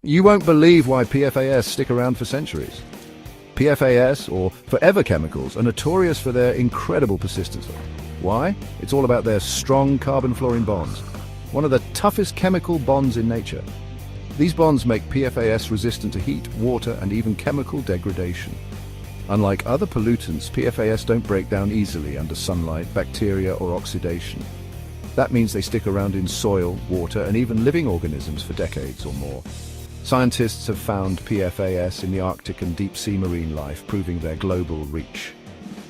You won't believe why PFAS stick around for centuries. PFAS, or forever chemicals, are notorious for their incredible persistence. Why? It's all about their strong carbon-fluorine bonds, one of the toughest chemical bonds in nature. These bonds make PFAS resistant to heat, water, and even chemical degradation. Unlike other pollutants, PFAS don't break down easily under sunlight, bacteria, or oxidation. That means they stick around in soil, water, and even living organisms for decades or more. Scientists have found PFAS in the Arctic and deep-sea marine life, proving their global reach.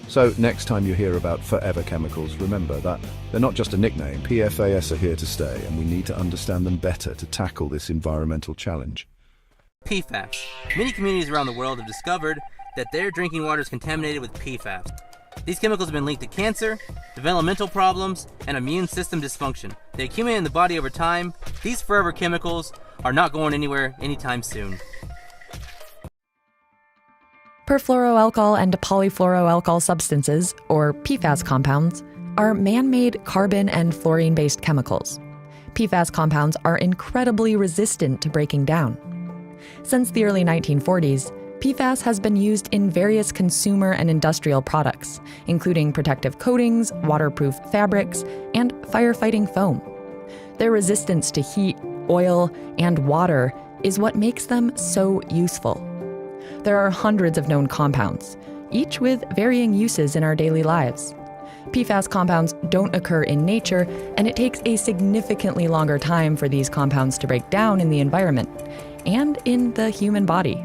So, next time you hear about forever chemicals, remember that they're not just a nickname. PFAS are here to stay, and we need to understand them better to tackle this environmental challenge. PFAS. Many communities around the world have discovered that their drinking water is contaminated with PFAS. These chemicals have been linked to cancer, developmental problems, and immune system dysfunction. They accumulate in the body over time. These forever chemicals are not going anywhere anytime soon. Perfluoroalkyl and polyfluoroalkyl substances, or PFAS compounds, are man-made carbon and fluorine-based chemicals. PFAS compounds are incredibly resistant to breaking down. Since the early 1940s, PFAS has been used in various consumer and industrial products, including protective coatings, waterproof fabrics, and firefighting foam. Their resistance to heat, oil, and water is what makes them so useful. There are hundreds of known compounds, each with varying uses in our daily lives. PFAS compounds don't occur in nature, and it takes a significantly longer time for these compounds to break down in the environment and in the human body.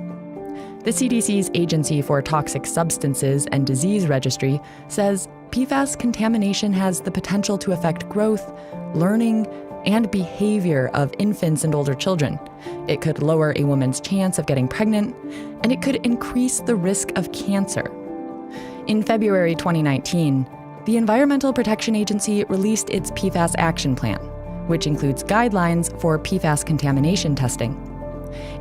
The CDC's Agency for Toxic Substances and Disease Registry says PFAS contamination has the potential to affect growth, learning, and behavior of infants and older children. It could lower a woman's chance of getting pregnant, and it could increase the risk of cancer. In February 2019, the Environmental Protection Agency released its PFAS Action Plan, which includes guidelines for PFAS contamination testing.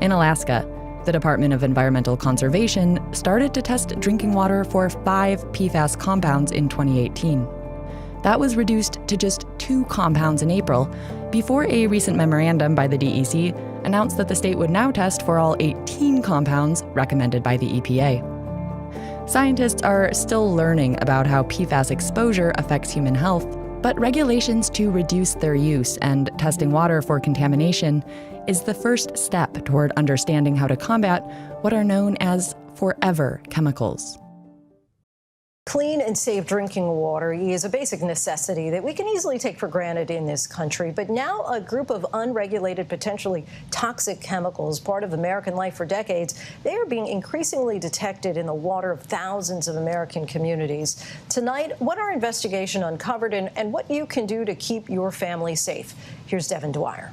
In Alaska, the Department of Environmental Conservation started to test drinking water for 5 PFAS compounds in 2018. That was reduced to just 2 compounds in April, before a recent memorandum by the DEC announced that the state would now test for all 18 compounds recommended by the EPA. Scientists are still learning about how PFAS exposure affects human health, but regulations to reduce their use and testing water for contamination is the first step toward understanding how to combat what are known as forever chemicals. Clean and safe drinking water is a basic necessity that we can easily take for granted in this country. But now a group of unregulated, potentially toxic chemicals, part of American life for decades, they are being increasingly detected in the water of thousands of American communities. Tonight, what our investigation uncovered and what you can do to keep your family safe. Here's Devin Dwyer.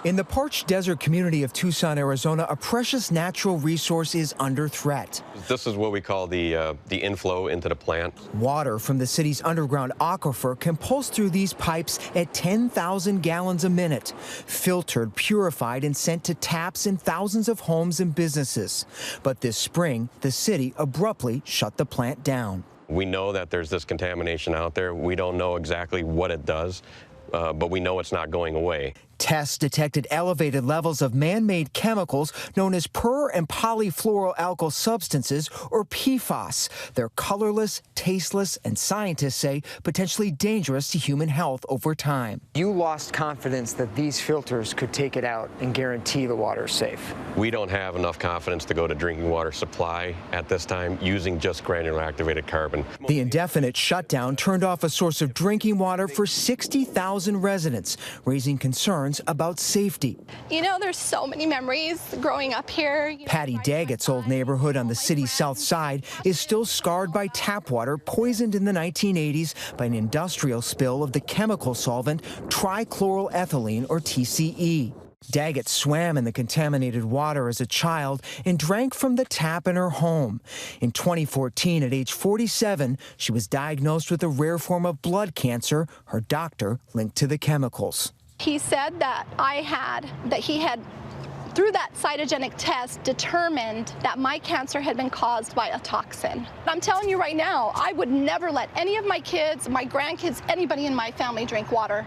In the parched desert community of Tucson, Arizona, a precious natural resource is under threat. This is what we call the inflow into the plant. Water from the city's underground aquifer can pulse through these pipes at 10,000 gallons a minute, filtered, purified, and sent to taps in thousands of homes and businesses. But this spring, the city abruptly shut the plant down. We know that there's this contamination out there. We don't know exactly what it does, but we know it's not going away. Tests detected elevated levels of man-made chemicals known as per- and polyfluoroalkyl substances, or PFAS. They're colorless, tasteless, and scientists say potentially dangerous to human health over time. You lost confidence that these filters could take it out and guarantee the water's safe. We don't have enough confidence to go to drinking water supply at this time using just granular activated carbon. The indefinite shutdown turned off a source of drinking water for 60,000 residents, raising concerns about safety. You know, there's so many memories growing up here. Patty Daggett's old neighborhood on the city's south side is still scarred by tap water poisoned in the 1980s by an industrial spill of the chemical solvent trichloroethylene, or TCE. Daggett swam in the contaminated water as a child and drank from the tap in her home. In 2014, at age 47, she was diagnosed with a rare form of blood cancer, her doctor linked to the chemicals. He said that he had, through that cytogenic test, determined that my cancer had been caused by a toxin. I'm telling you right now, I would never let any of my kids, my grandkids, anybody in my family drink water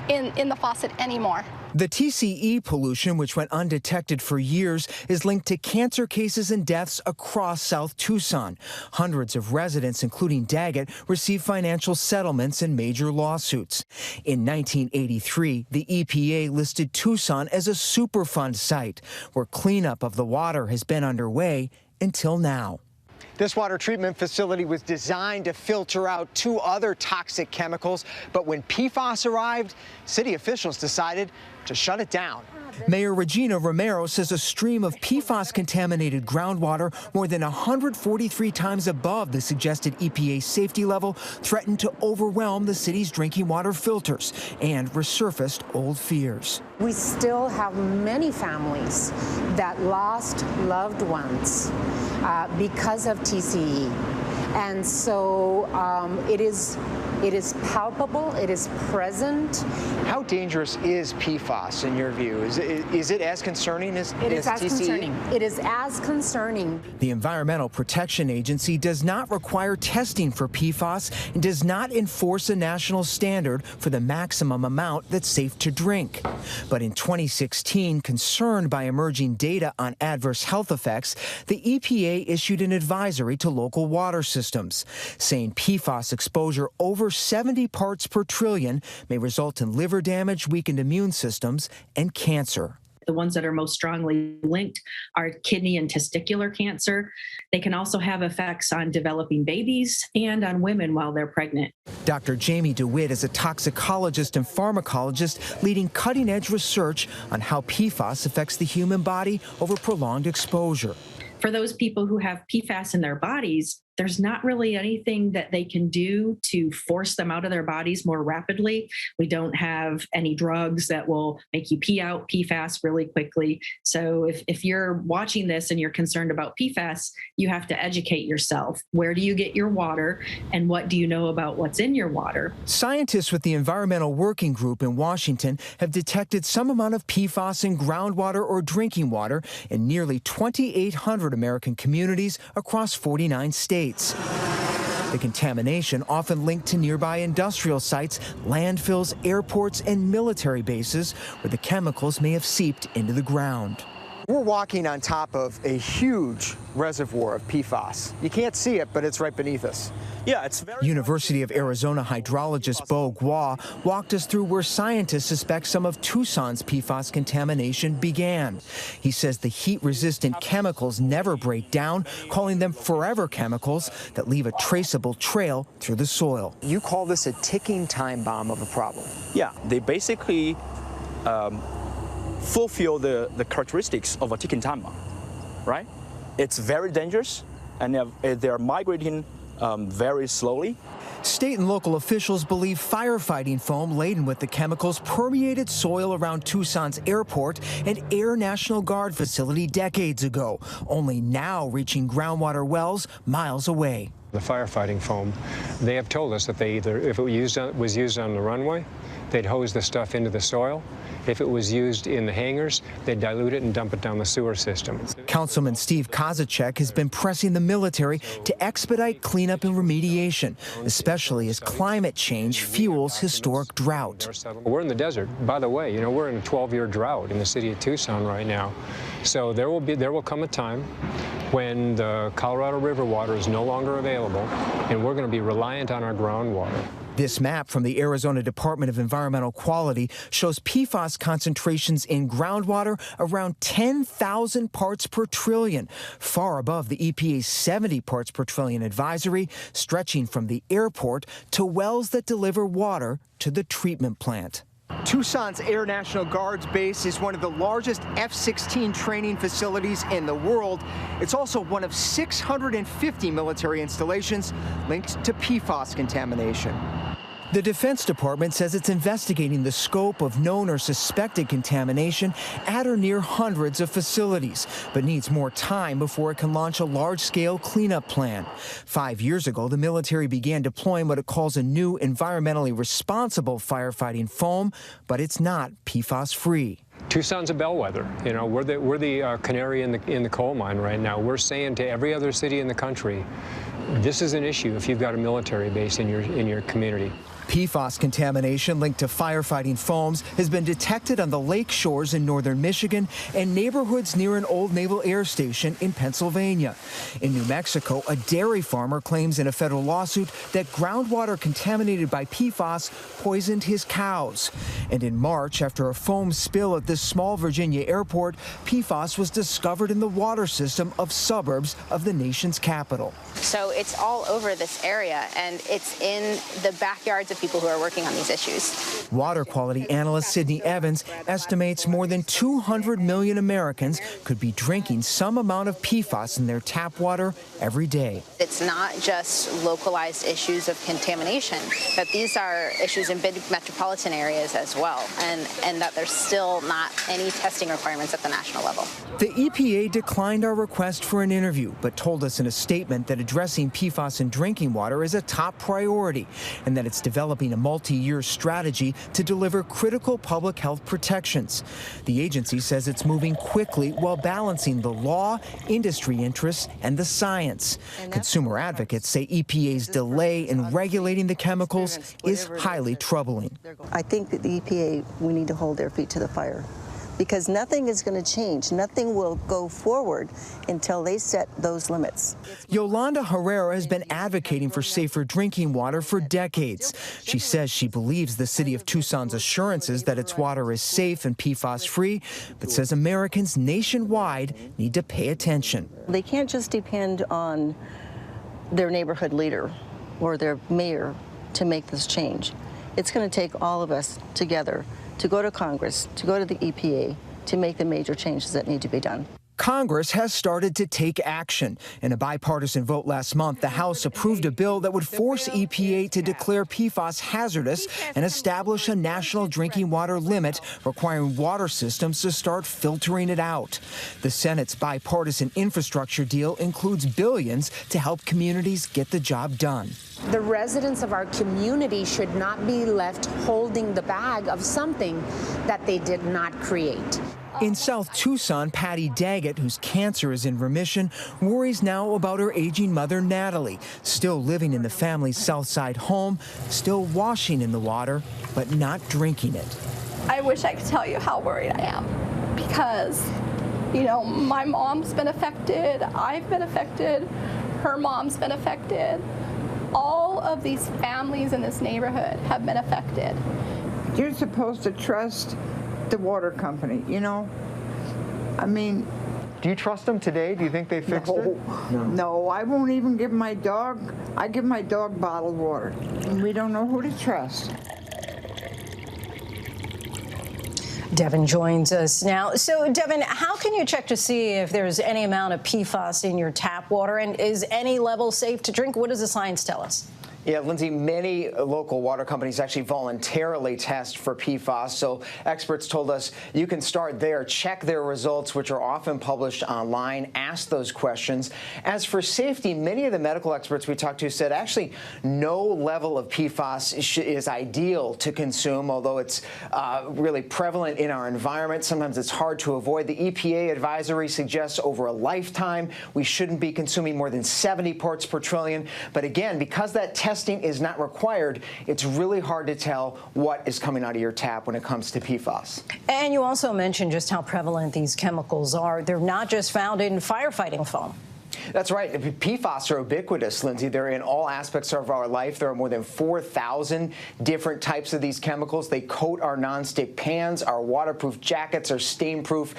in the faucet anymore. The TCE pollution, which went undetected for years, is linked to cancer cases and deaths across South Tucson. Hundreds of residents, including Daggett, received financial settlements and major lawsuits. In 1983, the EPA listed Tucson as a Superfund site, where cleanup of the water has been underway until now. This water treatment facility was designed to filter out 2 other toxic chemicals, but when PFAS arrived, city officials decided to shut it down. Mayor Regina Romero says a stream of PFAS-contaminated groundwater more than 143 times above the suggested EPA safety level threatened to overwhelm the city's drinking water filters and resurfaced old fears. We still have many families that lost loved ones because of TCE. And so it is palpable, it is present. How dangerous is PFAS in your view? Is it as concerning as TCE? It is as concerning. The Environmental Protection Agency does not require testing for PFAS and does not enforce a national standard for the maximum amount that's safe to drink. But in 2016, concerned by emerging data on adverse health effects, the EPA issued an advisory to local water systems, saying PFAS exposure over 70 parts per trillion may result in liver damage, weakened immune systems, and cancer. The ones that are most strongly linked are kidney and testicular cancer. They can also have effects on developing babies and on women while they're pregnant. Dr. Jamie DeWitt is a toxicologist and pharmacologist leading cutting-edge research on how PFAS affects the human body over prolonged exposure. For those people who have PFAS in their bodies, there's not really anything that they can do to force them out of their bodies more rapidly. We don't have any drugs that will make you pee out PFAS really quickly. So if you're watching this and you're concerned about PFAS, you have to educate yourself. Where do you get your water, and what do you know about what's in your water? Scientists with the Environmental Working Group in Washington have detected some amount of PFAS in groundwater or drinking water in nearly 2,800 American communities across 49 states. The contamination often linked to nearby industrial sites, landfills, airports, and military bases where the chemicals may have seeped into the ground. We're walking on top of a huge reservoir of PFAS. You can't see it, but it's right beneath us. Yeah, it's very... University of Arizona hydrologist Bo Gua walked us through where scientists suspect some of Tucson's PFAS contamination began. He says the heat-resistant chemicals never break down, calling them forever chemicals that leave a traceable trail through the soil. You call this a ticking time bomb of a problem. Yeah, they basically fulfill the characteristics of a ticking time bomb, right? It's very dangerous, and they're migrating very slowly. State and local officials believe firefighting foam laden with the chemicals permeated soil around Tucson's airport and Air National Guard facility decades ago, only now reaching groundwater wells miles away. The firefighting foam, they have told us that they either, if it was used on the runway, they'd hose the stuff into the soil. If it was used in the hangars, they'd dilute it and dump it down the sewer system. Councilman Steve Kozacek has been pressing the military to expedite cleanup and remediation, especially as climate change fuels historic drought. We're in the desert. By the way, we're in a 12-year drought in the city of Tucson right now. So there will come a time when the Colorado River water is no longer available, and we're going to be reliant on our groundwater. This map from the Arizona Department of Environmental Quality shows PFAS concentrations in groundwater around 10,000 parts per trillion, far above the EPA's 70 parts per trillion advisory, stretching from the airport to wells that deliver water to the treatment plant. Tucson's Air National Guard's base is one of the largest F-16 training facilities in the world. It's also one of 650 military installations linked to PFAS contamination. The Defense Department says it's investigating the scope of known or suspected contamination at or near hundreds of facilities, but needs more time before it can launch a large-scale cleanup plan. 5 years ago, the military began deploying what it calls a new environmentally responsible firefighting foam, but it's not PFAS-free. Tucson's a bellwether. We're the canary in the coal mine right now. We're saying to every other city in the country, this is an issue if you've got a military base in your community. PFAS contamination linked to firefighting foams has been detected on the lake shores in northern Michigan and neighborhoods near an old Naval Air Station in Pennsylvania. In New Mexico, a dairy farmer claims in a federal lawsuit that groundwater contaminated by PFAS poisoned his cows. And in March, after a foam spill at this small Virginia airport, PFAS was discovered in the water system of suburbs of the nation's capital. So it's all over this area, and it's in the backyards of people who are working on these issues. Water quality analyst Sydney Evans estimates more than 200 million Americans could be drinking some amount of PFAS in their tap water every day. It's not just localized issues of contamination, that these are issues in big metropolitan areas as well, and that there's still not any testing requirements at the national level. The EPA declined our request for an interview, but told us in a statement that addressing PFAS in drinking water is a top priority and that it's developing a multi-year strategy to deliver critical public health protections. The agency says it's moving quickly while balancing the law, industry interests, and the science. Consumer advocates say EPA's delay in regulating the chemicals is highly troubling. I think that the EPA, we need to hold their feet to the fire, because nothing is going to change. Nothing will go forward until they set those limits. Yolanda Herrera has been advocating for safer drinking water for decades. She says she believes the city of Tucson's assurances that its water is safe and PFAS-free, but says Americans nationwide need to pay attention. They can't just depend on their neighborhood leader or their mayor to make this change. It's going to take all of us together to go to Congress, to go to the EPA, to make the major changes that need to be done. Congress has started to take action. In a bipartisan vote last month, the House approved a bill that would force EPA to declare PFAS hazardous and establish a national drinking water limit, requiring water systems to start filtering it out. The Senate's bipartisan infrastructure deal includes billions to help communities get the job done. The residents of our community should not be left holding the bag of something that they did not create. In South Tucson, Patty Daggett, whose cancer is in remission, worries now about her aging mother, Natalie, still living in the family's South Side home, still washing in the water, but not drinking it. I wish I could tell you how worried I am, because, you know, my mom's been affected, I've been affected, her mom's been affected. All of these families in this neighborhood have been affected. You're supposed to trust the water company, you know? I mean... Do you trust them today? Do you think they fixed it? No, I won't even give my dog... I give my dog bottled water. And we don't know who to trust. Devin joins us now. So, Devin, how can you check to see if there's any amount of PFAS in your tap water? And is any level safe to drink? What does the science tell us? Yeah, Lindsay, many local water companies actually voluntarily test for PFAS. So experts told us you can start there, check their results, which are often published online, ask those questions. As for safety, many of the medical experts we talked to said actually no level of PFAS is ideal to consume, although it's really prevalent in our environment. Sometimes it's hard to avoid. The EPA advisory suggests over a lifetime we shouldn't be consuming more than 70 parts per trillion. But again, because that testing is not required, it's really hard to tell what is coming out of your tap when it comes to PFAS. And you also mentioned just how prevalent these chemicals are. They're not just found in firefighting foam. That's right. PFAS are ubiquitous, Lindsay. They're in all aspects of our life. There are more than 4,000 different types of these chemicals. They coat our nonstick pans, our waterproof jackets, our stain-proof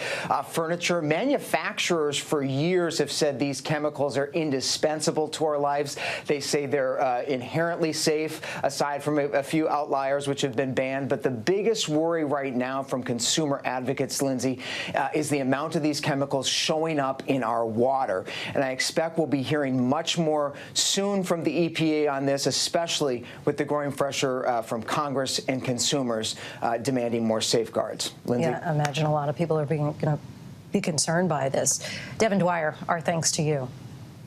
furniture. Manufacturers for years have said these chemicals are indispensable to our lives. They say they're inherently safe, aside from a few outliers which have been banned. But the biggest worry right now from consumer advocates, Lindsay, is the amount of these chemicals showing up in our water. And I expect we'll be hearing much more soon from the EPA on this, especially with the growing pressure from Congress and consumers demanding more safeguards. Lindsay? Yeah, I imagine a lot of people are going to be concerned by this. Devin Dwyer, our thanks to you.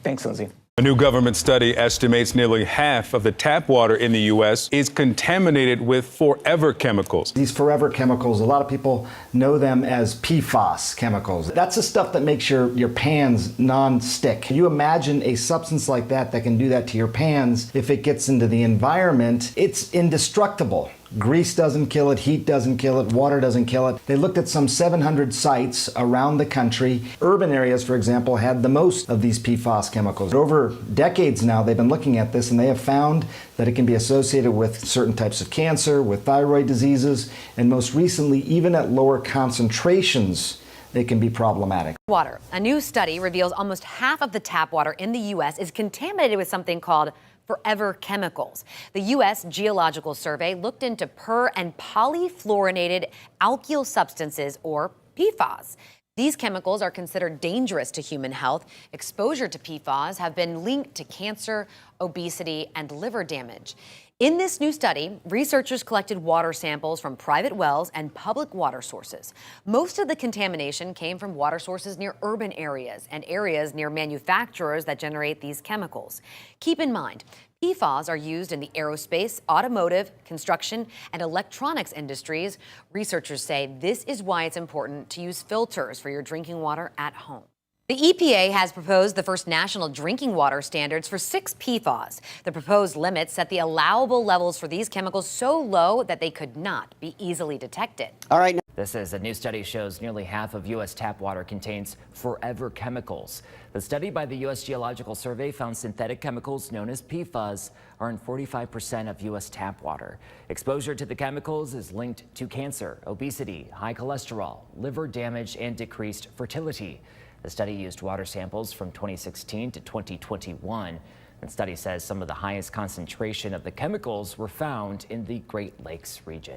Thanks, Lindsay. A new government study estimates nearly half of the tap water in the U.S. is contaminated with forever chemicals. These forever chemicals, a lot of people know them as PFAS chemicals. That's the stuff that makes your pans non-stick. Can you imagine a substance like that can do that to your pans? If it gets into the environment, it's indestructible. Grease doesn't kill it, heat doesn't kill it, water doesn't kill it. They looked at some 700 sites around the country. Urban areas, for example, had the most of these PFAS chemicals. Over decades now, they've been looking at this, and they have found that it can be associated with certain types of cancer, with thyroid diseases, and most recently, even at lower concentrations, it can be problematic. Water. A new study reveals almost half of the tap water in the U.S. is contaminated with something called forever chemicals. The U.S. Geological Survey looked into per and polyfluoroalkyl alkyl substances, or PFAS. These chemicals are considered dangerous to human health. Exposure to PFAS have been linked to cancer, obesity, and liver damage. In this new study, researchers collected water samples from private wells and public water sources. Most of the contamination came from water sources near urban areas and areas near manufacturers that generate these chemicals. Keep in mind, PFAS are used in the aerospace, automotive, construction, and electronics industries. Researchers say this is why it's important to use filters for your drinking water at home. The EPA has proposed the first national drinking water standards for 6 PFAS. The proposed limits set the allowable levels for these chemicals so low that they could not be easily detected. All right. This is a new study shows nearly half of U.S. tap water contains forever chemicals. The study by the U.S. Geological Survey found synthetic chemicals known as PFAS are in 45% of U.S. tap water. Exposure to the chemicals is linked to cancer, obesity, high cholesterol, liver damage, and decreased fertility. The study used water samples from 2016 to 2021. The study says some of the highest concentration of the chemicals were found in the Great Lakes region.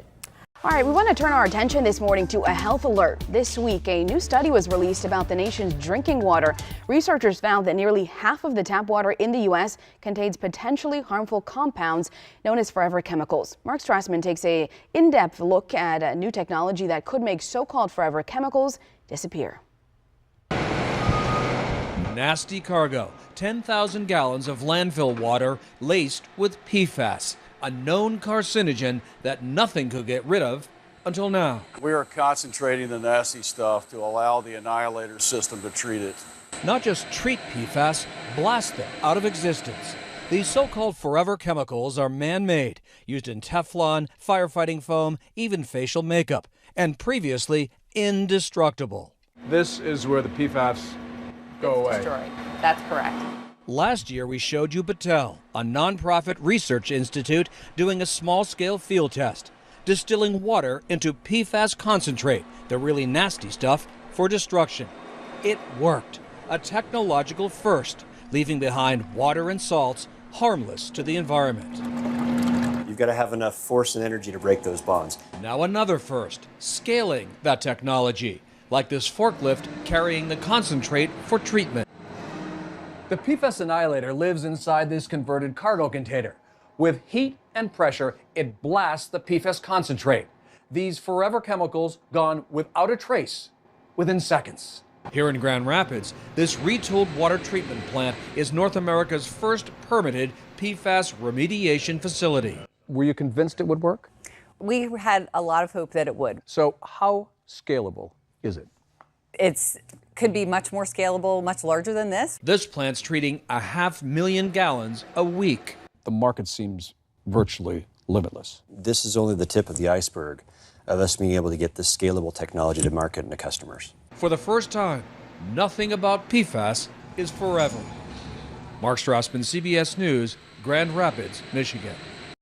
All right, we want to turn our attention this morning to a health alert. This week, a new study was released about the nation's drinking water. Researchers found that nearly half of the tap water in the U.S. contains potentially harmful compounds known as forever chemicals. Mark Strassman takes an in-depth look at a new technology that could make so-called forever chemicals disappear. Nasty cargo, 10,000 gallons of landfill water laced with PFAS, a known carcinogen that nothing could get rid of until now. We are concentrating the nasty stuff to allow the annihilator system to treat it. Not just treat PFAS, blast them out of existence. These so-called forever chemicals are man-made, used in Teflon, firefighting foam, even facial makeup, and previously indestructible. This is where the PFAS go away. Destroyed. That's correct. Last year, we showed you Battelle, a nonprofit research institute doing a small-scale field test, distilling water into PFAS concentrate, the really nasty stuff, for destruction. It worked, a technological first, leaving behind water and salts harmless to the environment. You've got to have enough force and energy to break those bonds. Now another first, scaling that technology, like this forklift carrying the concentrate for treatment. The PFAS annihilator lives inside this converted cargo container. With heat and pressure, it blasts the PFAS concentrate. These forever chemicals gone without a trace within seconds. Here in Grand Rapids, this retooled water treatment plant is North America's first permitted PFAS remediation facility. Were you convinced it would work? We had a lot of hope that it would. So how scalable is it? Could be much more scalable, much larger than this. This plant's treating 500,000 gallons a week. The market seems virtually limitless. This is only the tip of the iceberg of us being able to get this scalable technology to market and to customers. For the first time, nothing about PFAS is forever. Mark Strassman, CBS News, Grand Rapids, Michigan.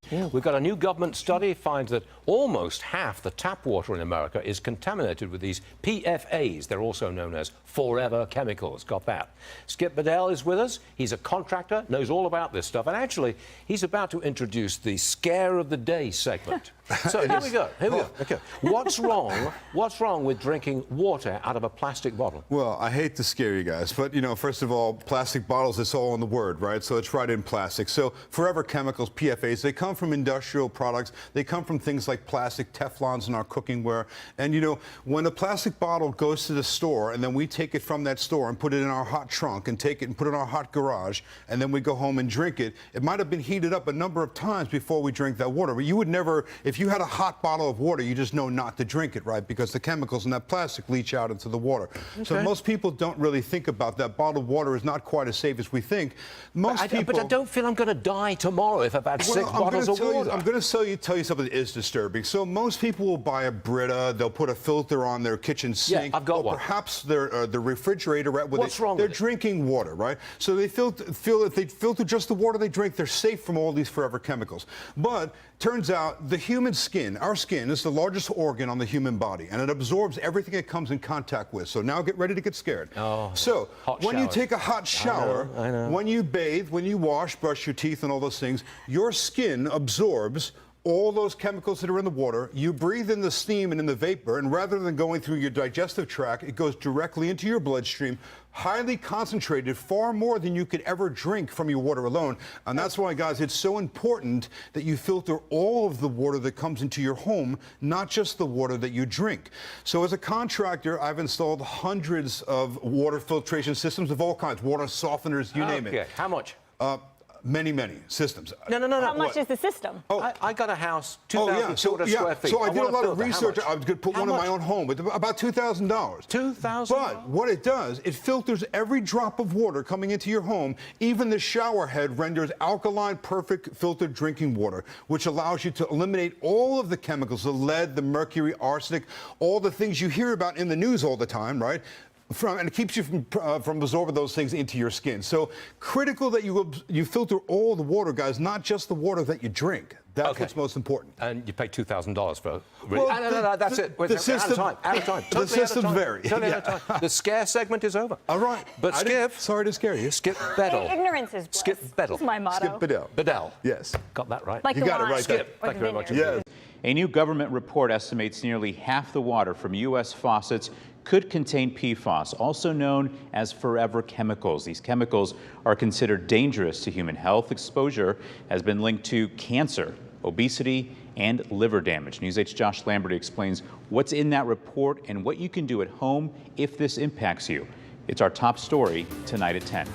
Yeah, we've got a new government study finds that almost half the tap water in America is contaminated with these PFAS. They're also known as forever chemicals. Got that? Skip Battelle is with us. He's a contractor, knows all about this stuff. And actually, he's about to introduce the scare of the day segment. So here we go. Okay. What's wrong with drinking water out of a plastic bottle? Well, I hate to scare you guys, but first of all, plastic bottles, it's all in the word, right? So it's right in plastic. So forever chemicals, PFAS, they come from industrial products. They come from things like plastic Teflons in our cookware. And when a plastic bottle goes to the store and then we take it from that store and put it in our hot trunk and take it and put it in our hot garage and then we go home and drink it, it might have been heated up a number of times before we drink that water. But you would never, if you had a hot bottle of water, you just know not to drink it, right? Because the chemicals in that plastic leach out into the water. Okay. So most people don't really think about that. Bottled water is not quite as safe as we think. But I don't feel I'm going to die tomorrow if I've had 6 bottles of water. I'm going to tell you something that is disturbing. So most people will buy a Brita, they'll put a filter on their kitchen sink. Yeah, I've got one. Perhaps the refrigerator. Right, what's wrong they're with it? drinking water, right? So they feel if they filter just the water they drink, they're safe from all these forever chemicals. But turns out the human skin, our skin, is the largest organ on the human body, and it absorbs everything it comes in contact with. So now get ready to get scared. Oh, so when you take a hot shower, I know. when you bathe, when you wash, brush your teeth and all those things, your skin absorbs all those chemicals that are in the water. You breathe in the steam and in the vapor, and rather than going through your digestive tract, it goes directly into your bloodstream, highly concentrated, far more than you could ever drink from your water alone. And that's why, guys, it's so important that you filter all of the water that comes into your home, not just the water that you drink. So as a contractor, I've installed hundreds of water filtration systems of all kinds, water softeners, you name it. Okay, how much? Many systems. No. How much is the system? Oh, I got a house, 2,200 square feet. So I did a lot of research. I was going to put one in my own home, but about $2,000. $2,000? But what it does, it filters every drop of water coming into your home. Even the shower head renders alkaline, perfect filtered drinking water, which allows you to eliminate all of the chemicals, the lead, the mercury, arsenic, all the things you hear about in the news all the time, right? And it keeps you from absorbing those things into your skin. So critical that you filter all the water, guys, not just the water that you drink. That's what's most important. And you pay $2,000 for it. Well, no, that's it. The system, out of time. The systems vary. Totally out of time. The scare segment is over. All right. But Skip. Sorry to scare you. Skip Bedell. Hey, ignorance is bliss. Skip Bedell. That's my motto. Skip Bedell. Bedell. Yes. Got that right. Like you got it right. Skip. Thank you very much. Yes. A new government report estimates nearly half the water from U.S. faucets could contain PFAS, also known as forever chemicals. These chemicals are considered dangerous to human health. Exposure has been linked to cancer, obesity, and liver damage. News 8's Josh Lamberty explains what's in that report and what you can do at home if this impacts you. It's our top story tonight at 10.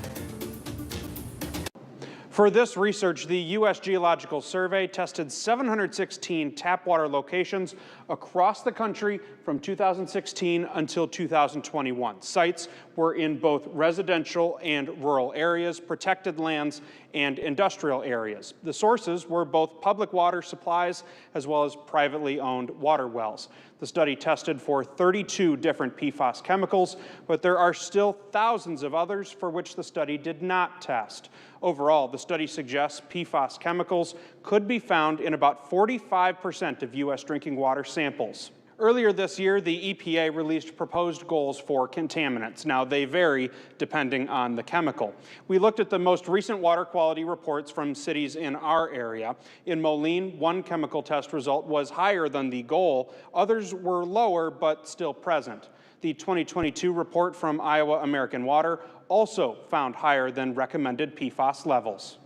For this research, the U.S. Geological Survey tested 716 tap water locations across the country from 2016 until 2021. Sites were in both residential and rural areas, protected lands, and industrial areas. The sources were both public water supplies as well as privately owned water wells. The study tested for 32 different PFAS chemicals, but there are still thousands of others for which the study did not test. Overall, the study suggests PFAS chemicals could be found in about 45% of U.S. drinking water samples. Earlier this year, the EPA released proposed goals for contaminants. Now, they vary depending on the chemical. We looked at the most recent water quality reports from cities in our area. In Moline, one chemical test result was higher than the goal. Others were lower, but still present. The 2022 report from Iowa American Water also found higher than recommended PFAS levels.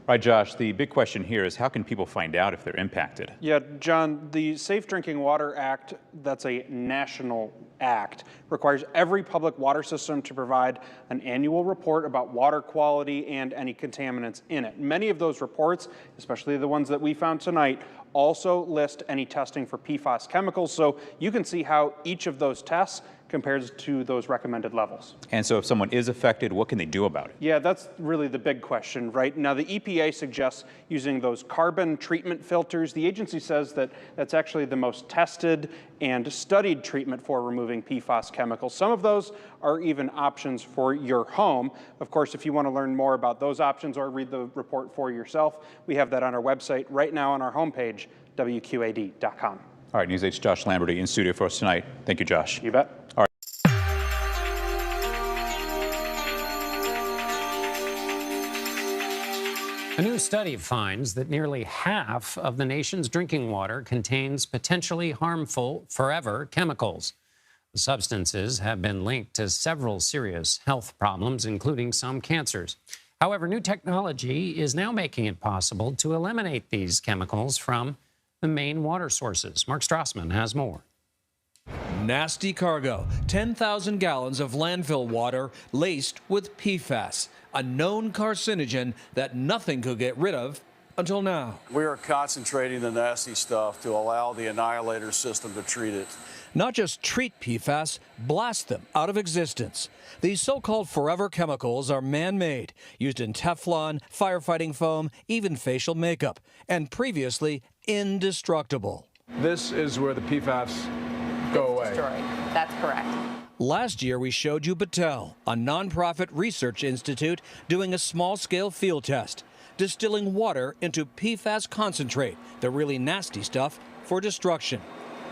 All right, Josh, the big question here is how can people find out if they're impacted? Yeah, John, the Safe Drinking Water Act, that's a national act, requires every public water system to provide an annual report about water quality and any contaminants in it. Many of those reports, especially the ones that we found tonight, also list any testing for PFAS chemicals, so you can see how each of those tests compares to those recommended levels. And so if someone is affected, what can they do about it? Yeah, that's really the big question, right? Now, the EPA suggests using those carbon treatment filters. The agency says that that's actually the most tested and studied treatment for removing PFAS chemicals. Some of those are even options for your home. Of course, if you want to learn more about those options or read the report for yourself, we have that on our website right now on our homepage, WQAD.com. All right, News 8's Josh Lamberty in studio for us tonight. Thank you, Josh. You bet. All right. A new study finds that nearly half of the nation's drinking water contains potentially harmful forever chemicals. The substances have been linked to several serious health problems, including some cancers. However, new technology is now making it possible to eliminate these chemicals from the main water sources. Mark Strassman has more. Nasty cargo, 10,000 gallons of landfill water laced with PFAS, a known carcinogen that nothing could get rid of until now. We are concentrating the nasty stuff to allow the annihilator system to treat it. Not just treat PFAS, blast them out of existence. These so-called forever chemicals are man-made, used in Teflon, firefighting foam, even facial makeup, and previously indestructible. This is where the PFAS go away. Destroyed. That's correct. Last year, we showed you Battelle, a nonprofit research institute doing a small-scale field test, distilling water into PFAS concentrate, the really nasty stuff, for destruction.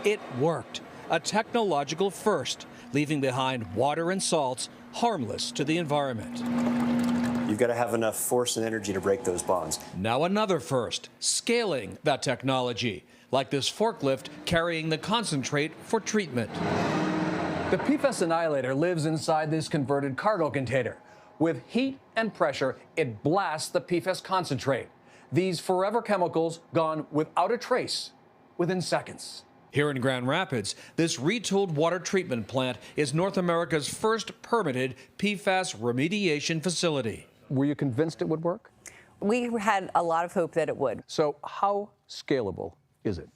It worked, a technological first, leaving behind water and salts harmless to the environment. You've got to have enough force and energy to break those bonds. Now another first, scaling that technology, like this forklift carrying the concentrate for treatment. The PFAS annihilator lives inside this converted cargo container. With heat and pressure, it blasts the PFAS concentrate. These forever chemicals gone without a trace within seconds. Here in Grand Rapids, this retooled water treatment plant is North America's first permitted PFAS remediation facility. Were you convinced it would work? We had a lot of hope that it would. So how scalable is it?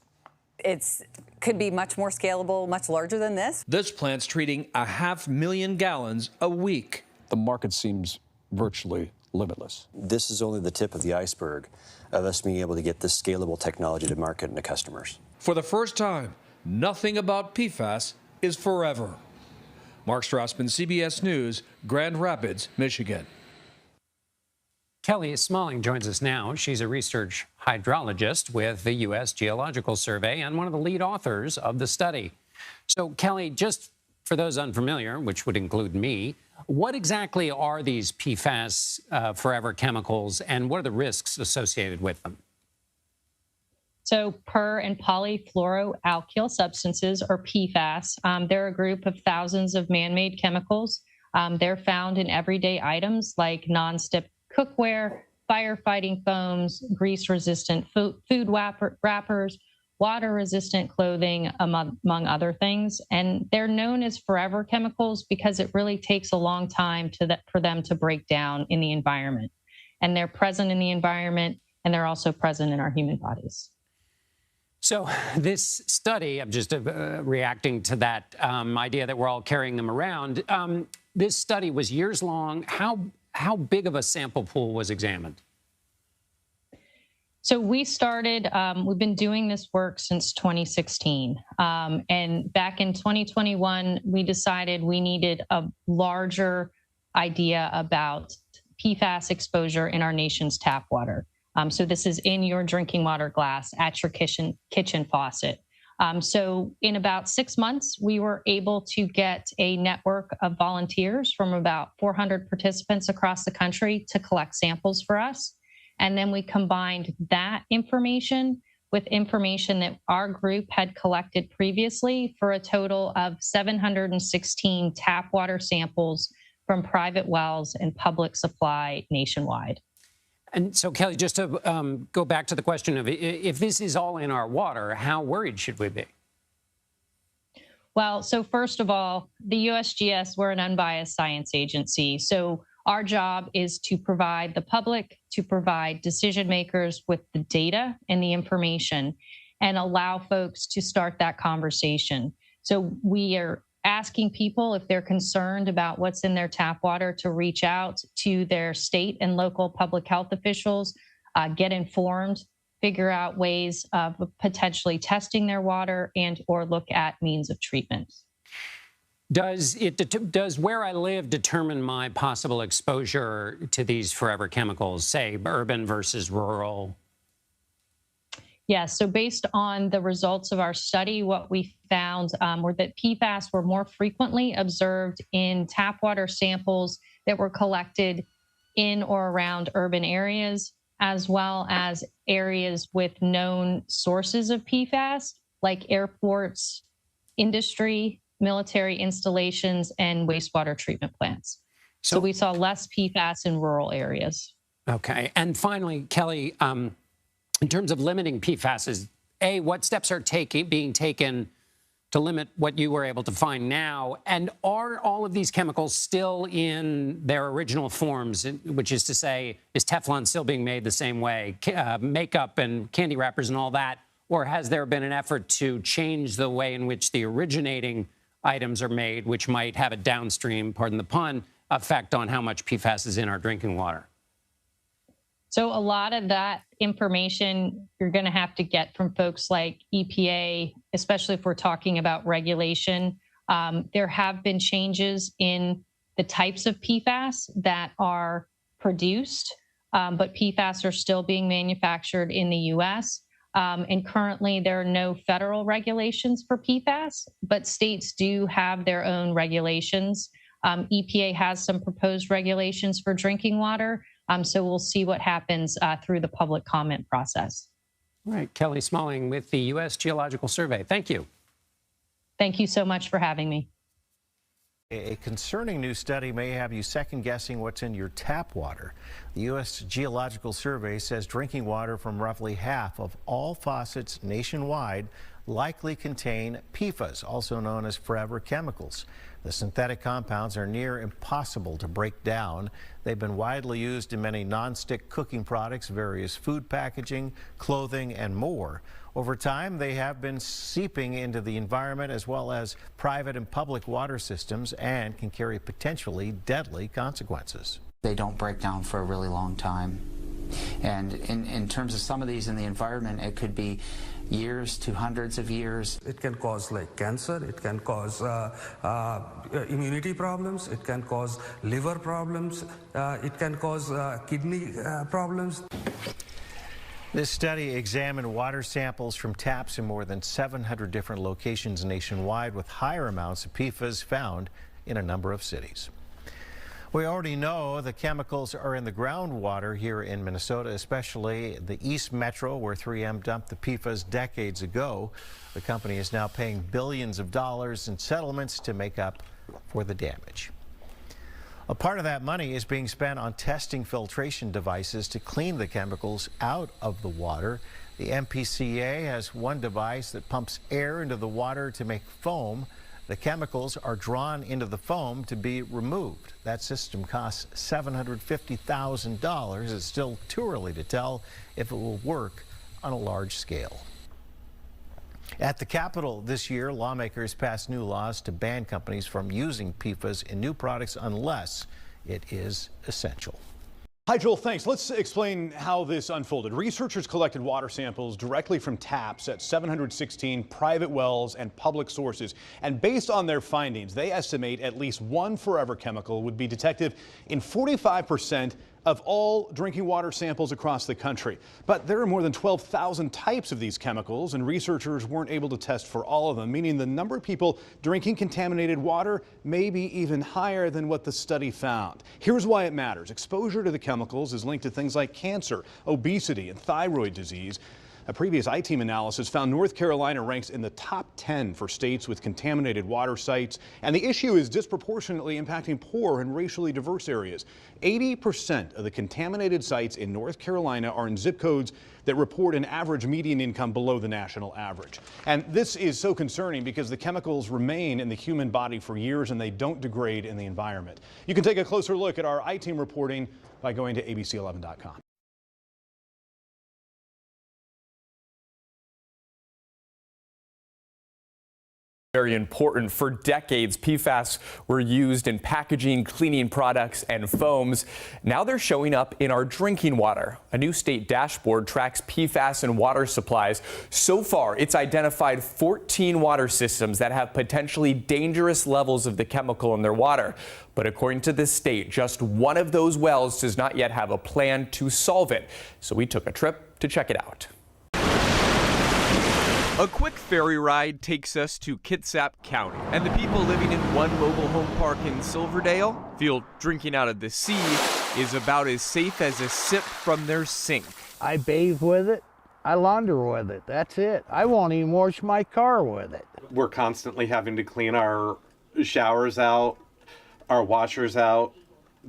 Could be much more scalable, much larger than this. This plant's treating 500,000 gallons a week. The market seems virtually limitless. This is only the tip of the iceberg of us being able to get this scalable technology to market and to customers. For the first time, nothing about PFAS is forever. Mark Strassman, CBS News, Grand Rapids, Michigan. Kelly Smalling joins us now. She's a research hydrologist with the U.S. Geological Survey and one of the lead authors of the study. So, Kelly, just for those unfamiliar, which would include me, what exactly are these PFAS forever chemicals and what are the risks associated with them? So per and polyfluoroalkyl substances, or PFAS, they're a group of thousands of man-made chemicals. They're found in everyday items like non-stick cookware, firefighting foams, grease-resistant food wrappers, water-resistant clothing, among other things. And they're known as forever chemicals because it really takes a long time for them to break down in the environment. And they're present in the environment, and they're also present in our human bodies. So this study, I'm just reacting to that idea that we're all carrying them around. This study was years long. How big of a sample pool was examined? So we started, we've been doing this work since 2016. And back in 2021, we decided we needed a larger idea about PFAS exposure in our nation's tap water. So this is in your drinking water glass at your kitchen faucet. So in about 6 months, we were able to get a network of volunteers from about 400 participants across the country to collect samples for us. And then we combined that information with information that our group had collected previously for a total of 716 tap water samples from private wells and public supply nationwide. And so, Kelly, just to go back to the question of if this is all in our water, how worried should we be? Well, so first of all, the USGS, we're an unbiased science agency. So our job is to provide the public, to provide decision makers with the data and the information and allow folks to start that conversation. So we are asking people if they're concerned about what's in their tap water to reach out to their state and local public health officials, get informed, figure out ways of potentially testing their water and or look at means of treatment. Does where I live determine my possible exposure to these forever chemicals, say urban versus rural? Yes, so based on the results of our study, what we found were that PFAS were more frequently observed in tap water samples that were collected in or around urban areas, as well as areas with known sources of PFAS, like airports, industry, military installations, and wastewater treatment plants. So we saw less PFAS in rural areas. Okay. And finally, Kelly, in terms of limiting PFAS, what steps are being taken to limit what you were able to find now? And are all of these chemicals still in their original forms, which is to say, is Teflon still being made the same way, makeup and candy wrappers and all that? Or has there been an effort to change the way in which the originating items are made, which might have a downstream, pardon the pun, effect on how much PFAS is in our drinking water? So a lot of that information you're going to have to get from folks like EPA, especially if we're talking about regulation. There have been changes in the types of PFAS that are produced, but PFAS are still being manufactured in the U.S. And currently there are no federal regulations for PFAS, but states do have their own regulations. EPA has some proposed regulations for drinking water. So we'll see what happens through the public comment process. All right, Kelly Smalling with the U.S. Geological Survey. Thank you. Thank you so much for having me. A concerning new study may have you second-guessing what's in your tap water. The U.S. Geological Survey says drinking water from roughly half of all faucets nationwide likely contain PFAS, also known as forever chemicals. The synthetic compounds are near impossible to break down. They've been widely used in many non-stick cooking products, various food packaging, clothing, and more. Over time, they have been seeping into the environment as well as private and public water systems and can carry potentially deadly consequences. They don't break down for a really long time. And in terms of some of these in the environment, it could be years to hundreds of years. It can cause like cancer, it can cause immunity problems, it can cause liver problems, it can cause kidney problems. This study examined water samples from taps in more than 700 different locations nationwide with higher amounts of PFAS found in a number of cities. We already know the chemicals are in the groundwater here in Minnesota, especially the East Metro, where 3M dumped the PFAS decades ago. The company is now paying billions of dollars in settlements to make up for the damage. A part of that money is being spent on testing filtration devices to clean the chemicals out of the water. The MPCA has one device that pumps air into the water to make foam. The chemicals are drawn into the foam to be removed. That system costs $750,000. It's still too early to tell if it will work on a large scale. At the Capitol this year, lawmakers passed new laws to ban companies from using PFAS in new products unless it is essential. Hi, Joel. Thanks. Let's explain how this unfolded. Researchers collected water samples directly from taps at 716 private wells and public sources. And based on their findings, they estimate at least one forever chemical would be detected in 45% of all drinking water samples across the country. But there are more than 12,000 types of these chemicals, and researchers weren't able to test for all of them, meaning the number of people drinking contaminated water may be even higher than what the study found. Here's why it matters. Exposure to the chemicals is linked to things like cancer, obesity, and thyroid disease. A previous I-Team analysis found North Carolina ranks in the top 10 for states with contaminated water sites, and the issue is disproportionately impacting poor and racially diverse areas. 80% of the contaminated sites in North Carolina are in zip codes that report an average median income below the national average. And this is so concerning because the chemicals remain in the human body for years and they don't degrade in the environment. You can take a closer look at our I-Team reporting by going to abc11.com. Very important. For decades, PFAS were used in packaging, cleaning products, and foams. Now they're showing up in our drinking water. A new state dashboard tracks PFAS in water supplies. So far, it's identified 14 water systems that have potentially dangerous levels of the chemical in their water. But according to this state, just one of those wells does not yet have a plan to solve it. So we took a trip to check it out. A quick ferry ride takes us to Kitsap County, and the people living in one mobile home park in Silverdale feel drinking out of the sea is about as safe as a sip from their sink. I bathe with it. I launder with it. That's it. I won't even wash my car with it. We're constantly having to clean our showers out, our washers out,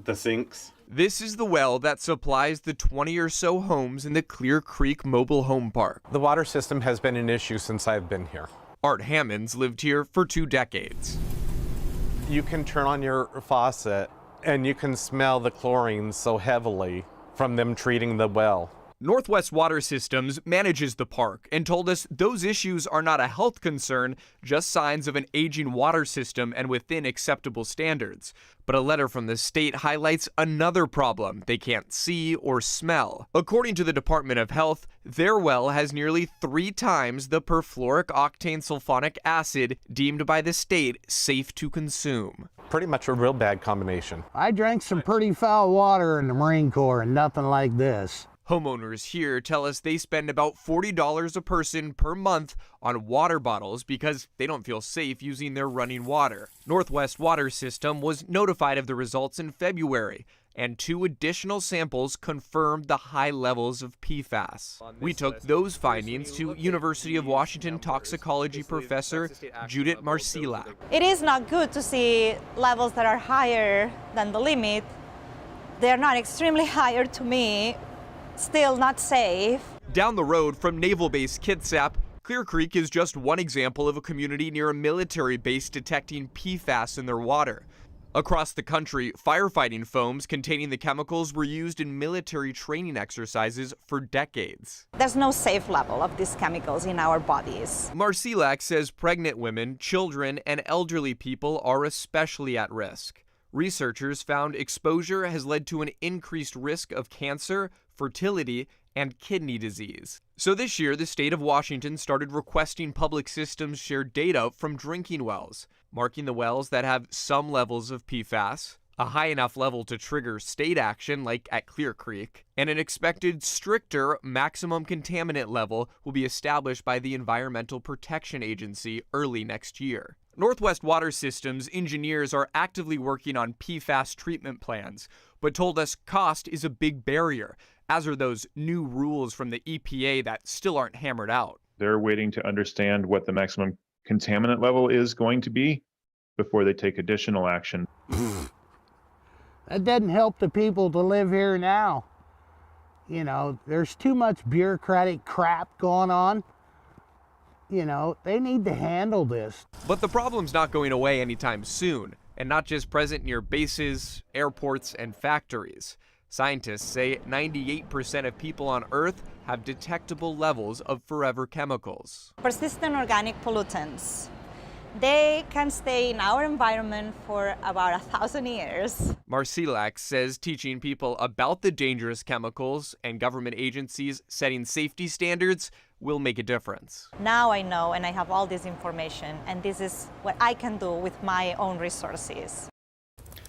the sinks. This is the well that supplies the 20 or so homes in the Clear Creek Mobile Home Park. The water system has been an issue since I've been here. Art Hammonds lived here for 2 decades. You can turn on your faucet and you can smell the chlorine so heavily from them treating the well. Northwest Water Systems manages the park and told us those issues are not a health concern, just signs of an aging water system and within acceptable standards. But a letter from the state highlights another problem they can't see or smell. According to the Department of Health, their well has nearly 3 times the perfluoroalkyl sulfonic acid deemed by the state safe to consume. Pretty much a real bad combination. I drank some pretty foul water in the Marine Corps and nothing like this. Homeowners here tell us they spend about $40 a person per month on water bottles because they don't feel safe using their running water. Northwest Water System was notified of the results in February, and 2 additional samples confirmed the high levels of PFAS. We took those findings to University of Washington toxicology professor Judith Marcilak. It is not good to see levels that are higher than the limit. They're not extremely higher to me. Still not safe. Down the road from Naval Base Kitsap, Clear Creek is just one example of a community near a military base detecting PFAS in their water. Across the country, firefighting foams containing the chemicals were used in military training exercises for decades. There's no safe level of these chemicals in our bodies. Marcilak says pregnant women, children, and elderly people are especially at risk. Researchers found exposure has led to an increased risk of cancer, fertility, and kidney disease. So this year, the state of Washington started requesting public systems share data from drinking wells, marking the wells that have some levels of PFAS, a high enough level to trigger state action like at Clear Creek, and an expected stricter maximum contaminant level will be established by the Environmental Protection Agency early next year. Northwest Water Systems engineers are actively working on PFAS treatment plans, but told us cost is a big barrier, as are those new rules from the EPA that still aren't hammered out. They're waiting to understand what the maximum contaminant level is going to be before they take additional action. That doesn't help the people to live here now. You know, there's too much bureaucratic crap going on. You know, they need to handle this. But the problem's not going away anytime soon, and not just present near bases, airports, and factories. Scientists say 98% of people on Earth have detectable levels of forever chemicals. Persistent organic pollutants. They can stay in our environment for about 1,000 years. Marcilak says teaching people about the dangerous chemicals and government agencies setting safety standards will make a difference. Now I know, and I have all this information, and this is what I can do with my own resources.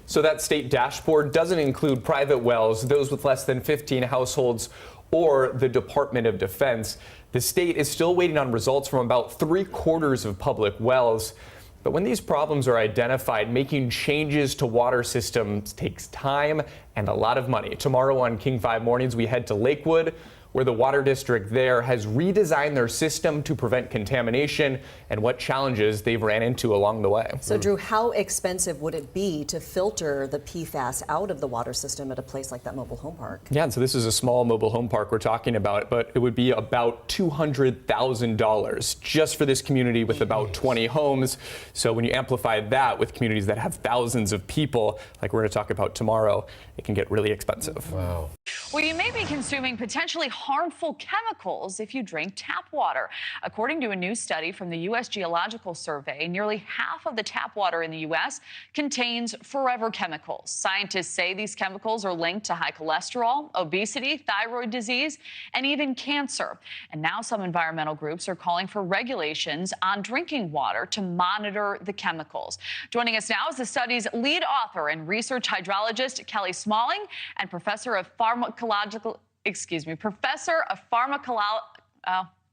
So that state dashboard doesn't include private wells, those with less than 15 households, or the Department of Defense. The state is still waiting on results from about 3/4 of public wells. But when these problems are identified, making changes to water systems takes time and a lot of money. Tomorrow on King 5 Mornings, we head to Lakewood, where the water district there has redesigned their system to prevent contamination and what challenges they've ran into along the way. So, Drew, how expensive would it be to filter the PFAS out of the water system at a place like that mobile home park? Yeah, and so this is a small mobile home park we're talking about, but it would be about $200,000 just for this community with about 20 homes. So when you amplify that with communities that have thousands of people, like we're going to talk about tomorrow, it can get really expensive. Wow. Well, you may be consuming potentially harmful chemicals if you drink tap water. According to a new study from the U.S. Geological Survey, nearly half of the tap water in the U.S. contains forever chemicals. Scientists say these chemicals are linked to high cholesterol, obesity, thyroid disease, and even cancer. And now some environmental groups are calling for regulations on drinking water to monitor the chemicals. Joining us now is the study's lead author and research hydrologist, Kelly Smalling, and professor of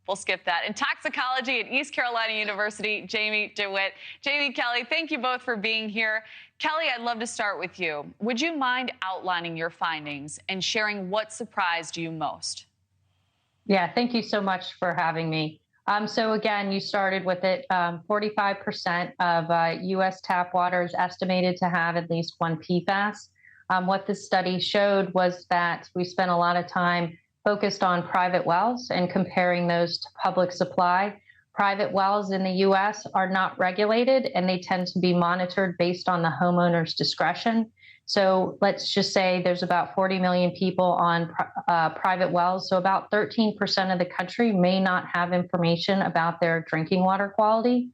We'll skip that. In toxicology at East Carolina University, Jamie DeWitt. Jamie, Kelly, thank you both for being here. Kelly, I'd love to start with you. Would you mind outlining your findings and sharing what surprised you most? Yeah, thank you so much for having me. So again, you started with it. 45% of U.S. tap water is estimated to have at least one PFAS. What this study showed was that we spent a lot of time focused on private wells and comparing those to public supply. Private wells in the U.S. are not regulated, and they tend to be monitored based on the homeowner's discretion. So let's just say there's about 40 million people on private wells. So about 13% of the country may not have information about their drinking water quality.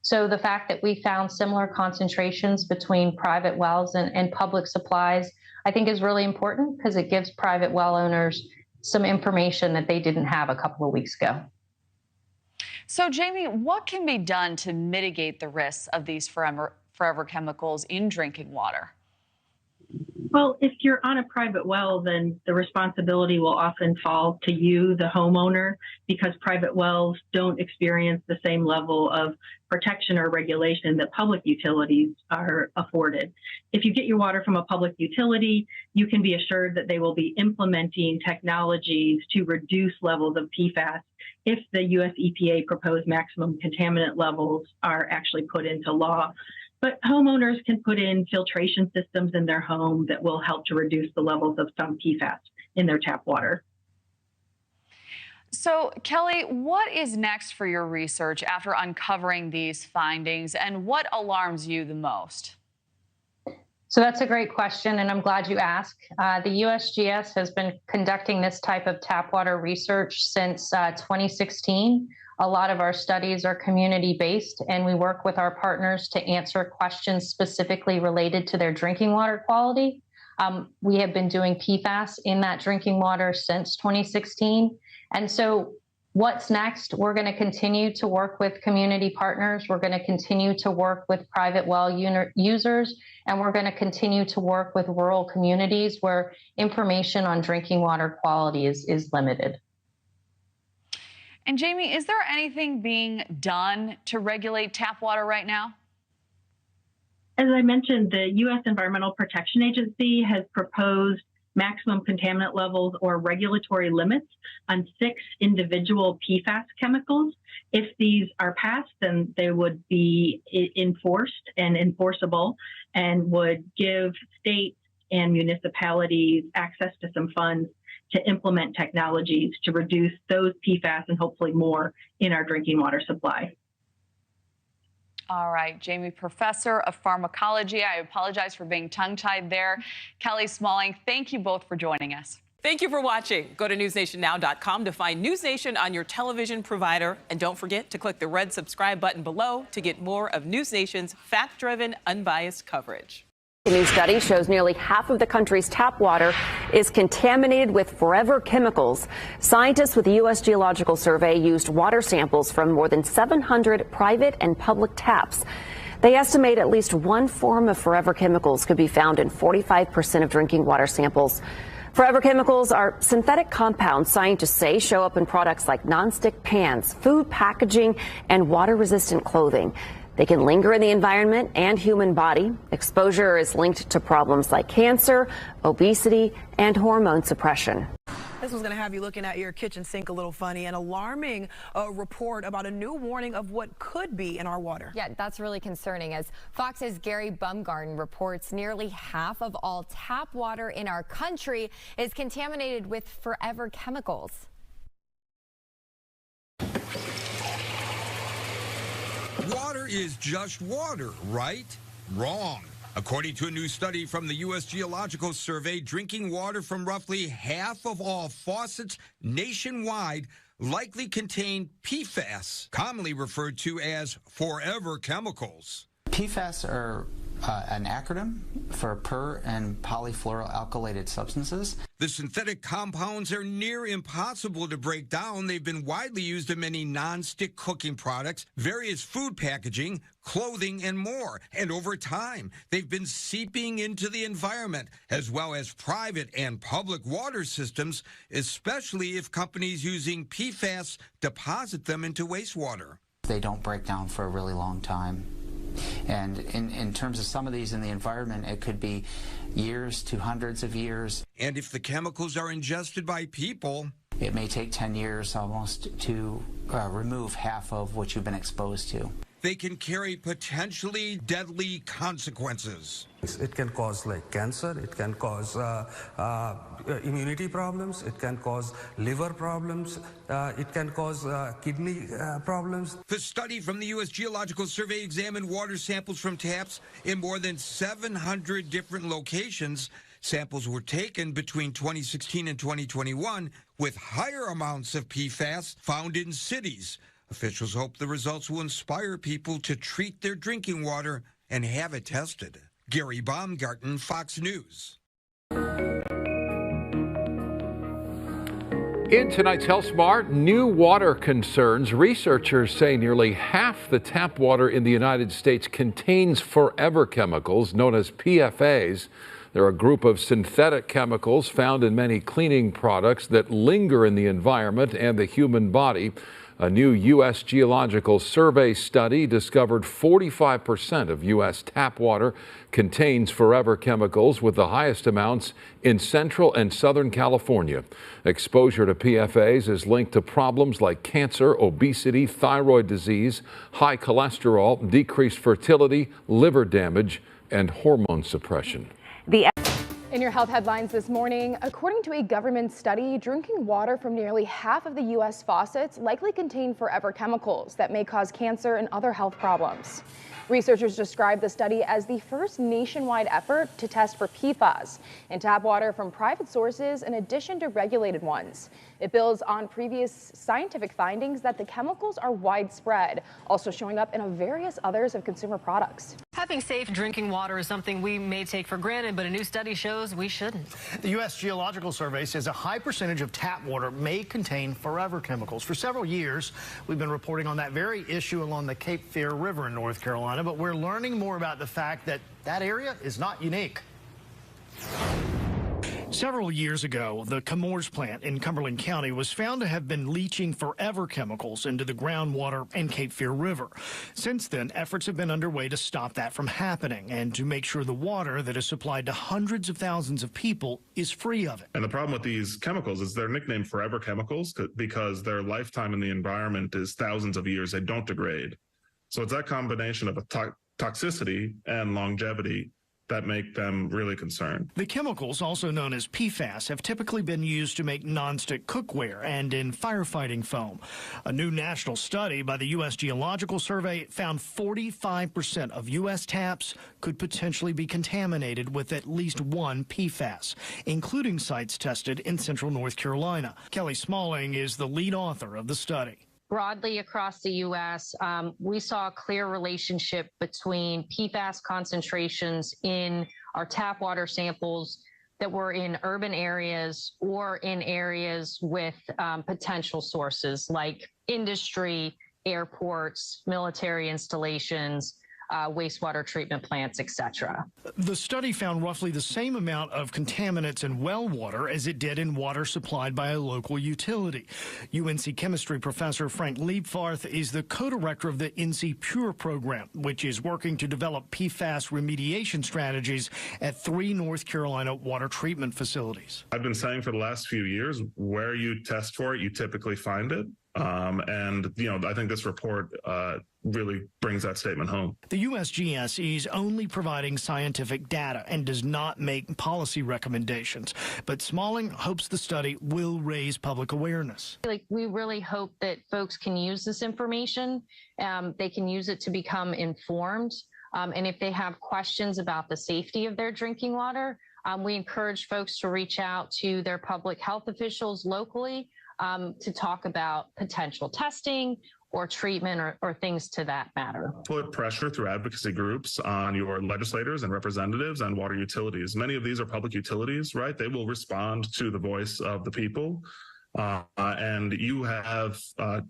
So the fact that we found similar concentrations between private wells and public supplies, I think is really important because it gives private well owners some information that they didn't have a couple of weeks ago. So Jamie, what can be done to mitigate the risks of these forever chemicals in drinking water? Well, if you're on a private well, then the responsibility will often fall to you, the homeowner, because private wells don't experience the same level of protection or regulation that public utilities are afforded. If you get your water from a public utility, you can be assured that they will be implementing technologies to reduce levels of PFAS if the US EPA proposed maximum contaminant levels are actually put into law. But homeowners can put in filtration systems in their home that will help to reduce the levels of some PFAS in their tap water. So, Kelly, what is next for your research after uncovering these findings, and what alarms you the most? So that's a great question, and I'm glad you asked. The USGS has been conducting this type of tap water research since 2016. A lot of our studies are community-based, and we work with our partners to answer questions specifically related to their drinking water quality. We have been doing PFAS in that drinking water since 2016. And so what's next? We're going to continue to work with community partners. We're going to continue to work with private well users, and we're going to continue to work with rural communities where information on drinking water quality is limited. And Jamie, is there anything being done to regulate tap water right now? As I mentioned, the U.S. Environmental Protection Agency has proposed maximum contaminant levels or regulatory limits on 6 individual PFAS chemicals. If these are passed, then they would be enforced and enforceable and would give states and municipalities access to some funds to implement technologies to reduce those PFAS and hopefully more in our drinking water supply. All right, Jamie, professor of pharmacology. I apologize for being tongue-tied there. Kelly Smalling, thank you both for joining us. Thank you for watching. Go to newsnationnow.com to find News Nation on your television provider. And don't forget to click the red subscribe button below to get more of News Nation's fact-driven, unbiased coverage. A new study shows nearly half of the country's tap water is contaminated with forever chemicals. Scientists with the U.S. Geological Survey used water samples from more than 700 private and public taps. They estimate at least one form of forever chemicals could be found in 45% of drinking water samples. Forever chemicals are synthetic compounds scientists say show up in products like nonstick pans, food packaging, and water-resistant clothing. They can linger in the environment and human body. Exposure is linked to problems like cancer, obesity, and hormone suppression. This was going to have you looking at your kitchen sink a little funny. An alarming report about a new warning of what could be in our water. Yeah, that's really concerning. As Fox's Gary Bumgarden reports, nearly half of all tap water in our country is contaminated with forever chemicals. Water is just water, right? Wrong. According to a new study from the U.S. Geological Survey, drinking water from roughly half of all faucets nationwide likely contain PFAS, commonly referred to as forever chemicals. PFAS are an acronym for per and polyfluoroalkylated substances. The synthetic compounds are near impossible to break down. They've been widely used in many non-stick cooking products, various food packaging, clothing, and more. And over time, they've been seeping into the environment, as well as private and public water systems, especially if companies using PFAS deposit them into wastewater. They don't break down for a really long time. And in terms of some of these in the environment, it could be years to hundreds of years. And if the chemicals are ingested by people, it may take 10 years almost to remove half of what you've been exposed to. They can carry potentially deadly consequences. It can cause like cancer, it can cause immunity problems, it can cause liver problems, it can cause kidney problems. The study from the U.S. Geological Survey examined water samples from taps in more than 700 different locations. Samples were taken between 2016 and 2021 with higher amounts of PFAS found in cities. Officials hope the results will inspire people to treat their drinking water and have it tested. Gary Baumgarten, Fox News. In tonight's Health Smart, new water concerns. Researchers say nearly half the tap water in the United States contains forever chemicals known as PFAS. They're a group of synthetic chemicals found in many cleaning products that linger in the environment and the human body. A new U.S. Geological Survey study discovered 45% of U.S. tap water contains forever chemicals, with the highest amounts in Central and Southern California. Exposure to PFAS is linked to problems like cancer, obesity, thyroid disease, high cholesterol, decreased fertility, liver damage, and hormone suppression. In your health headlines this morning, according to a government study, drinking water from nearly half of the U.S. faucets likely contain forever chemicals that may cause cancer and other health problems. Researchers describe the study as the first nationwide effort to test for PFAS in tap water from private sources in addition to regulated ones. It builds on previous scientific findings that the chemicals are widespread, also showing up in various others of consumer products. Having safe drinking water is something we may take for granted, but a new study shows we shouldn't. The U.S. Geological Survey says a high percentage of tap water may contain forever chemicals. For several years, we've been reporting on that very issue along the Cape Fear River in North Carolina, but we're learning more about the fact that that area is not unique. Several years ago, the Chemours plant in Cumberland County was found to have been leaching forever chemicals into the groundwater and Cape Fear River. Since then, efforts have been underway to stop that from happening and to make sure the water that is supplied to hundreds of thousands of people is free of it. And the problem with these chemicals is they're nicknamed forever chemicals because their lifetime in the environment is thousands of years. They don't degrade. So it's that combination of a toxicity and longevity that make them really concerned. The chemicals, also known as PFAS, have typically been used to make nonstick cookware and in firefighting foam. A new national study by the U.S. Geological Survey found 45% of U.S. taps could potentially be contaminated with at least one PFAS, including sites tested in central North Carolina. Kelly Smalling is the lead author of the study. Broadly across the U.S., we saw a clear relationship between PFAS concentrations in our tap water samples that were in urban areas or in areas with potential sources like industry, airports, military installations, wastewater treatment plants, etc. The study found roughly the same amount of contaminants in well water as it did in water supplied by a local utility. UNC chemistry professor Frank Liebfarth is the co-director of the NC Pure program, which is working to develop PFAS remediation strategies at 3 North Carolina water treatment facilities. I've been saying for the last few years, where you test for it, you typically find it. And, you know, I think this report really brings that statement home. The USGS is only providing scientific data and does not make policy recommendations. But Smalling hopes the study will raise public awareness. We really hope that folks can use this information. They can use it to become informed. And if they have questions about the safety of their drinking water, we encourage folks to reach out to their public health officials locally to talk about potential testing or treatment or things to that matter? Put pressure through advocacy groups on your legislators and representatives and water utilities. Many of these are public utilities, right? They will respond to the voice of the people. And you have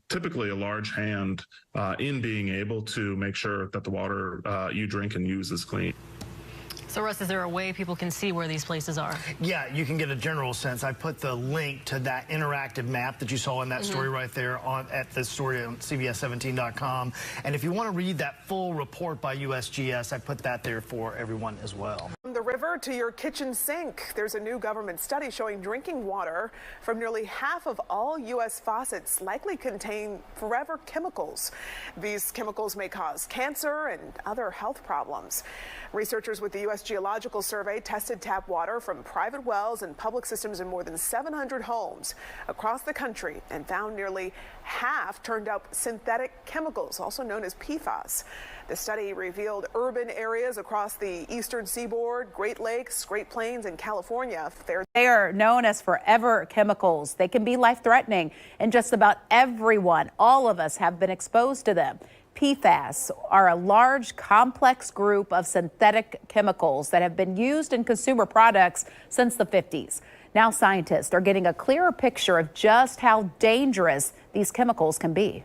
typically a large hand in being able to make sure that the water you drink and use is clean. So, Russ, is there a way people can see where these places are? Yeah, you can get a general sense. I put the link to that interactive map that you saw in that story right there at the story on CBS17.com. And if you want to read that full report by USGS, I put that there for everyone as well. From the river to your kitchen sink, there's a new government study showing drinking water from nearly half of all U.S. faucets likely contain forever chemicals. These chemicals may cause cancer and other health problems. Researchers with the U.S. Geological Survey tested tap water from private wells and public systems in more than 700 homes across the country and found nearly half turned up synthetic chemicals, also known as PFAS. The study revealed urban areas across the eastern seaboard, Great Lakes, Great Plains, and California. They are known as forever chemicals. They can be life-threatening, and just about everyone, all of us, have been exposed to them. PFAS are a large, complex group of synthetic chemicals that have been used in consumer products since the 50s. Now scientists are getting a clearer picture of just how dangerous these chemicals can be.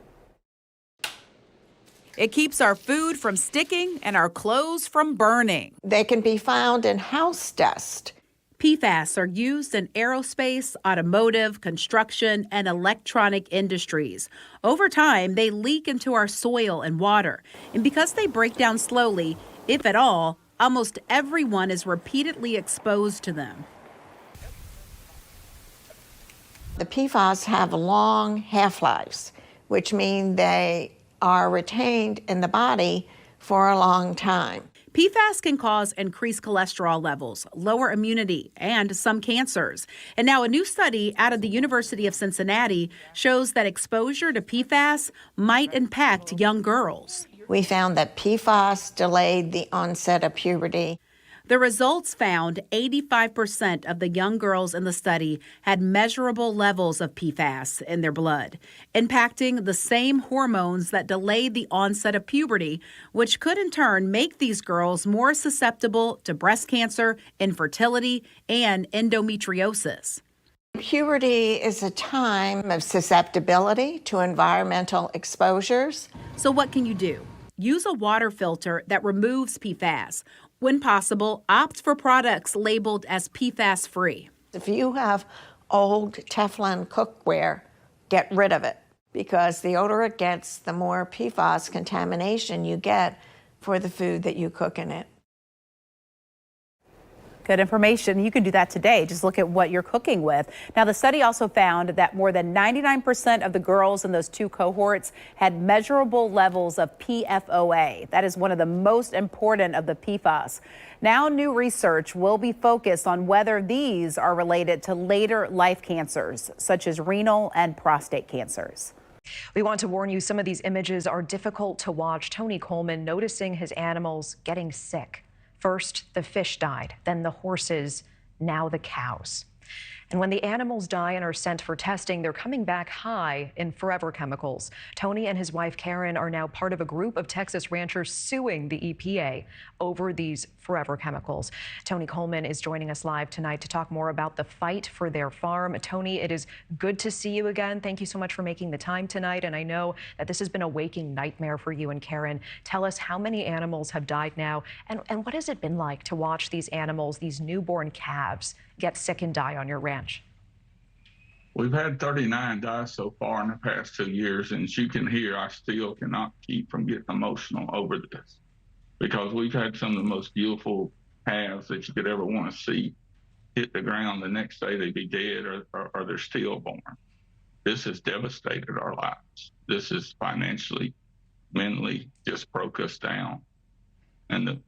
It keeps our food from sticking and our clothes from burning. They can be found in house dust. PFAS are used in aerospace, automotive, construction, and electronic industries. Over time, they leak into our soil and water. And because they break down slowly, if at all, almost everyone is repeatedly exposed to them. The PFAS have long half-lives, which mean they are retained in the body for a long time. PFAS can cause increased cholesterol levels, lower immunity, and some cancers. And now a new study out of the University of Cincinnati shows that exposure to PFAS might impact young girls. We found that PFAS delayed the onset of puberty. The results found 85% of the young girls in the study had measurable levels of PFAS in their blood, impacting the same hormones that delayed the onset of puberty, which could in turn make these girls more susceptible to breast cancer, infertility, and endometriosis. Puberty is a time of susceptibility to environmental exposures. So what can you do? Use a water filter that removes PFAS. When possible, opt for products labeled as PFAS-free. If you have old Teflon cookware, get rid of it, because the older it gets, the more PFAS contamination you get for the food that you cook in it. Good information. You can do that today. Just look at what you're cooking with. Now, the study also found that more than 99% of the girls in those two cohorts had measurable levels of PFOA. That is one of the most important of the PFAS. Now, new research will be focused on whether these are related to later life cancers, such as renal and prostate cancers. We want to warn you, some of these images are difficult to watch. Tony Coleman noticing his animals getting sick. First, the fish died, then the horses, now the cows. And when the animals die and are sent for testing, they're coming back high in forever chemicals. Tony and his wife Karen are now part of a group of Texas ranchers suing the EPA over these forever chemicals. Tony Coleman is joining us live tonight to talk more about the fight for their farm. Tony, it is good to see you again. Thank you so much for making the time tonight. And I know that this has been a waking nightmare for you and Karen. Tell us how many animals have died now, and what has it been like to watch these animals, these newborn calves, get sick and die on your ranch? We've had 39 die so far in the past 2 years, and as you can hear, I still cannot keep from getting emotional over this, because we've had some of the most beautiful calves that you could ever want to see hit the ground. The next day they'd be dead or they're stillborn. This has devastated our lives. This is financially, mentally just broke us down. And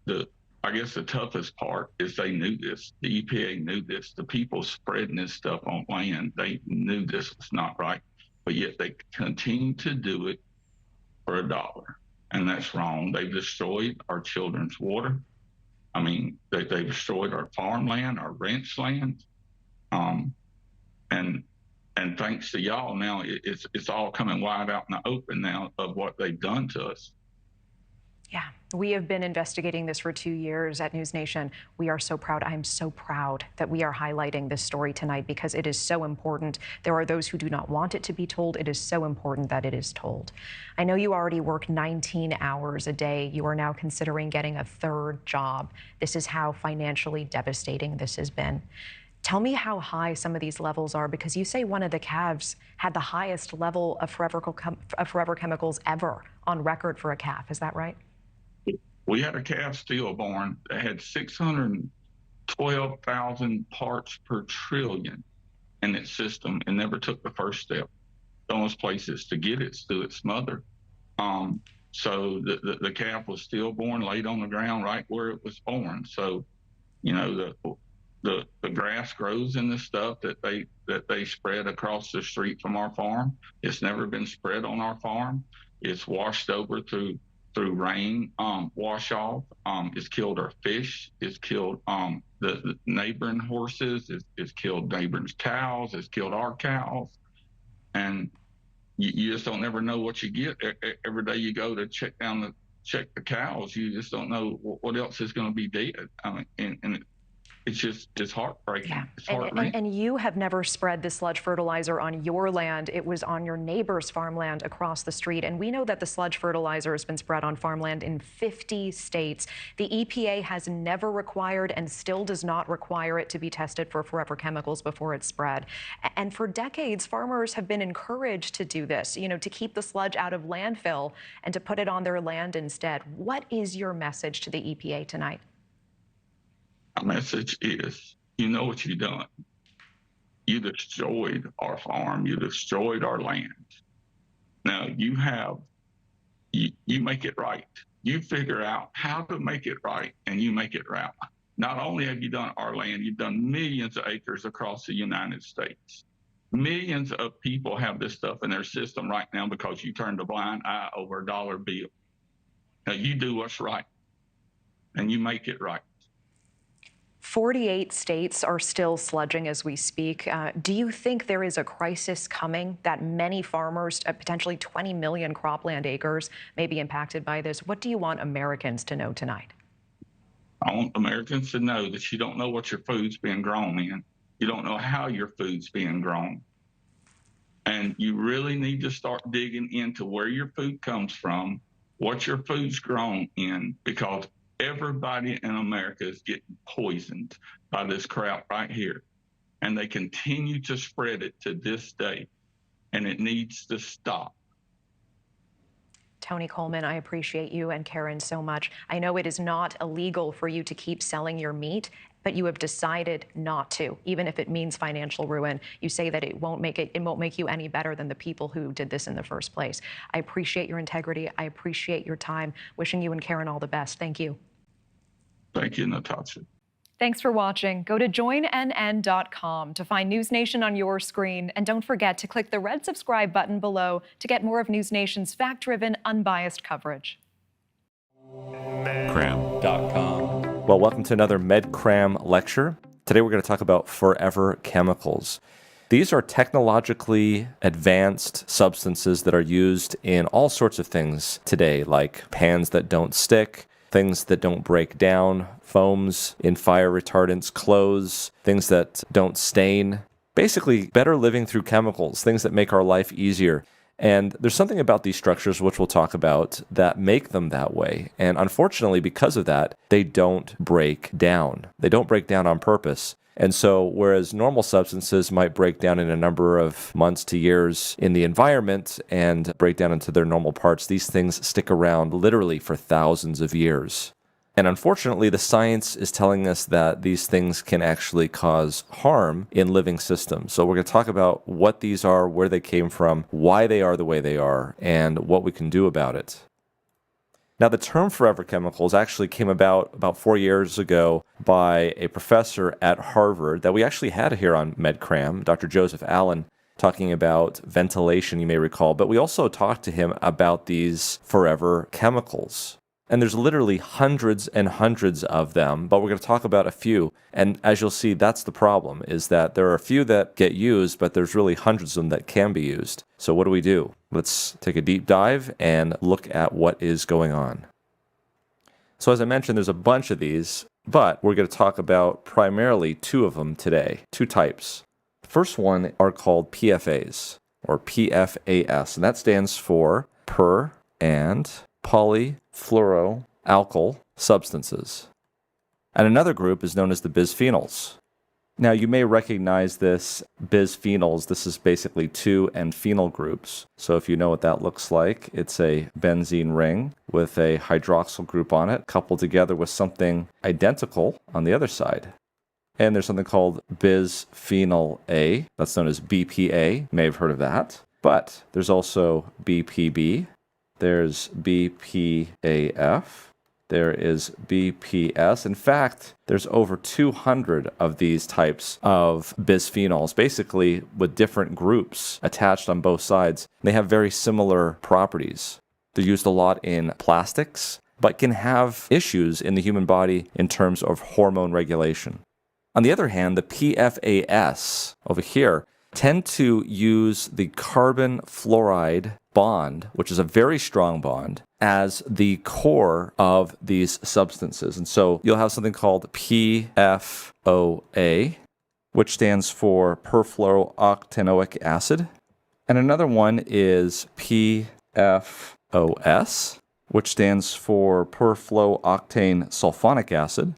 I guess the toughest part is they knew this. The EPA knew this. The people spreading this stuff on land, they knew this was not right, but yet they continue to do it for $1. And that's wrong. They've destroyed our children's water. I mean, they've destroyed our farmland, our ranch land. And And thanks to y'all now, it's all coming wide out in the open now of what they've done to us. Yeah, we have been investigating this for 2 years at News Nation. We are so proud. I am so proud that we are highlighting this story tonight because it is so important. There are those who do not want it to be told. It is so important that it is told. I know you already work 19 hours a day. You are now considering getting a third job. This is how financially devastating this has been. Tell me how high some of these levels are, because you say one of the calves had the highest level of forever chemicals ever on record for a calf. Is that right? We had a calf stillborn that had 612,000 parts per trillion in its system and never took the first step. The only places to get it's through its mother. So the calf was stillborn, laid on the ground right where it was born. So, you know, the grass grows in the stuff that they spread across the street from our farm. It's never been spread on our farm. It's washed over through rain, wash off. It's killed our fish. It's killed the neighboring horses. It's killed neighboring cows. It's killed our cows. And you just don't never know what you get. Every day you go to check the cows, you just don't know what else is going to be dead. I mean, and it's heartbreaking. Yeah. It's heart-wrenching. And you have never spread the sludge fertilizer on your land. It was on your neighbor's farmland across the street. And we know that the sludge fertilizer has been spread on farmland in 50 states. The EPA has never required and still does not require it to be tested for forever chemicals before it's spread. And for decades, farmers have been encouraged to do this, you know, to keep the sludge out of landfill and to put it on their land instead. What is your message to the EPA tonight? Our message is, you know what you've done. You destroyed our farm. You destroyed our land. Now you make it right. You figure out how to make it right, and you make it right. Not only have you done our land, you've done millions of acres across the United States. Millions of people have this stuff in their system right now because you turned a blind eye over a dollar bill. Now you do what's right, and you make it right. 48 states are still sludging as we speak. Do you think there is a crisis coming, that many farmers, potentially 20 million cropland acres, may be impacted by this? What do you want Americans to know tonight? I want Americans to know that you don't know what your food's being grown in. You don't know how your food's being grown. And you really need to start digging into where your food comes from, what your food's grown in, because everybody in America is getting poisoned by this crap right here. And they continue to spread it to this day. And it needs to stop. Tony Coleman, I appreciate you and Karen so much. I know it is not illegal for you to keep selling your meat, but you have decided not to, even if it means financial ruin. You say that it won't make you any better than the people who did this in the first place. I appreciate your integrity. I appreciate your time. Wishing you and Karen all the best. Thank you. Thank you, Natasha. Thanks for watching. Go to joinnn.com to find News Nation on your screen. And don't forget to click the red subscribe button below to get more of News Nation's fact-driven, unbiased coverage. Medcram.com. Well, welcome to another MedCram lecture. Today we're going to talk about forever chemicals. These are technologically advanced substances that are used in all sorts of things today, like pans that don't stick, things that don't break down, foams in fire retardants, clothes, things that don't stain. Basically, better living through chemicals, things that make our life easier. And there's something about these structures, which we'll talk about, that make them that way. And unfortunately, because of that, they don't break down. They don't break down on purpose. And so, whereas normal substances might break down in a number of months to years in the environment and break down into their normal parts, these things stick around literally for thousands of years. And unfortunately, the science is telling us that these things can actually cause harm in living systems. So we're going to talk about what these are, where they came from, why they are the way they are, and what we can do about it. Now, the term forever chemicals actually came about 4 years ago by a professor at Harvard that we actually had here on MedCram, Dr. Joseph Allen, talking about ventilation, you may recall. But we also talked to him about these forever chemicals. And there's literally hundreds and hundreds of them, but we're going to talk about a few. And as you'll see, that's the problem, is that there are a few that get used, but there's really hundreds of them that can be used. So what do? Let's take a deep dive and look at what is going on. So as I mentioned, there's a bunch of these, but we're going to talk about primarily two of them today, two types. The first one are called PFAS, or PFAS, and that stands for per and polyfluoroalkyl substances. And another group is known as the bisphenols. Now, you may recognize this bisphenols. This is basically 2 and phenyl groups. So if you know what that looks like, it's a benzene ring with a hydroxyl group on it, coupled together with something identical on the other side. And there's something called bisphenol A. That's known as BPA. You may have heard of that. But there's also BPB. There's BPAF. There is BPS. In fact, there's over 200 of these types of bisphenols, basically with different groups attached on both sides. They have very similar properties. They're used a lot in plastics, but can have issues in the human body in terms of hormone regulation. On the other hand, the PFAS over here tend to use the carbon fluoride bond, which is a very strong bond, as the core of these substances. And so you'll have something called PFOA, which stands for perfluorooctanoic acid. And another one is PFOS, which stands for perfluorooctane sulfonic acid.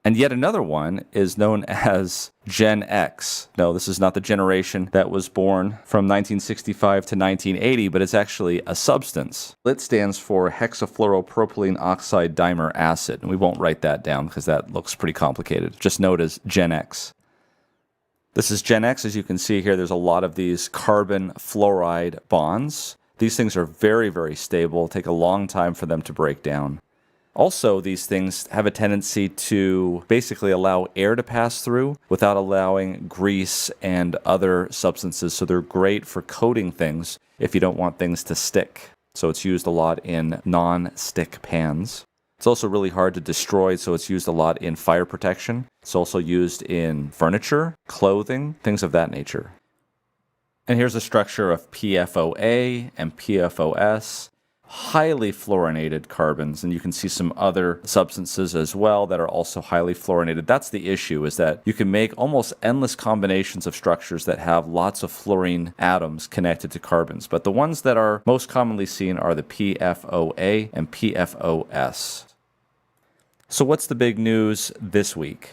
And yet another one is known as Gen X. No, this is not the generation that was born from 1965 to 1980, but it's actually a substance. It stands for hexafluoropropylene oxide dimer acid. And we won't write that down because that looks pretty complicated. Just know it as Gen X. This is Gen X. As you can see here, there's a lot of these carbon fluoride bonds. These things are very, very stable. Take a long time for them to break down. Also, these things have a tendency to basically allow air to pass through without allowing grease and other substances. So they're great for coating things if you don't want things to stick. So it's used a lot in non-stick pans. It's also really hard to destroy, so it's used a lot in fire protection. It's also used in furniture, clothing, things of that nature. And here's the structure of PFOA and PFOS. Highly fluorinated carbons, and you can see some other substances as well that are also highly fluorinated. That's the issue, is that you can make almost endless combinations of structures that have lots of fluorine atoms connected to carbons. But the ones that are most commonly seen are the PFOA and PFOS. So what's the big news this week?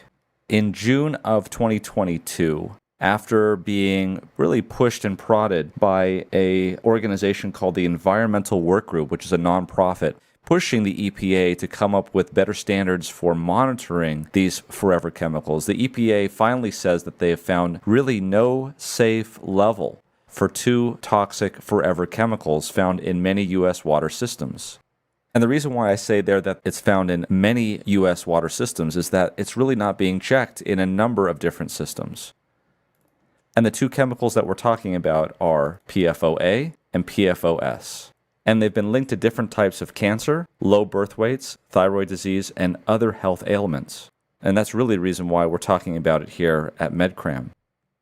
In June of 2022, after being really pushed and prodded by an organization called the Environmental Work Group, which is a nonprofit, pushing the EPA to come up with better standards for monitoring these forever chemicals, the EPA finally says that they have found really no safe level for 2 toxic forever chemicals found in many U.S. water systems. And the reason why I say there that it's found in many U.S. water systems is that it's really not being checked in a number of different systems. And the 2 chemicals that we're talking about are PFOA and PFOS. And they've been linked to different types of cancer, low birth weights, thyroid disease, and other health ailments. And that's really the reason why we're talking about it here at MedCram.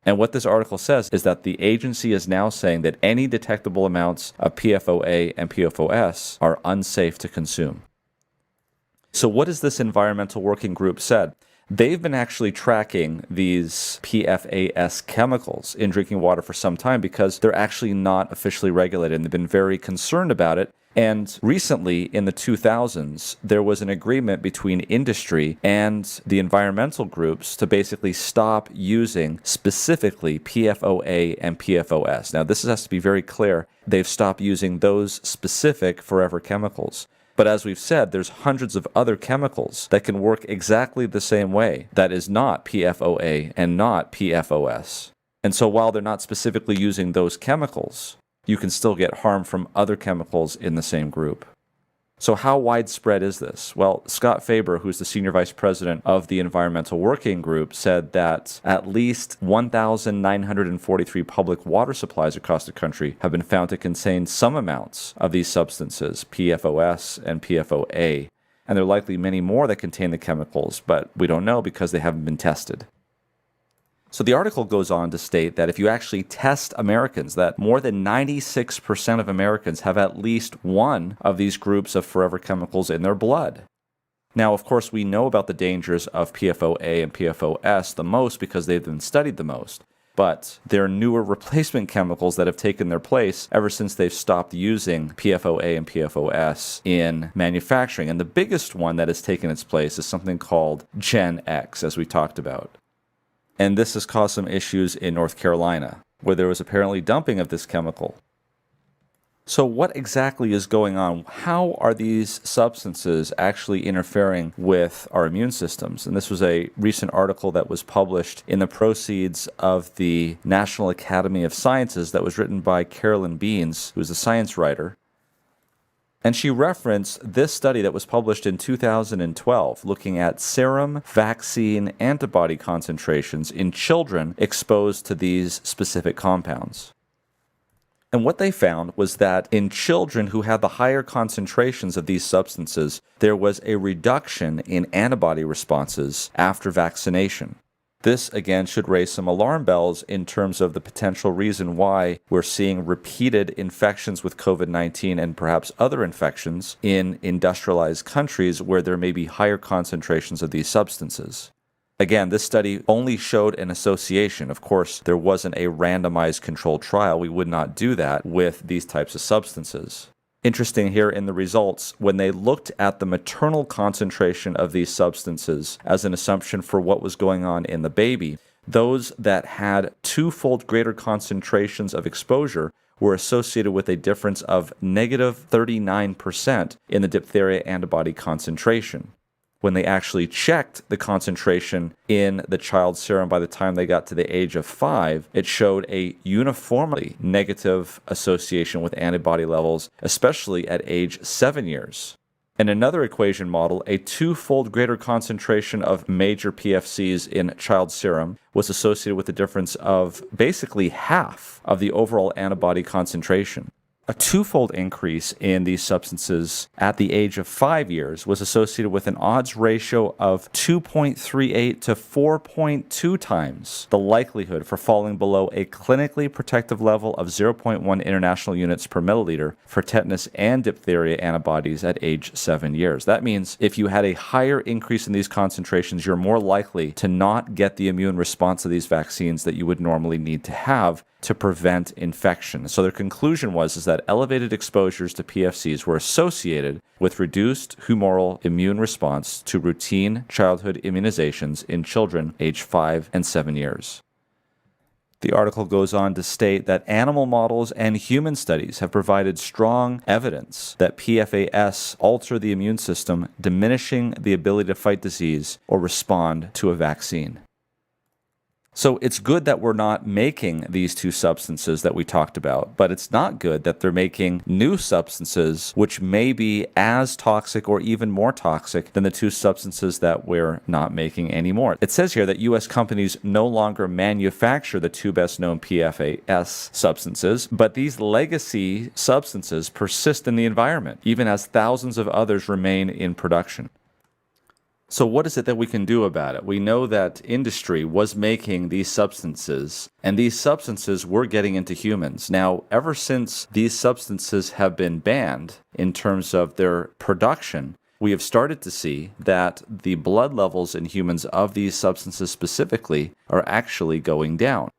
And what this article says is that the agency is now saying that any detectable amounts of PFOA and PFOS are unsafe to consume. So what has this environmental working group said? They've been actually tracking these PFAS chemicals in drinking water for some time because they're actually not officially regulated, and they've been very concerned about it. And recently, in the 2000s, there was an agreement between industry and the environmental groups to basically stop using specifically PFOA and PFOS. Now, this has to be very clear. They've stopped using those specific forever chemicals. But as we've said, there's hundreds of other chemicals that can work exactly the same way that is not PFOA and not PFOS. And so while they're not specifically using those chemicals, you can still get harm from other chemicals in the same group. So how widespread is this? Well, Scott Faber, who's the Senior Vice President of the Environmental Working Group, said that at least 1,943 public water supplies across the country have been found to contain some amounts of these substances, PFOS and PFOA. And there are likely many more that contain the chemicals, but we don't know because they haven't been tested. So the article goes on to state that if you actually test Americans, that more than 96% of Americans have at least one of these groups of forever chemicals in their blood. Now, of course, we know about the dangers of PFOA and PFOS the most because they've been studied the most. But there are newer replacement chemicals that have taken their place ever since they've stopped using PFOA and PFOS in manufacturing. And the biggest one that has taken its place is something called Gen X, as we talked about. And this has caused some issues in North Carolina, where there was apparently dumping of this chemical. So what exactly is going on? How are these substances actually interfering with our immune systems? And this was a recent article that was published in the proceeds of the National Academy of Sciences that was written by Carolyn Beans, who's a science writer. And she referenced this study that was published in 2012 looking at serum vaccine antibody concentrations in children exposed to these specific compounds. And what they found was that in children who had the higher concentrations of these substances, there was a reduction in antibody responses after vaccination. This, again, should raise some alarm bells in terms of the potential reason why we're seeing repeated infections with COVID-19 and perhaps other infections in industrialized countries where there may be higher concentrations of these substances. Again, this study only showed an association. Of course, there wasn't a randomized controlled trial. We would not do that with these types of substances. Interesting here in the results, when they looked at the maternal concentration of these substances as an assumption for what was going on in the baby, those that had twofold greater concentrations of exposure were associated with a difference of negative 39% in the diphtheria antibody concentration. When they actually checked the concentration in the child's serum by the time they got to the age of 5, it showed a uniformly negative association with antibody levels, especially at age 7 years. In another equation model, a twofold greater concentration of major PFCs in child serum was associated with a difference of basically half of the overall antibody concentration. A twofold increase in these substances at the age of 5 years was associated with an odds ratio of 2.38 to 4.2 times the likelihood for falling below a clinically protective level of 0.1 international units per milliliter for tetanus and diphtheria antibodies at age 7 years. That means if you had a higher increase in these concentrations, you're more likely to not get the immune response to these vaccines that you would normally need to have to prevent infection. So their conclusion was that elevated exposures to PFCs were associated with reduced humoral immune response to routine childhood immunizations in children aged 5 and 7 years. The article goes on to state that animal models and human studies have provided strong evidence that PFAS alter the immune system, diminishing the ability to fight disease or respond to a vaccine. So it's good that we're not making these two substances that we talked about, but it's not good that they're making new substances which may be as toxic or even more toxic than the two substances that we're not making anymore. It says here that U.S. companies no longer manufacture the two best known PFAS substances, but these legacy substances persist in the environment, even as thousands of others remain in production. So what is it that we can do about it? We know that industry was making these substances, and these substances were getting into humans. Now, ever since these substances have been banned in terms of their production, we have started to see that the blood levels in humans of these substances specifically are actually going down.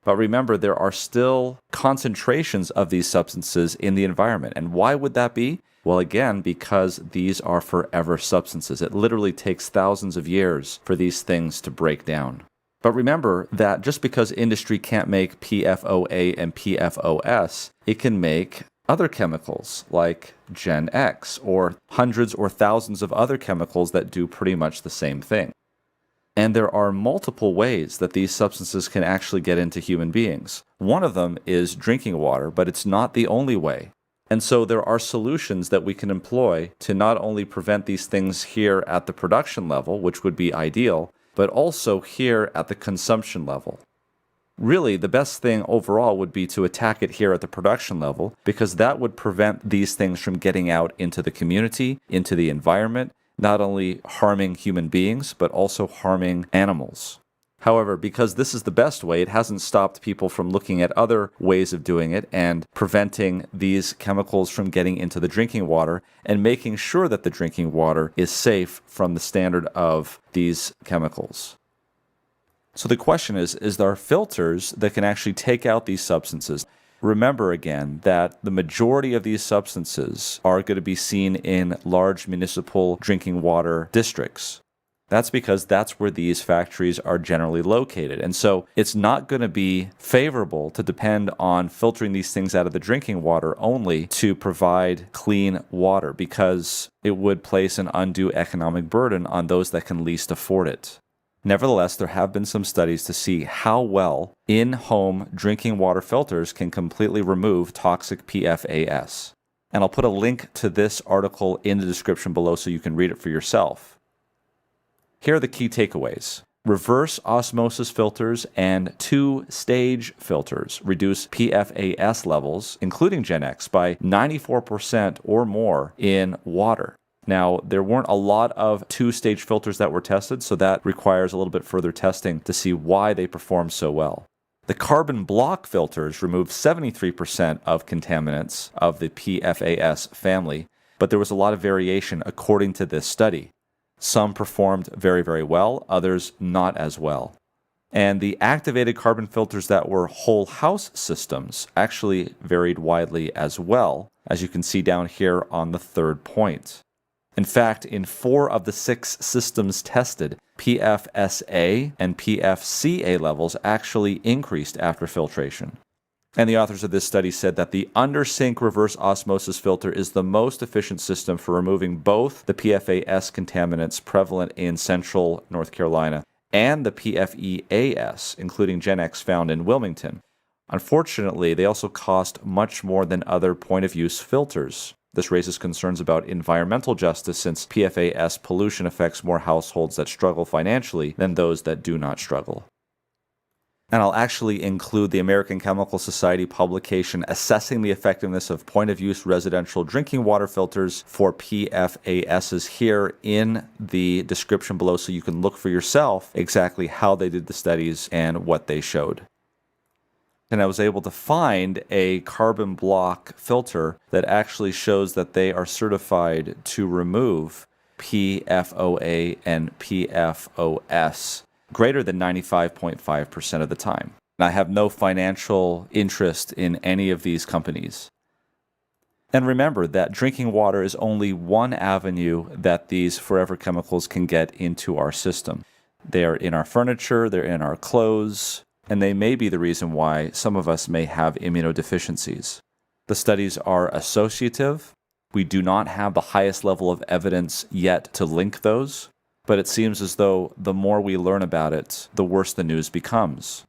But remember, there are still concentrations of these substances in the environment. And why would that be? Well, again, because these are forever substances. It literally takes thousands of years for these things to break down. But remember that just because industry can't make PFOA and PFOS, it can make other chemicals like Gen X or hundreds or thousands of other chemicals that do pretty much the same thing. And there are multiple ways that these substances can actually get into human beings. One of them is drinking water, but it's not the only way. And so there are solutions that we can employ to not only prevent these things here at the production level, which would be ideal, but also here at the consumption level. Really, the best thing overall would be to attack it here at the production level, because that would prevent these things from getting out into the community, into the environment, not only harming human beings, but also harming animals. However, because this is the best way, it hasn't stopped people from looking at other ways of doing it and preventing these chemicals from getting into the drinking water and making sure that the drinking water is safe from the standard of these chemicals. So the question is there filters that can actually take out these substances? Remember again that the majority of these substances are going to be seen in large municipal drinking water districts. That's because that's where these factories are generally located. And so it's not going to be favorable to depend on filtering these things out of the drinking water only to provide clean water, because it would place an undue economic burden on those that can least afford it. Nevertheless, there have been some studies to see how well in-home drinking water filters can completely remove toxic PFAS. And I'll put a link to this article in the description below so you can read it for yourself. Here are the key takeaways. Reverse osmosis filters and two-stage filters reduce PFAS levels, including Gen X, by 94% or more in water. Now, there weren't a lot of two-stage filters that were tested, so that requires a little bit further testing to see why they perform so well. The carbon block filters remove 73% of contaminants of the PFAS family, but there was a lot of variation according to this study. Some performed very, very well, others not as well. And the activated carbon filters that were whole house systems actually varied widely as well, as you can see down here on the third point. In fact, in 4 of the 6 systems tested, PFSA and PFCA levels actually increased after filtration. And the authors of this study said that the under-sink reverse osmosis filter is the most efficient system for removing both the PFAS contaminants prevalent in central North Carolina and the PFEAS, including Gen X found in Wilmington. Unfortunately, they also cost much more than other point-of-use filters. This raises concerns about environmental justice, since PFAS pollution affects more households that struggle financially than those that do not struggle. And I'll actually include the American Chemical Society publication assessing the effectiveness of point-of-use residential drinking water filters for PFASs here in the description below, so you can look for yourself exactly how they did the studies and what they showed. And I was able to find a carbon block filter that actually shows that they are certified to remove PFOA and PFOS greater than 95.5% of the time. And I have no financial interest in any of these companies. And remember that drinking water is only one avenue that these forever chemicals can get into our system. They are in our furniture, they're in our clothes, and they may be the reason why some of us may have immunodeficiencies. The studies are associative. We do not have the highest level of evidence yet to link those, but it seems as though the more we learn about it, the worse the news becomes.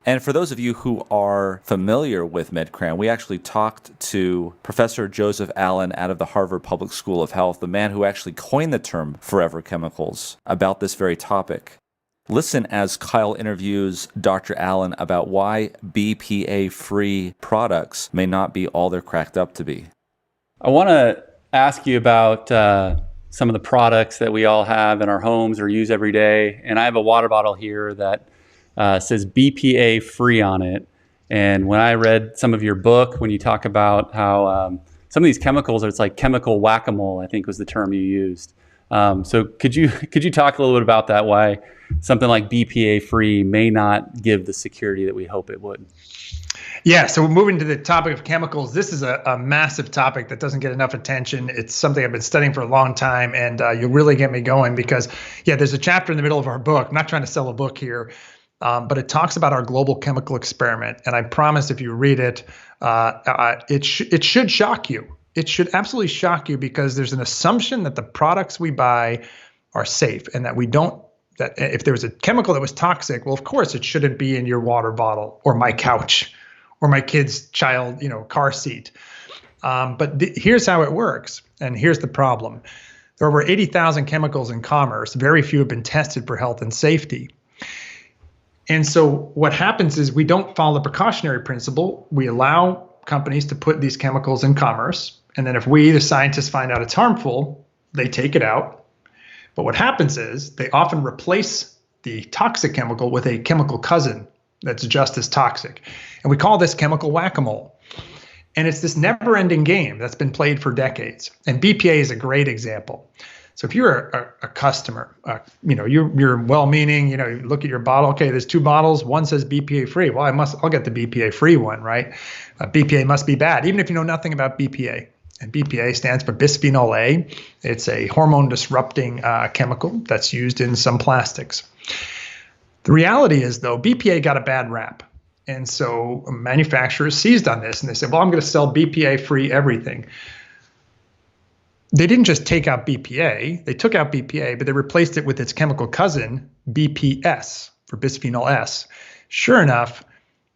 And for those of you who are familiar with MedCram, we actually talked to Professor Joseph Allen out of the Harvard Public School of Health, the man who actually coined the term forever chemicals, about this very topic. Listen as Kyle interviews Dr. Allen about why BPA-free products may not be all they're cracked up to be. I want to ask you about some of the products that we all have in our homes or use every day. And I have a water bottle here that says BPA free on it. And when I read some of your book, when you talk about how some of these chemicals, it's like chemical whack-a-mole, I think was the term you used. So could you talk a little bit about that, why something like BPA free may not give the security that we hope it would? Yeah, so we're moving to the topic of chemicals. This is a massive topic that doesn't get enough attention. It's something I've been studying for a long time, and you'll really get me going because, yeah, there's a chapter in the middle of our book. I'm not trying to sell a book here, but it talks about our global chemical experiment. And I promise if you read it, it should shock you. It should absolutely shock you because there's an assumption that the products we buy are safe and that that if there was a chemical that was toxic, well, of course, it shouldn't be in your water bottle or my couch or my kid's child, car seat. But here's how it works, and here's the problem. There are over 80,000 chemicals in commerce. Very few have been tested for health and safety. And so what happens is we don't follow the precautionary principle. We allow companies to put these chemicals in commerce. And then if we, the scientists, find out it's harmful, they take it out. But what happens is they often replace the toxic chemical with a chemical cousin that's just as toxic. And we call this chemical whack-a-mole. And it's this never-ending game that's been played for decades. And BPA is a great example. So if you're a customer, you're well-meaning, you look at your bottle. Okay, there's 2 bottles. One says BPA-free. Well, I'll get the BPA-free one, right? BPA must be bad, even if you know nothing about BPA. And BPA stands for bisphenol A. It's a hormone-disrupting chemical that's used in some plastics. The reality is, though, BPA got a bad rap. And so manufacturers seized on this, and they said, well, I'm going to sell BPA-free everything. They didn't just take out BPA. They took out BPA, but they replaced it with its chemical cousin, BPS, for bisphenol S. Sure enough,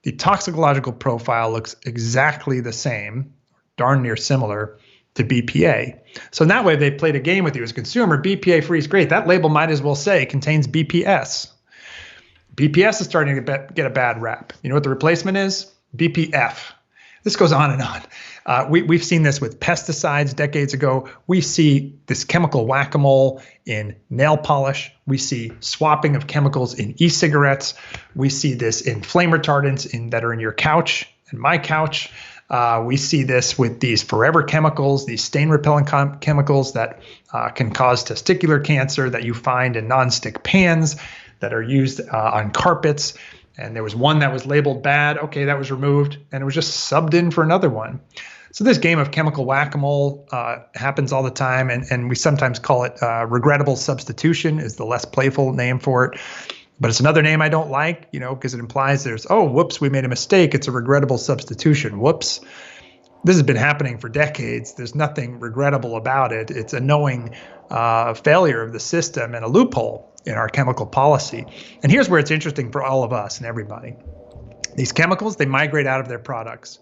the toxicological profile looks exactly the same, darn near similar, to BPA. So in that way, they played a game with you as a consumer. BPA-free is great. That label might as well say contains BPS. BPS is starting to get a bad rap. You know what the replacement is? BPF. This goes on and on. We've seen this with pesticides decades ago. We see this chemical whack-a-mole in nail polish. We see swapping of chemicals in e-cigarettes. We see this in flame retardants that are in your couch and my couch. We see this with these forever chemicals, these stain-repellent chemicals that can cause testicular cancer that you find in nonstick pans that are used on carpets. And there was one that was labeled bad. Okay, that was removed, and it was just subbed in for another one. So this game of chemical whack-a-mole happens all the time, and we sometimes call it regrettable substitution is the less playful name for it. But it's another name I don't like, because it implies there's, oh, whoops, we made a mistake. It's a regrettable substitution. Whoops. This has been happening for decades. There's nothing regrettable about it. It's a knowing failure of the system and a loophole in our chemical policy. And here's where it's interesting for all of us and everybody. These chemicals, they migrate out of their products.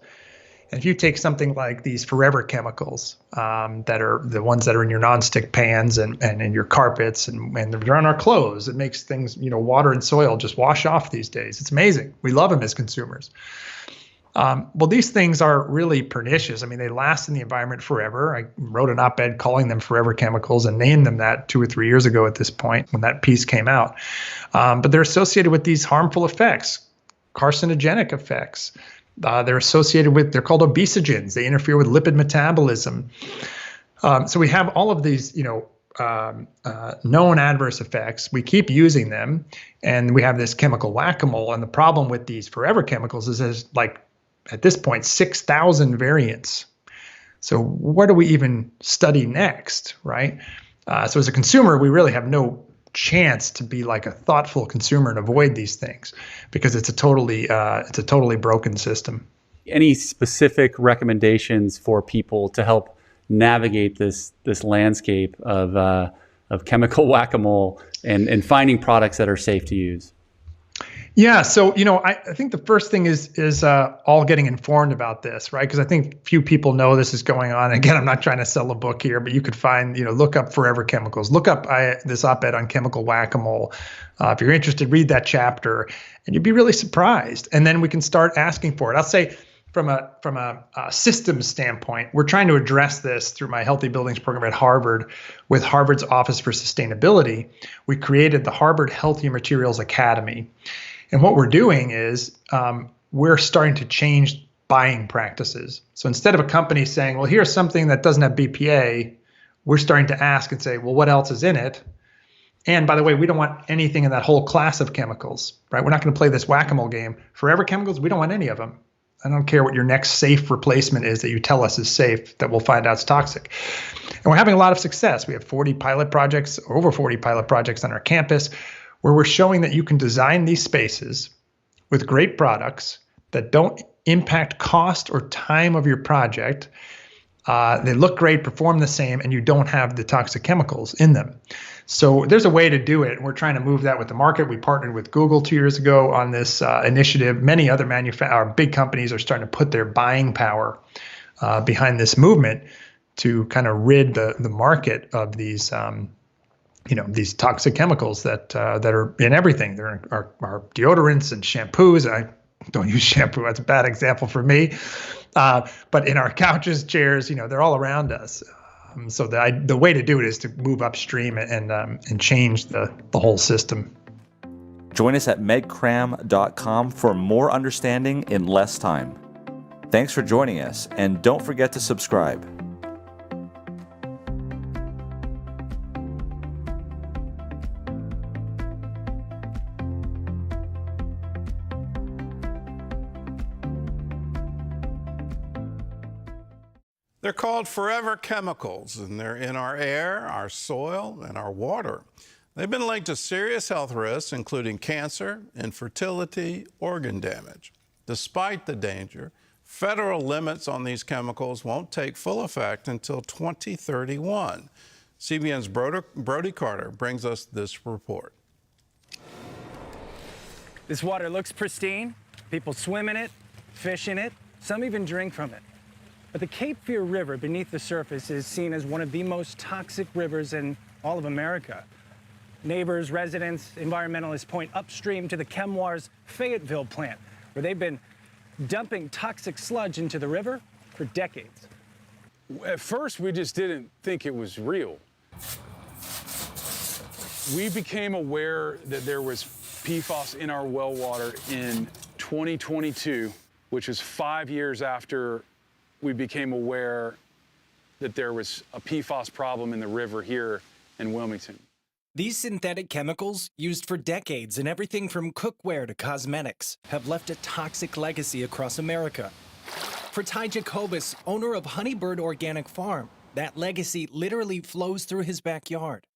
And if you take something like these forever chemicals that are the ones that are in your nonstick pans and in your carpets and they're on our clothes, it makes things, water and soil just wash off these days. It's amazing. We love them as consumers. Well, these things are really pernicious. I mean, they last in the environment forever. I wrote an op-ed calling them forever chemicals and named them that 2 or 3 years ago at this point when that piece came out. But they're associated with these harmful effects, carcinogenic effects. They're called obesogens. They interfere with lipid metabolism. So we have all of these, known adverse effects. We keep using them, and we have this chemical whack-a-mole. And the problem with these forever chemicals is there's at this point, 6,000 variants. So what do we even study next, right? So as a consumer, we really have no chance to be like a thoughtful consumer and avoid these things because it's a totally broken system. Any specific recommendations for people to help navigate this landscape of chemical whack-a-mole and finding products that are safe to use? Yeah, so I think the first thing is all getting informed about this, right? Because I think few people know this is going on. Again, I'm not trying to sell a book here, but you could find, look up forever chemicals, look up this op-ed on chemical whack-a-mole. If you're interested, read that chapter, and you'd be really surprised. And then we can start asking for it. I'll say from a systems standpoint, we're trying to address this through my Healthy Buildings program at Harvard with Harvard's Office for Sustainability. We created the Harvard Healthy Materials Academy. And what we're doing is we're starting to change buying practices. So instead of a company saying, well, here's something that doesn't have BPA, we're starting to ask and say, well, what else is in it? And by the way, we don't want anything in that whole class of chemicals, right? We're not going to play this whack-a-mole game. Forever chemicals, we don't want any of them. I don't care what your next safe replacement is that you tell us is safe, that we'll find out is toxic. And we're having a lot of success. We have over 40 pilot projects on our campus, where we're showing that you can design these spaces with great products that don't impact cost or time of your project They look great, perform the same, and you don't have the toxic chemicals in them. So there's a way to do it. We're trying to move that with the market. We partnered with Google 2 years ago on this initiative. Many other big companies are starting to put their buying power behind this movement to kind of rid the market of these these toxic chemicals that are in everything. They're in our deodorants and shampoos. I don't use shampoo. That's a bad example for me. But in our couches, chairs, they're all around us. So the way to do it is to move upstream and change the whole system. Join us at medcram.com for more understanding in less time. Thanks for joining us, and don't forget to subscribe. They're called forever chemicals, and they're in our air, our soil, and our water. They've been linked to serious health risks, including cancer, infertility, organ damage. Despite the danger, federal limits on these chemicals won't take full effect until 2031. CBN's Brody Carter brings us this report. This water looks pristine. People swim in it, fish in it, some even drink from it. But the Cape Fear River beneath the surface is seen as one of the most toxic rivers in all of America. Neighbors, residents, environmentalists point upstream to the Chemours Fayetteville plant, where they've been dumping toxic sludge into the river for decades. At first, we just didn't think it was real. We became aware that there was PFAS in our well water in 2022, which was 5 years after we became aware that there was a PFAS problem in the river here in Wilmington. These synthetic chemicals, used for decades in everything from cookware to cosmetics, have left a toxic legacy across America. For Ty Jacobus, owner of Honeybird Organic Farm, that legacy literally flows through his backyard.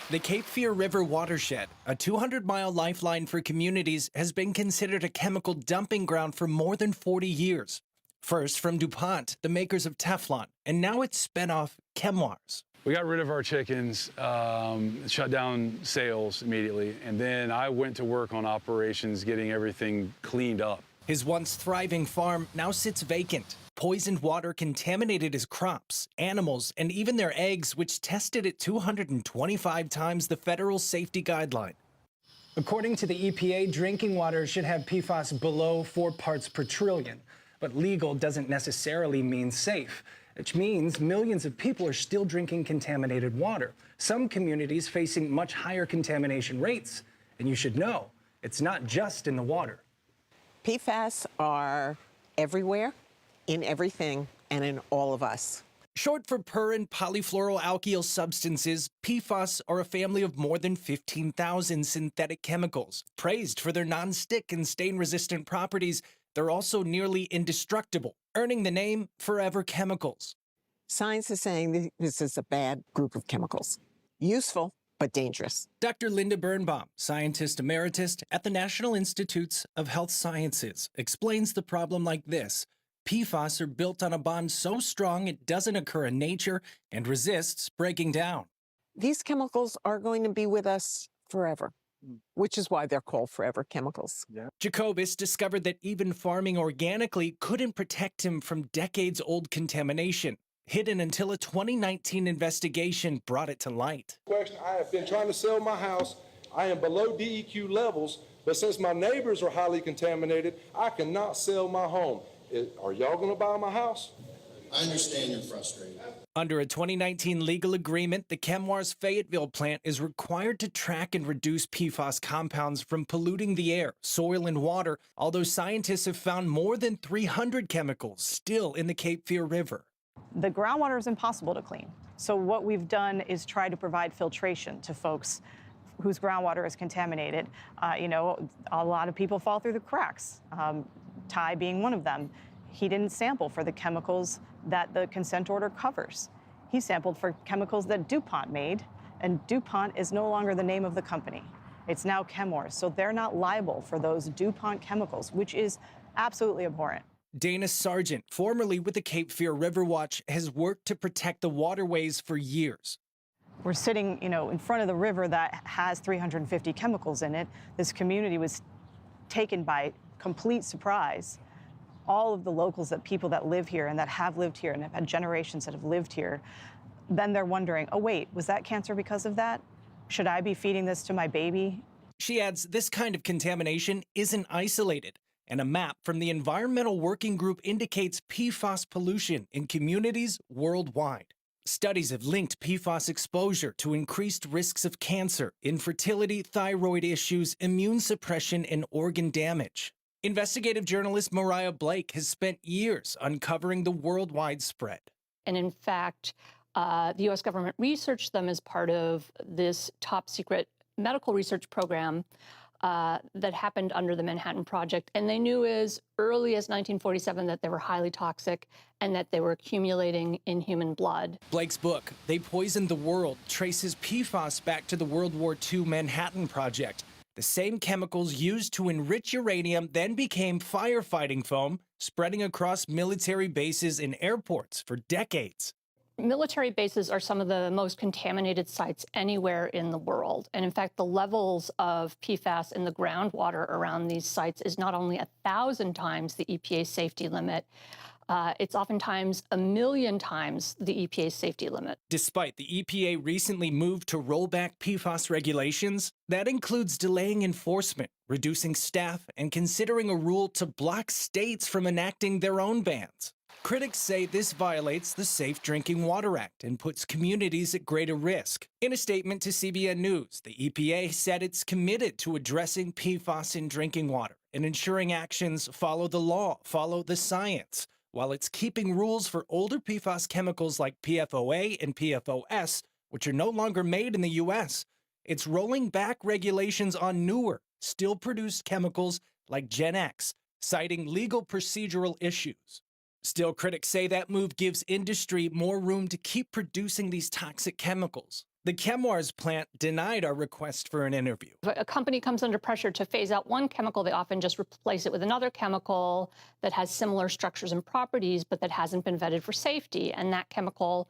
The Cape Fear River watershed, a 200-mile lifeline for communities, has been considered a chemical dumping ground for more than 40 years. First from DuPont, the makers of Teflon, and now its spin-off, Chemours. We got rid of our chickens, shut down sales immediately, and then I went to work on operations, getting everything cleaned up. His once thriving farm now sits vacant. Poisoned water contaminated his crops, animals, and even their eggs, which tested at 225 times the federal safety guideline. According to the EPA, drinking water should have PFAS below 4 parts per trillion. But legal doesn't necessarily mean safe, which means millions of people are still drinking contaminated water. Some communities facing much higher contamination rates. And you should know, it's not just in the water. PFAS are everywhere, in everything, and in all of us. Short for per and polyfluoroalkyl substances, PFAS are a family of more than 15,000 synthetic chemicals. Praised for their non-stick and stain-resistant properties, they're also nearly indestructible, earning the name Forever Chemicals. Science is saying this is a bad group of chemicals. Useful, but dangerous. Dr. Linda Birnbaum, scientist emeritus at the National Institutes of Health Sciences, explains the problem like this. PFAS are built on a bond so strong it doesn't occur in nature and resists breaking down. These chemicals are going to be with us forever, which is why they're called forever chemicals. Yeah. Jacobus discovered that even farming organically couldn't protect him from decades-old contamination, hidden until a 2019 investigation brought it to light. I have been trying to sell my house. I am below DEQ levels, but since my neighbors are highly contaminated, I cannot sell my home. Are y'all going to buy my house? I understand you're frustrated. Under a 2019 legal agreement, the Chemours Fayetteville plant is required to track and reduce PFAS compounds from polluting the air, soil, and water, although scientists have found more than 300 chemicals still in the Cape Fear River. The groundwater is impossible to clean. So what we've done is try to provide filtration to folks whose groundwater is contaminated. A lot of people fall through the cracks, Ty being one of them. He didn't sample for the chemicals that the consent order covers. He sampled for chemicals that DuPont made, and DuPont is no longer the name of the company. It's now Chemours, so they're not liable for those DuPont chemicals, which is absolutely abhorrent. Dana Sargent, formerly with the Cape Fear River Watch, has worked to protect the waterways for years. We're sitting, in front of the river that has 350 chemicals in it. This community was taken by complete surprise. All of the locals, people that live here and that have lived here and have had generations that have lived here, then they're wondering, oh wait, was that cancer because of that? Should I be feeding this to my baby? She adds this kind of contamination isn't isolated, and a map from the Environmental Working Group indicates PFAS pollution in communities worldwide. Studies have linked PFAS exposure to increased risks of cancer, infertility, thyroid issues, immune suppression, and organ damage. Investigative journalist Mariah Blake has spent years uncovering the worldwide spread. And in fact, the U.S. government researched them as part of this top secret medical research program that happened under the Manhattan Project. And they knew as early as 1947 that they were highly toxic and that they were accumulating in human blood. Blake's book, They Poisoned the World, traces PFAS back to the World War II Manhattan Project. The same chemicals used to enrich uranium then became firefighting foam, spreading across military bases and airports for decades. Military bases are some of the most contaminated sites anywhere in the world. And in fact, the levels of PFAS in the groundwater around these sites is not only 1,000 times the EPA safety limit, it's oftentimes 1,000,000 times the EPA safety limit. Despite the EPA recently moved to roll back PFAS regulations, that includes delaying enforcement, reducing staff, and considering a rule to block states from enacting their own bans. Critics say this violates the Safe Drinking Water Act and puts communities at greater risk. In a statement to CBN News, the EPA said it's committed to addressing PFAS in drinking water and ensuring actions follow the law, follow the science, while it's keeping rules for older PFAS chemicals like PFOA and PFOS, which are no longer made in the U.S. It's rolling back regulations on newer, still produced chemicals like Gen X, citing legal procedural issues. Still, critics say that move gives industry more room to keep producing these toxic chemicals. The Chemours plant denied our request for an interview. If a company comes under pressure to phase out one chemical, they often just replace it with another chemical that has similar structures and properties, but that hasn't been vetted for safety. And that chemical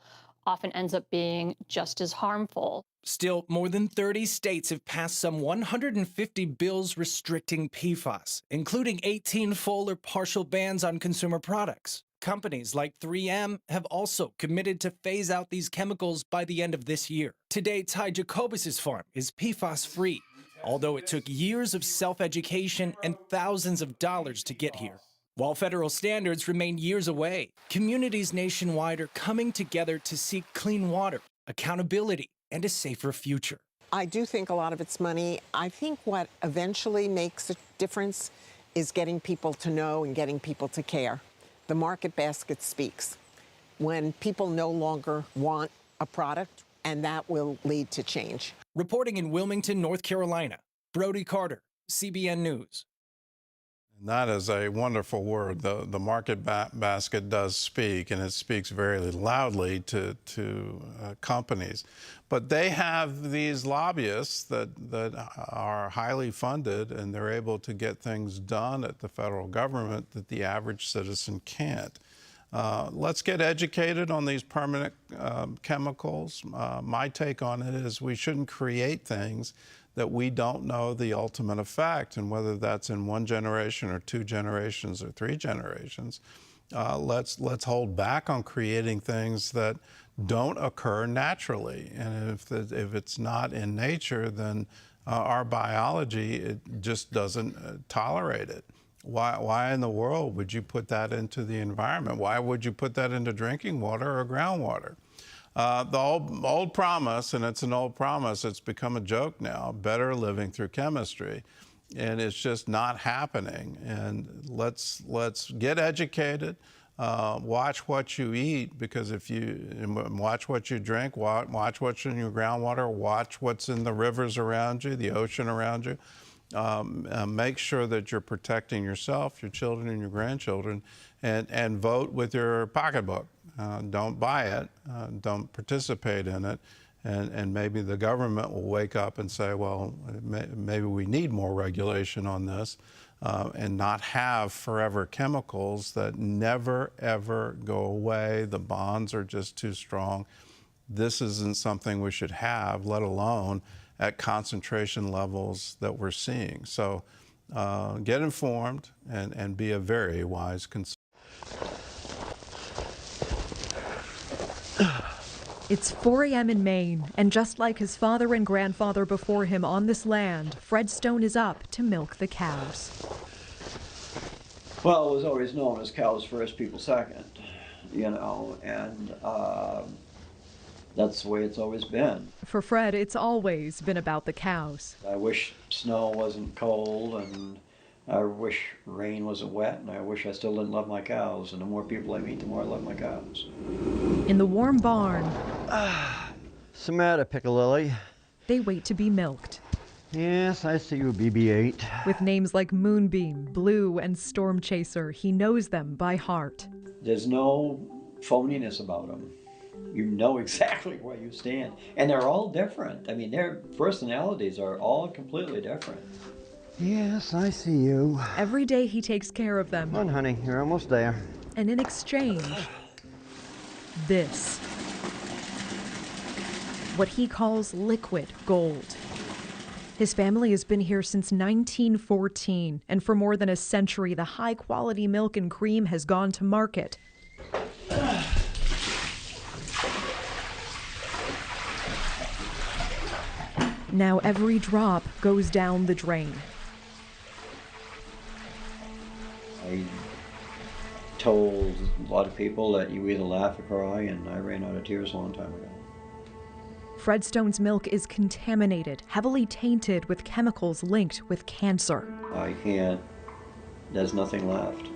often ends up being just as harmful. Still, more than 30 states have passed some 150 bills restricting PFAS, including 18 full or partial bans on consumer products. Companies like 3M have also committed to phase out these chemicals by the end of this year. Today, Ty Jacobus's farm is PFAS-free, although it took years of self-education and thousands of dollars to get here. While federal standards remain years away, communities nationwide are coming together to seek clean water, accountability, and a safer future. I do think a lot of it's money. I think what eventually makes a difference is getting people to know and getting people to care. The market basket speaks. When people no longer want a product, and that will lead to change. Reporting in Wilmington, North Carolina, Brody Carter, CBN News. And that is a wonderful word. The market basket does speak, and it speaks very loudly to companies. But they have these lobbyists that are highly funded, and they're able to get things done at the federal government that the average citizen can't. Let's get educated on these permanent chemicals. My take on it is we shouldn't create things that we don't know the ultimate effect, and whether that's in one generation or 2 generations or 3 generations. Let's hold back on creating things that don't occur naturally. And if it's not in nature, then our biology, it just doesn't tolerate it. Why in the world would you put that into the environment? Why would you put that into drinking water or groundwater? The old promise, and it's an old promise, it's become a joke now, better living through chemistry. And it's just not happening. And let's get educated, watch what you eat, because if you watch what you drink, watch what's in your groundwater, watch what's in the rivers around you, the ocean around you. Make sure that you're protecting yourself, your children, and your grandchildren, and vote with your pocketbook. Don't buy it, don't participate in it, And maybe the government will wake up and say, well, maybe we need more regulation on this, and not have forever chemicals that never, ever go away. The bonds are just too strong. This isn't something we should have, let alone at concentration levels that we're seeing. So get informed and be a very wise consumer. It's 4 a.m. in Maine, and just like his father and grandfather before him on this land, Fred Stone is up to milk the cows. Well, it was always known as cows first, people second, you know, and that's the way it's always been. For Fred, it's always been about the cows. I wish snow wasn't cold, and I wish rain wasn't wet, and I wish I still didn't love my cows. And the more people I meet, the more I love my cows. In the warm barn, Samantha Piccalilli. They wait to be milked. Yes, I see you, BB-8. With names like Moonbeam, Blue, and Storm Chaser, he knows them by heart. There's no phoniness about them. You know exactly where you stand. And they're all different. I mean, their personalities are all completely different. Yes, I see you. Every day he takes care of them. Come on, honey, you're almost there. And in exchange, this. What he calls liquid gold. His family has been here since 1914, and for more than a century, the high-quality milk and cream has gone to market. Now every drop goes down the drain. I told a lot of people that you either laugh or cry, and I ran out of tears a long time ago. Fred Stone's milk is contaminated, heavily tainted with chemicals linked with cancer. I can't, there's nothing left.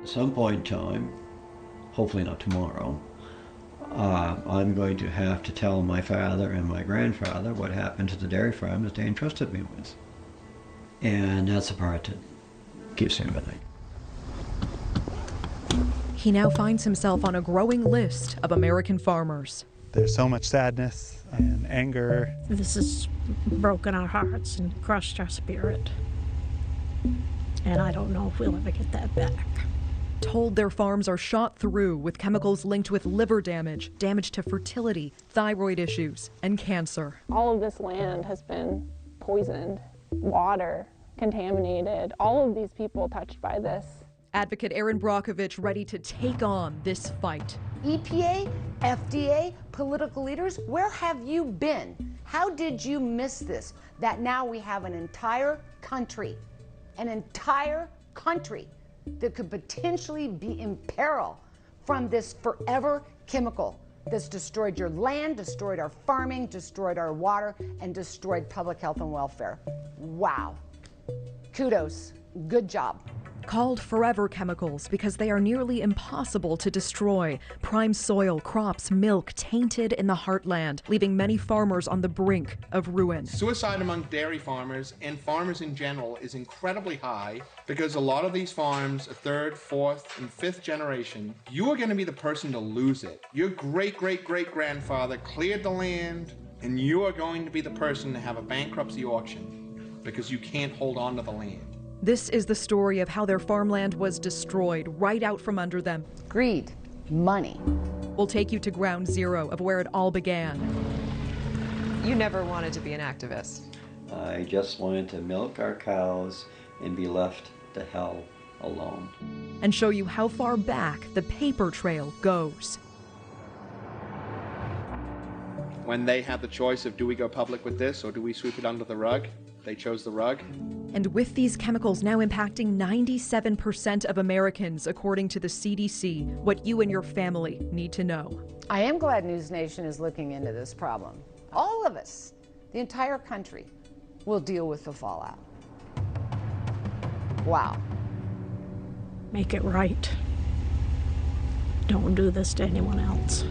At some point in time, hopefully not tomorrow, I'm going to have to tell my father and my grandfather what happened to the dairy farm that they entrusted me with. And that's the part that keeps me up at night. He now finds himself on a growing list of American farmers. There's so much sadness and anger. This has broken our hearts and crushed our spirit. And I don't know if we'll ever get that back. Told their farms are shot through with chemicals linked with liver damage, damage to fertility, thyroid issues, and cancer. All of this land has been poisoned, water contaminated, all of these people touched by this. Advocate Erin Brockovich ready to take on this fight. EPA, FDA, political leaders, where have you been? How did you miss this? That now we have an entire country that could potentially be in peril from this forever chemical that's destroyed your land, destroyed our farming, destroyed our water, and destroyed public health and welfare. Wow. Kudos. Good job. Called forever chemicals because they are nearly impossible to destroy. Prime soil, crops, milk tainted in the heartland, leaving many farmers on the brink of ruin. Suicide among dairy farmers and farmers in general is incredibly high because a lot of these farms, a third, fourth, and fifth generation, you are going to be the person to lose it. Your great-great-great-grandfather cleared the land, and you are going to be the person to have a bankruptcy auction because you can't hold on to the land. This is the story of how their farmland was destroyed right out from under them. Greed, money. We'll take you to ground zero of where it all began. You never wanted to be an activist. I just wanted to milk our cows and be left the hell alone. And show you how far back the paper trail goes. When they had the choice of do we go public with this or do we sweep it under the rug, they chose the rug. And with these chemicals now impacting 97% of Americans, according to the CDC, what you and your family need to know. I am glad News Nation is looking into this problem. All of us, the entire country, will deal with the fallout. Wow. Make it right. Don't do this to anyone else.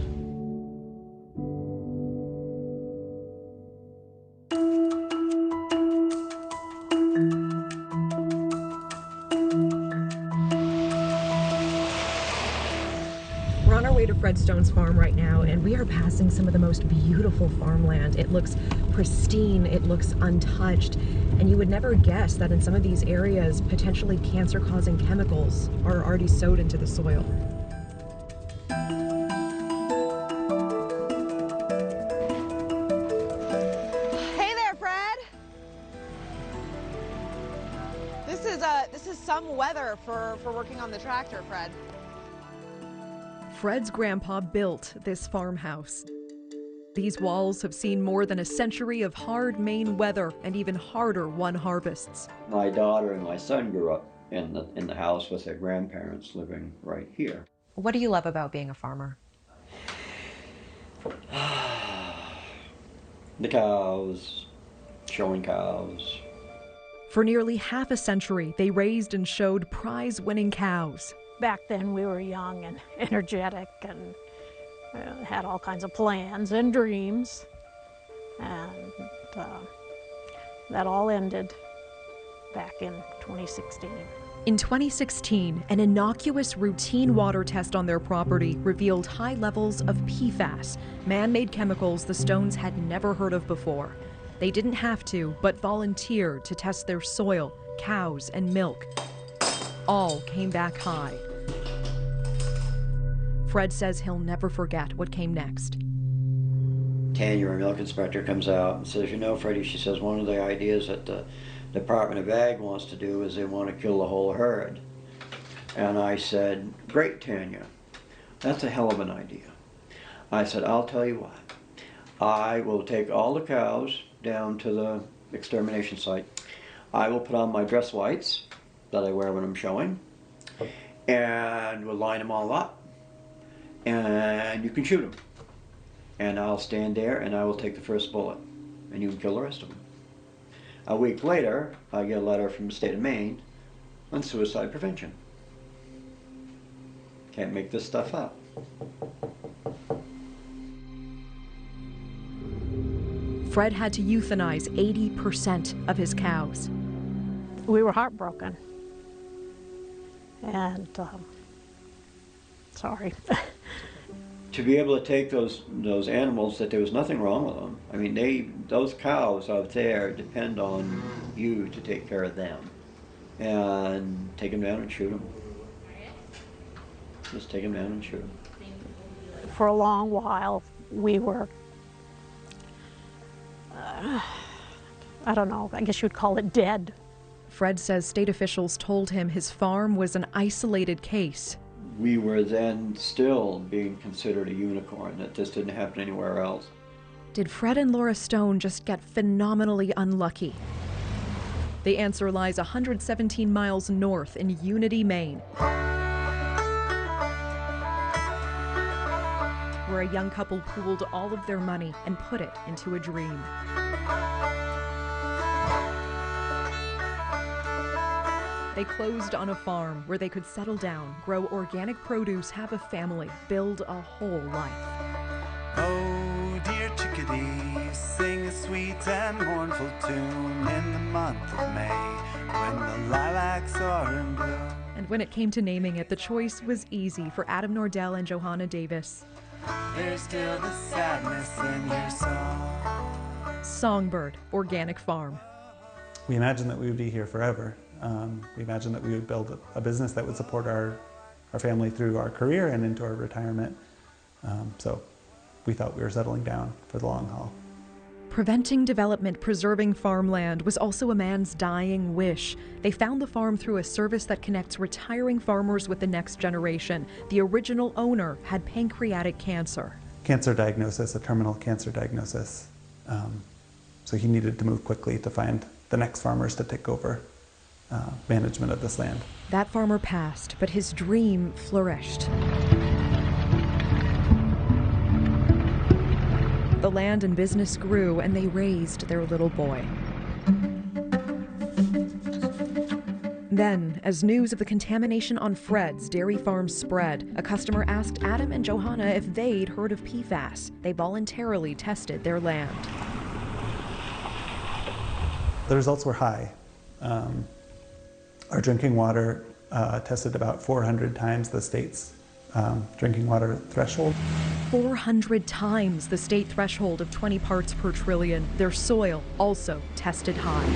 way to Fred Stone's farm right now, and we are passing some of the most beautiful farmland. It looks pristine, it looks untouched, and you would never guess that in some of these areas, potentially cancer-causing chemicals are already sowed into the soil. Hey there, Fred. This is some weather for working on the tractor, Fred. Fred's grandpa built this farmhouse. These walls have seen more than a century of hard Maine weather and even harder one harvests. My daughter and my son grew up in the house with their grandparents living right here. What do you love about being a farmer? The cows, showing cows. For nearly half a century, they raised and showed prize-winning cows. Back then we were young and energetic and had all kinds of plans and dreams, and that all ended back in 2016. In 2016, an innocuous routine water test on their property revealed high levels of PFAS, man-made chemicals the Stones had never heard of before. They didn't have to, but volunteered to test their soil, cows, and milk. All came back high. Fred says he'll never forget what came next. Tanya, our milk inspector, comes out and says, you know, Freddie, she says, one of the ideas that the Department of Ag wants to do is they want to kill the whole herd. And I said, great, Tanya, that's a hell of an idea. I said, I'll tell you what, I will take all the cows down to the extermination site. I will put on my dress whites that I wear when I'm showing, and we'll line them all up, and you can shoot them. And I'll stand there and I will take the first bullet, and you can kill the rest of them. A week later, I get a letter from the state of Maine on suicide prevention. Can't make this stuff up. Fred had to euthanize 80% of his cows. We were heartbroken. And sorry. To be able to take those animals that there was nothing wrong with them. I mean, those cows out there depend on you to take care of them. And take them down and shoot them. Just take them down and shoot them. For a long while, we were, I don't know, I guess you'd call it dead. Fred says state officials told him his farm was an isolated case. We were then still being considered a unicorn, that this didn't happen anywhere else. Did Fred and Laura Stone just get phenomenally unlucky? The answer lies 117 miles north in Unity, Maine, where a young couple pooled all of their money and put it into a dream. They closed on a farm where they could settle down, grow organic produce, have a family, build a whole life. Oh, dear chickadees, sing a sweet and mournful tune in the month of May, when the lilacs are in bloom. And when it came to naming it, the choice was easy for Adam Nordell and Johanna Davis. There's still the sadness in your song. Songbird Organic Farm. We imagined that we would be here forever. We imagined that we would build a business that would support our family through our career and into our retirement. So we thought we were settling down for the long haul. Preventing development, preserving farmland was also a man's dying wish. They found the farm through a service that connects retiring farmers with the next generation. The original owner had pancreatic cancer. Cancer diagnosis, a terminal cancer diagnosis. So he needed to move quickly to find the next farmers to take over management of this land. That farmer passed, but his dream flourished. The land and business grew, and they raised their little boy. Then, as news of the contamination on Fred's dairy farm spread, a customer asked Adam and Johanna if they'd heard of PFAS. They voluntarily tested their land. The results were high. Our drinking water tested about 400 times the state's drinking water threshold. 400 times the state threshold of 20 parts per trillion. Their soil also tested high.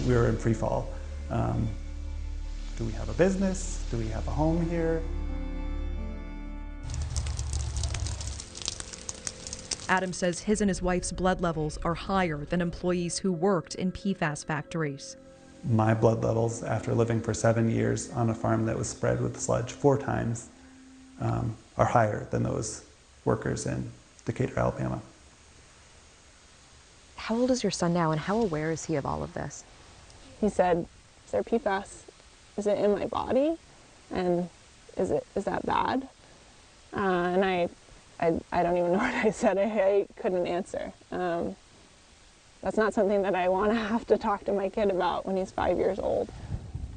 We were in free fall. Do we have a business? Do we have a home here? Adam says his and his wife's blood levels are higher than employees who worked in PFAS factories. My blood levels, after living for 7 years on a farm that was spread with sludge 4 times, are higher than those workers in Decatur, Alabama. How old is your son now, and how aware is he of all of this? He said, "Is there PFAS? Is it in my body? And is that bad?" And I don't even know what I said. I couldn't answer. That's not something that I want to have to talk to my kid about when he's 5 years old.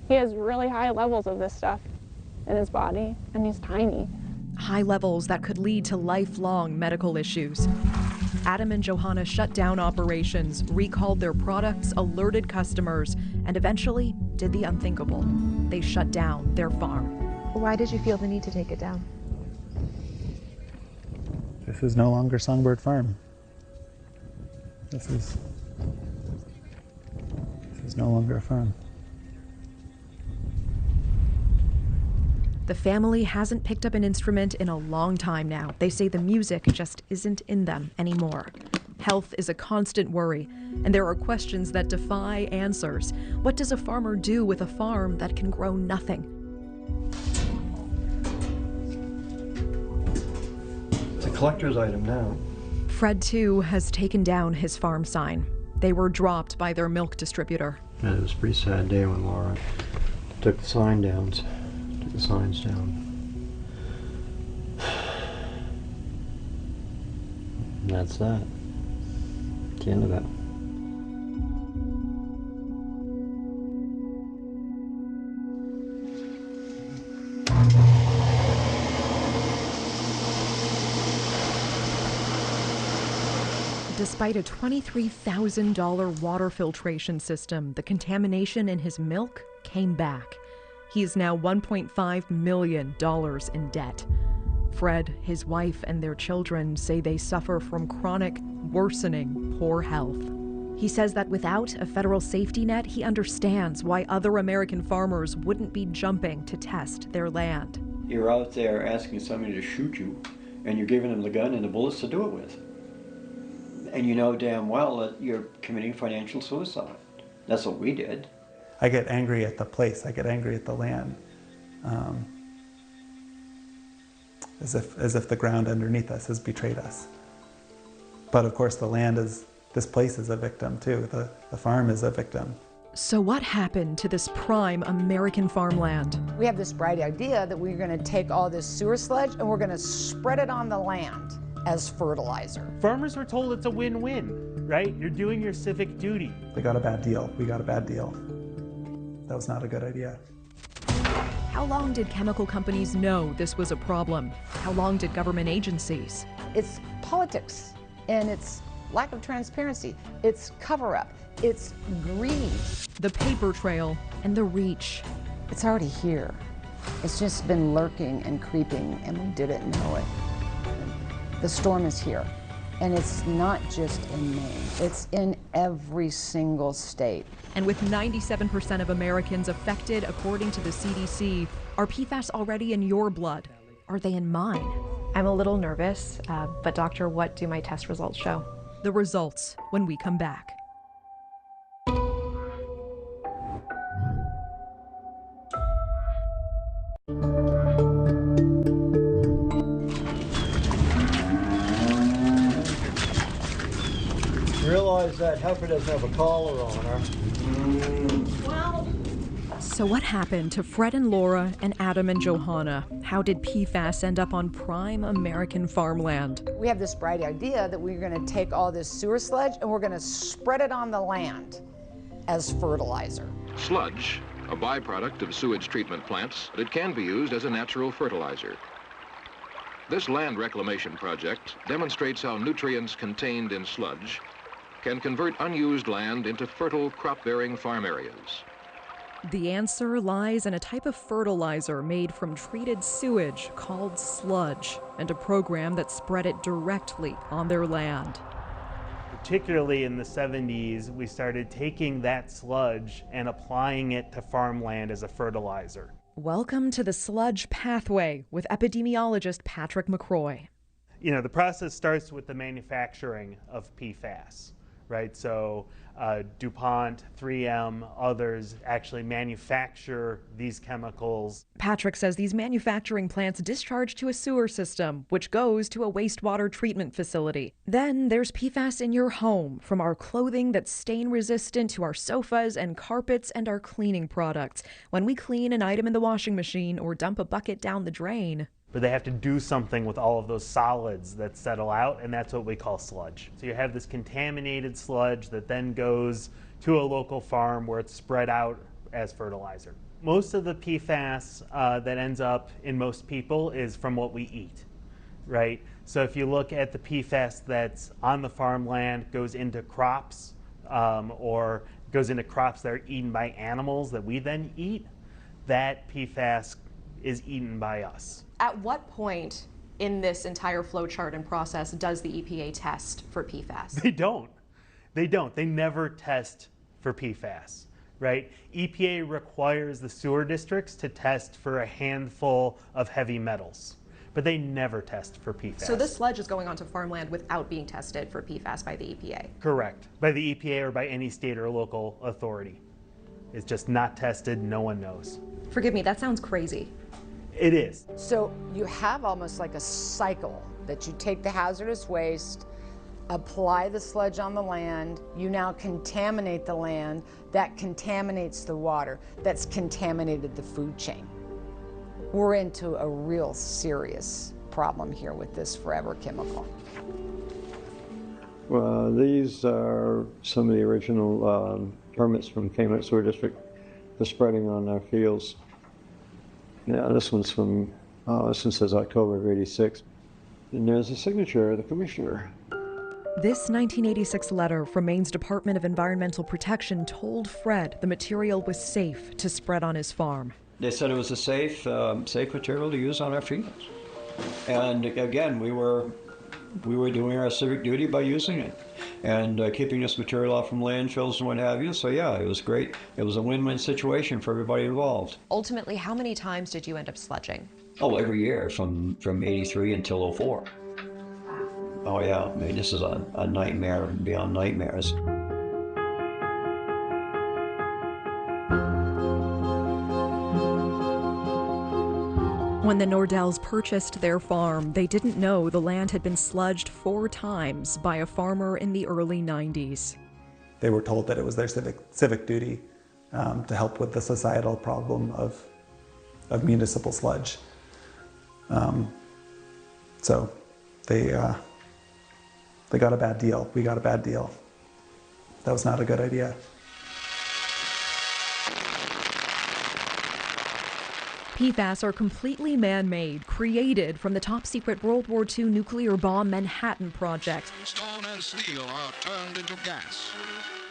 He has really high levels of this stuff in his body, and he's tiny. High levels that could lead to lifelong medical issues. Adam and Johanna shut down operations, recalled their products, alerted customers, and eventually did the unthinkable. They shut down their farm. Why did you feel the need to take it down? This is no longer Songbird Farm. This is no longer a farm. The family hasn't picked up an instrument in a long time now. They say the music just isn't in them anymore. Health is a constant worry, and there are questions that defy answers. What does a farmer do with a farm that can grow nothing? It's a collector's item now. Fred, too, has taken down his farm sign. They were dropped by their milk distributor. Yeah, it was a pretty sad day when Laura took the sign down. Took the signs down. And that's that. It's the end of it. Despite a $23,000 water filtration system, the contamination in his milk came back. He is now $1.5 million in debt. Fred, his wife, and their children say they suffer from chronic, worsening poor health. He says that without a federal safety net, he understands why other American farmers wouldn't be jumping to test their land. You're out there asking somebody to shoot you, and you're giving them the gun and the bullets to do it with. And you know damn well that you're committing financial suicide. That's what we did. I get angry at the place. I get angry at the land. As if the ground underneath us has betrayed us. But of course the land is, this place is a victim too. The farm is a victim. So what happened to this prime American farmland? We have this bright idea that we're going to take all this sewer sludge and we're going to spread it on the land as fertilizer. Farmers were told it's a win-win, right? You're doing your civic duty. They got a bad deal. We got a bad deal. That was not a good idea. How long did chemical companies know this was a problem? How long did government agencies? It's politics, and it's lack of transparency. It's cover-up. It's greed. The paper trail and the reach. It's already here. It's just been lurking and creeping, and we didn't know it. The storm is here, and it's not just in Maine. It's in every single state. And with 97% of Americans affected, according to the CDC, are PFAS already in your blood? Are they in mine? I'm a little nervous, but doctor, what do my test results show? The results when we come back. Realize that heifer doesn't have a collar on her. So what happened to Fred and Laura and Adam and Johanna? How did PFAS end up on prime American farmland? We have this bright idea that we're going to take all this sewer sludge and we're going to spread it on the land as fertilizer. Sludge, a byproduct of sewage treatment plants, but it can be used as a natural fertilizer. This land reclamation project demonstrates how nutrients contained in sludge can convert unused land into fertile crop-bearing farm areas. The answer lies in a type of fertilizer made from treated sewage called sludge, and a program that spread it directly on their land. Particularly in the 70s, we started taking that sludge and applying it to farmland as a fertilizer. Welcome to the sludge pathway with epidemiologist Patrick McCroy. You know, the process starts with the manufacturing of PFAS, right? So DuPont, 3M, others actually manufacture these chemicals. Patrick says these manufacturing plants discharge to a sewer system, which goes to a wastewater treatment facility. Then there's PFAS in your home, from our clothing that's stain resistant to our sofas and carpets and our cleaning products. When we clean an item in the washing machine or dump a bucket down the drain. But they have to do something with all of those solids that settle out, and that's what we call sludge. So you have this contaminated sludge that then goes to a local farm where it's spread out as fertilizer. Most of the PFAS that ends up in most people is from what we eat, right? So if you look at the PFAS that's on the farmland, goes into crops, or goes into crops that are eaten by animals that we then eat, that PFAS is eaten by us. At what point in this entire flowchart and process does the EPA test for PFAS? They don't. They don't. They never test for PFAS, right? EPA requires the sewer districts to test for a handful of heavy metals, but they never test for PFAS. So this sludge is going onto farmland without being tested for PFAS by the EPA? Correct. By the EPA or by any state or local authority. It's just not tested. No one knows. Forgive me, that sounds crazy. It is. So you have almost like a cycle that you take the hazardous waste, apply the sludge on the land, you now contaminate the land, that contaminates the water, that's contaminated the food chain. We're into a real serious problem here with this forever chemical. Well, these are some of the original permits from Kmart Sewer District for spreading on our fields. Yeah, this one's from, this one says October of '86. And there's a signature of the commissioner. This 1986 letter from Maine's Department of Environmental Protection told Fred the material was safe to spread on his farm. They said it was a safe material to use on our fields. And again, we were doing our civic duty by using it and keeping this material off from landfills and what have you. So yeah, it was great. It was a win-win situation for everybody involved. Ultimately, how many times did you end up sludging? Oh, every year from '83 until '04. Oh yeah, I mean, this is a nightmare beyond nightmares. When the Nordells purchased their farm, they didn't know the land had been sludged 4 times by a farmer in the early 90s. They were told that it was their civic duty to help with the societal problem of municipal sludge. So they got a bad deal. We got a bad deal. That was not a good idea. PFAS are completely man-made, created from the top-secret World War II nuclear bomb Manhattan Project. Stone and steel are turned into gas.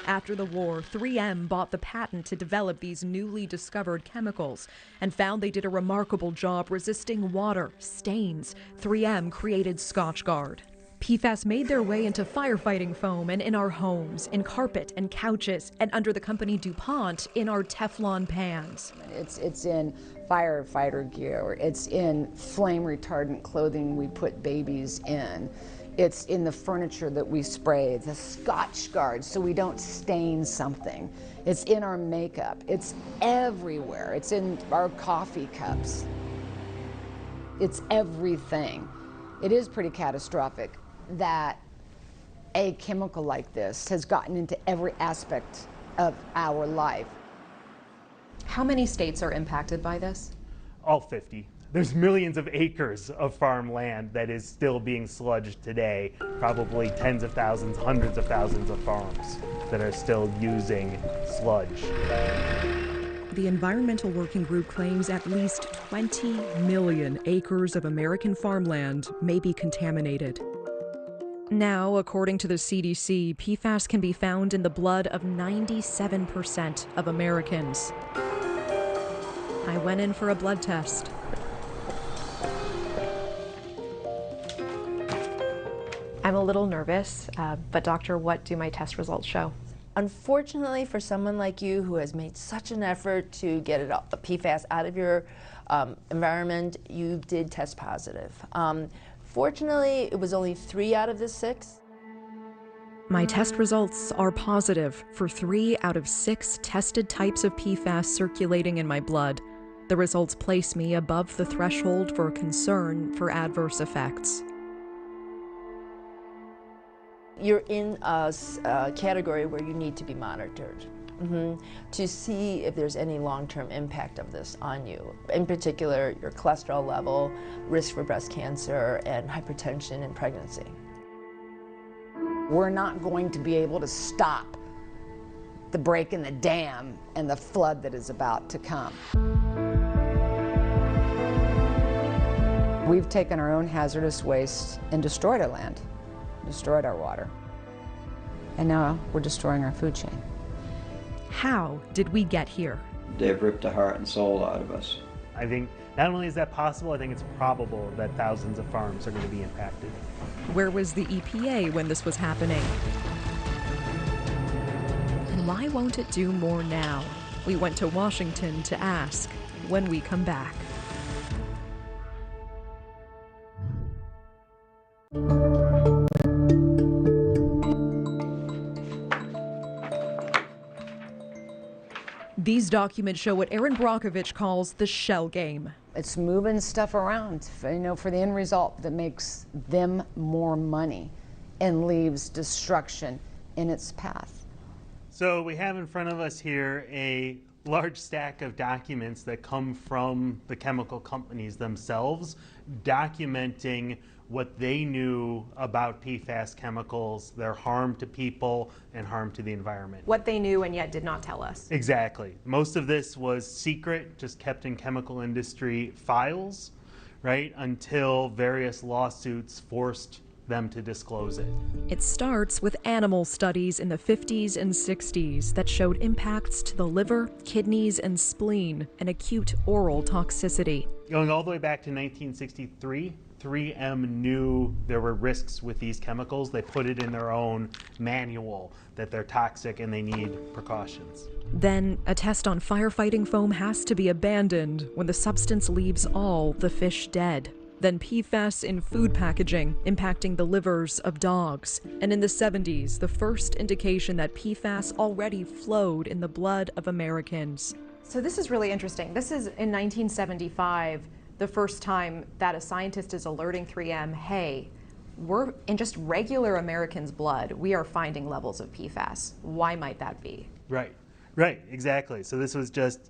After the war, 3M bought the patent to develop these newly discovered chemicals and found they did a remarkable job resisting water, stains. 3M created Scotchgard. PFAS made their way into firefighting foam and in our homes, in carpet and couches, and under the company DuPont in our Teflon pans. It's in firefighter gear, it's in flame retardant clothing we put babies in. It's in the furniture that we spray, the Scotchgard, so we don't stain something. It's in our makeup. It's everywhere. It's in our coffee cups. It's everything. It is pretty catastrophic that a chemical like this has gotten into every aspect of our life. How many states are impacted by this? All 50. There's millions of acres of farmland that is still being sludged today. Probably tens of thousands, hundreds of thousands of farms that are still using sludge. The Environmental Working Group claims at least 20 million acres of American farmland may be contaminated. Now, according to the CDC, PFAS can be found in the blood of 97% of Americans. I went in for a blood test. I'm a little nervous, but doctor, what do my test results show? Unfortunately, for someone like you who has made such an effort to get the PFAS out of your environment, you did test positive. Fortunately, it was only 3 out of the 6. My test results are positive for 3 out of 6 tested types of PFAS circulating in my blood. The results place me above the threshold for concern for adverse effects. You're in a category where you need to be monitored to see if there's any long-term impact of this on you. In particular, your cholesterol level, risk for breast cancer, and hypertension in pregnancy. We're not going to be able to stop the break in the dam and the flood that is about to come. We've taken our own hazardous waste and destroyed our land, destroyed our water, and now we're destroying our food chain. How did we get here? They've ripped the heart and soul out of us. I think not only is that possible, I think it's probable that thousands of farms are going to be impacted. Where was the EPA when this was happening? And why won't it do more now? We went to Washington to ask when we come back. These documents show what Aaron Brockovich calls the shell game. It's moving stuff around, for the end result that makes them more money and leaves destruction in its path. So we have in front of us here a large stack of documents that come from the chemical companies themselves, documenting what they knew about PFAS chemicals, their harm to people and harm to the environment. What they knew and yet did not tell us. Exactly. Most of this was secret, just kept in chemical industry files, right, until various lawsuits forced them to disclose it. It starts with animal studies in the 50s and 60s that showed impacts to the liver, kidneys, and spleen, and acute oral toxicity. Going all the way back to 1963, 3M knew there were risks with these chemicals. They put it in their own manual that they're toxic and they need precautions. Then, a test on firefighting foam has to be abandoned when the substance leaves all the fish dead. Then PFAS in food packaging, impacting the livers of dogs. And in the 70s, the first indication that PFAS already flowed in the blood of Americans. So this is really interesting. This is in 1975, the first time that a scientist is alerting 3M, hey, we're in just regular Americans' blood, we are finding levels of PFAS. Why might that be? Right, exactly. So this was just,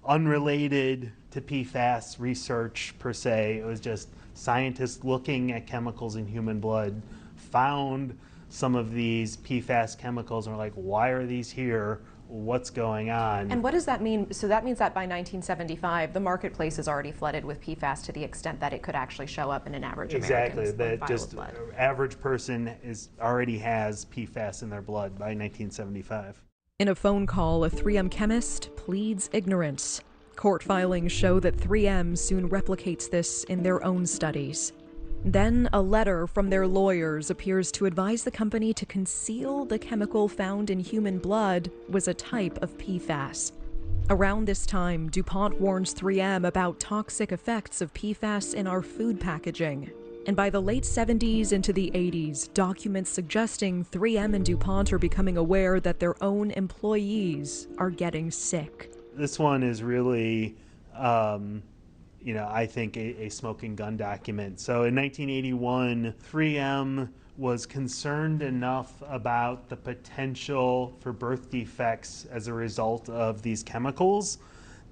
unrelated to PFAS research per se. It was just scientists looking at chemicals in human blood, found some of these PFAS chemicals and were like, why are these here? What's going on? And what does that mean? So that means that by 1975, the marketplace is already flooded with PFAS to the extent that it could actually show up in an average American's that just blood. Average person already has PFAS in their blood by 1975. In a phone call, a 3M chemist pleads ignorance. Court filings show that 3M soon replicates this in their own studies. Then a letter from their lawyers appears to advise the company to conceal the chemical found in human blood was a type of PFAS. Around this time, DuPont warns 3M about toxic effects of PFAS in our food packaging. And by the late 70s into the 80s, documents suggesting 3M and DuPont are becoming aware that their own employees are getting sick. This one is really, I think a smoking gun document. So in 1981, 3M was concerned enough about the potential for birth defects as a result of these chemicals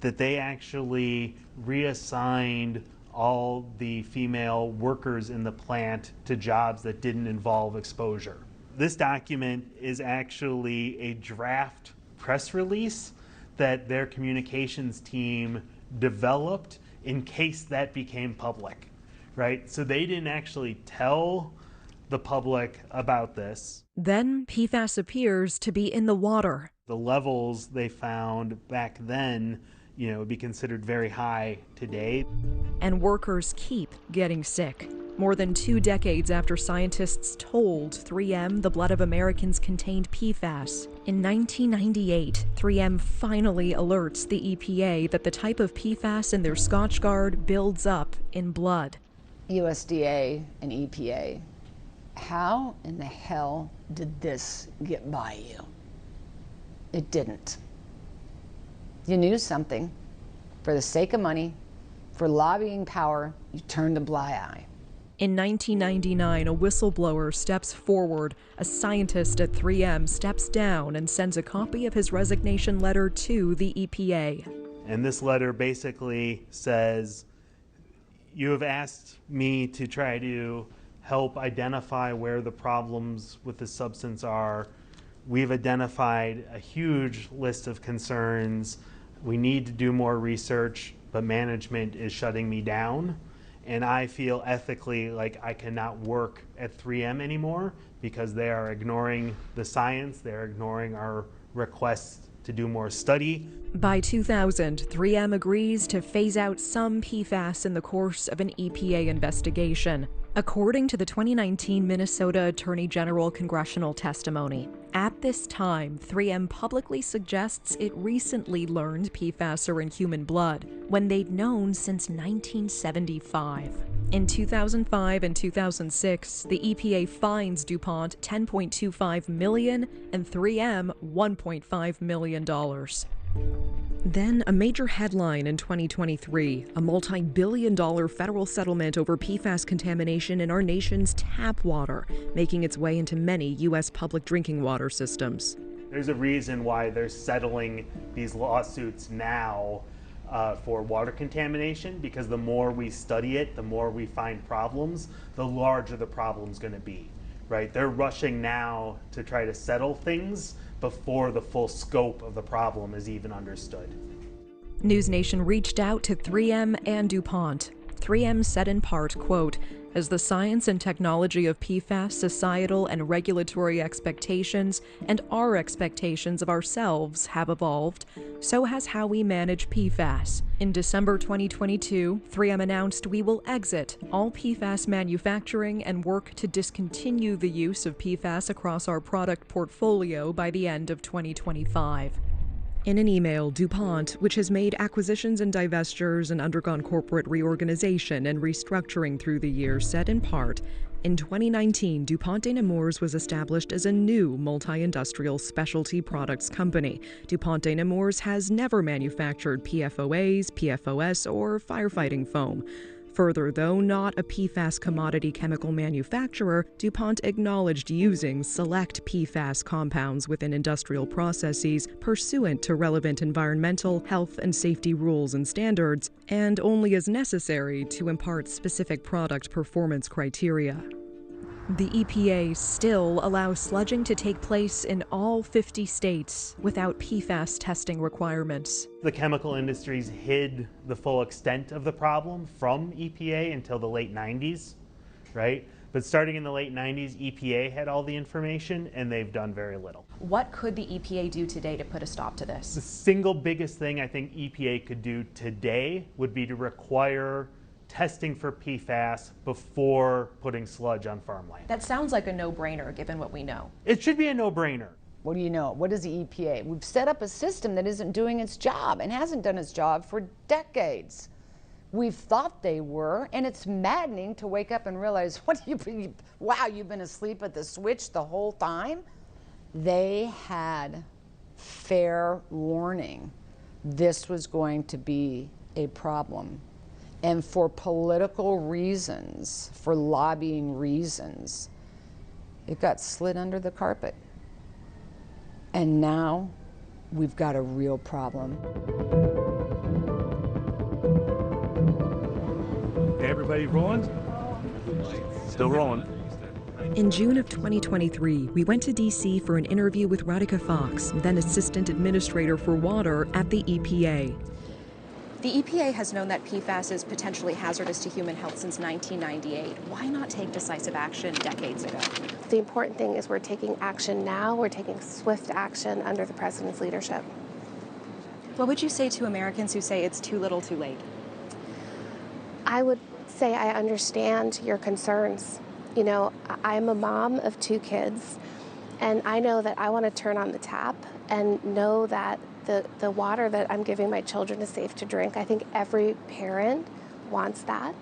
that they actually reassigned all the female workers in the plant to jobs that didn't involve exposure. This document is actually a draft press release that their communications team developed in case that became public, right? So they didn't actually tell the public about this. Then PFAS appears to be in the water. The levels they found back then, would be considered very high today. And workers keep getting sick. More than 2 decades after scientists told 3M the blood of Americans contained PFAS, in 1998, 3M finally alerts the EPA that the type of PFAS in their Scotchgard builds up in blood. USDA and EPA, how in the hell did this get by you? It didn't. You knew something. For the sake of money, for lobbying power, you turned a blind eye. In 1999, a whistleblower steps forward. A scientist at 3M steps down and sends a copy of his resignation letter to the EPA. And this letter basically says, you have asked me to try to help identify where the problems with the substance are. We've identified a huge list of concerns. We need to do more research, but management is shutting me down. And I feel ethically like I cannot work at 3M anymore because they are ignoring the science, they're ignoring our requests to do more study. By 2000, 3M agrees to phase out some PFAS in the course of an EPA investigation. According to the 2019 Minnesota Attorney General congressional testimony, at this time, 3M publicly suggests it recently learned PFAS are in human blood, when they'd known since 1975. In 2005 and 2006, the EPA fines DuPont $10.25 million and 3M $1.5 million. Then a major headline in 2023, a multi-billion-dollar federal settlement over PFAS contamination in our nation's tap water, making its way into many U.S. public drinking water systems. There's a reason why they're settling these lawsuits now for water contamination, because the more we study it, the more we find problems, the larger the problem's going to be, right? They're rushing now to try to settle things before the full scope of the problem is even understood. News Nation reached out to 3M and DuPont. 3M said in part, quote, "As the science and technology of PFAS, societal and regulatory expectations, and our expectations of ourselves have evolved, so has how we manage PFAS. In December 2022, 3M announced we will exit all PFAS manufacturing and work to discontinue the use of PFAS across our product portfolio by the end of 2025. In an email, DuPont, which has made acquisitions and divestitures and undergone corporate reorganization and restructuring through the years, said in part, in 2019, DuPont de Nemours was established as a new multi-industrial specialty products company. DuPont de Nemours has never manufactured PFOAs, PFOS, or firefighting foam. Further, though not a PFAS commodity chemical manufacturer, DuPont acknowledged using select PFAS compounds within industrial processes pursuant to relevant environmental, health, and safety rules and standards, and only as necessary to impart specific product performance criteria. The EPA still allows sludging to take place in all 50 states without PFAS testing requirements. The chemical industries hid the full extent of the problem from EPA until the late 90s, right? But starting in the late 90s, EPA had all the information, and they've done very little. What could the EPA do today to put a stop to this? The single biggest thing I think EPA could do today would be to require testing for PFAS before putting sludge on farmland. That sounds like a no-brainer given what we know. It should be a no-brainer. What do you know? What is the EPA? We've set up a system that isn't doing its job and hasn't done its job for decades. We've thought they were, and it's maddening to wake up and realize, wow, you've been asleep at the switch the whole time? They had fair warning. This was going to be a problem. And for political reasons, for lobbying reasons, it got slid under the carpet. And now we've got a real problem. Hey, everybody rolling? Still rolling. In June of 2023, we went to D.C. for an interview with Radhika Fox, then Assistant Administrator for Water at the EPA. The EPA has known that PFAS is potentially hazardous to human health since 1998. Why not take decisive action decades ago? The important thing is we're taking action now. We're taking swift action under the President's leadership. What would you say to Americans who say it's too little too late? I would say I understand your concerns. You know, I'm a mom of 2 kids, and I know that I want to turn on the tap and know that the water that I'm giving my children is safe to drink. I think every parent wants that,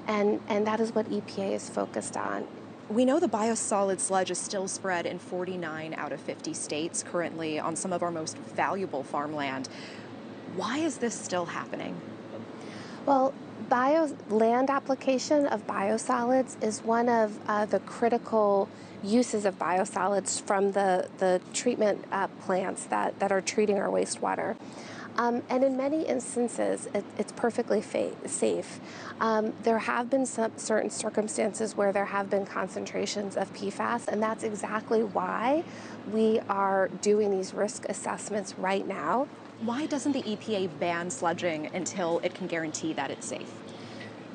and that is what EPA is focused on. We know the biosolid sludge is still spread in 49 out of 50 states currently on some of our most valuable farmland. Why is this still happening? Well, land application of biosolids is one of the critical uses of biosolids from the treatment plants that are treating our wastewater. And in many instances, it's perfectly safe. There have been some certain circumstances where there have been concentrations of PFAS, and that's exactly why we are doing these risk assessments right now. Why doesn't the EPA ban sludging until it can guarantee that it's safe?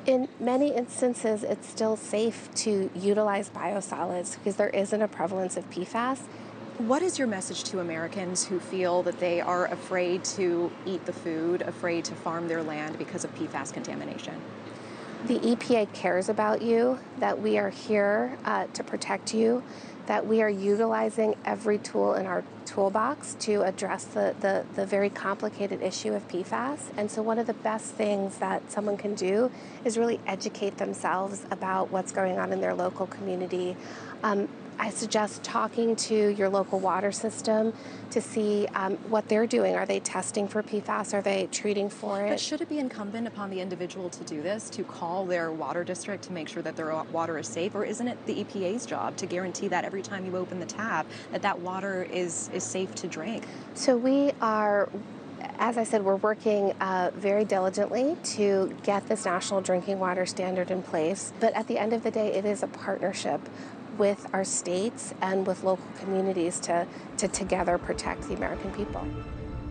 In many instances, it's still safe to utilize biosolids because there isn't a prevalence of PFAS. What is your message to Americans who feel that they are afraid to eat the food, afraid to farm their land because of PFAS contamination? The EPA cares about you, that we are here to protect you, that we are utilizing every tool in our toolbox to address the very complicated issue of PFAS. And so one of the best things that someone can do is really educate themselves about what's going on in their local community. I suggest talking to your local water system to see what they're doing. Are they testing for PFAS? Are they treating for it? But should it be incumbent upon the individual to do this, to call their water district to make sure that their water is safe? Or isn't it the EPA's job to guarantee that every time you open the tap, that water is safe to drink? So we are, as I said, we're working very diligently to get this national drinking water standard in place. But at the end of the day, it is a partnership with our states and with local communities to together protect the American people.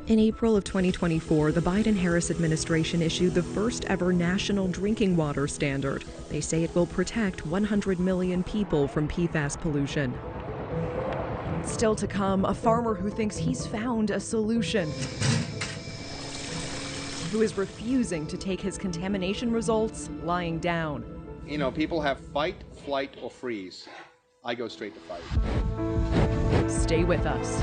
In April of 2024, the Biden-Harris administration issued the first ever national drinking water standard. They say it will protect 100 million people from PFAS pollution. Still to come, a farmer who thinks he's found a solution, who is refusing to take his contamination results lying down. You know, people have fight, flight, or freeze. I go straight to fight. Stay with us.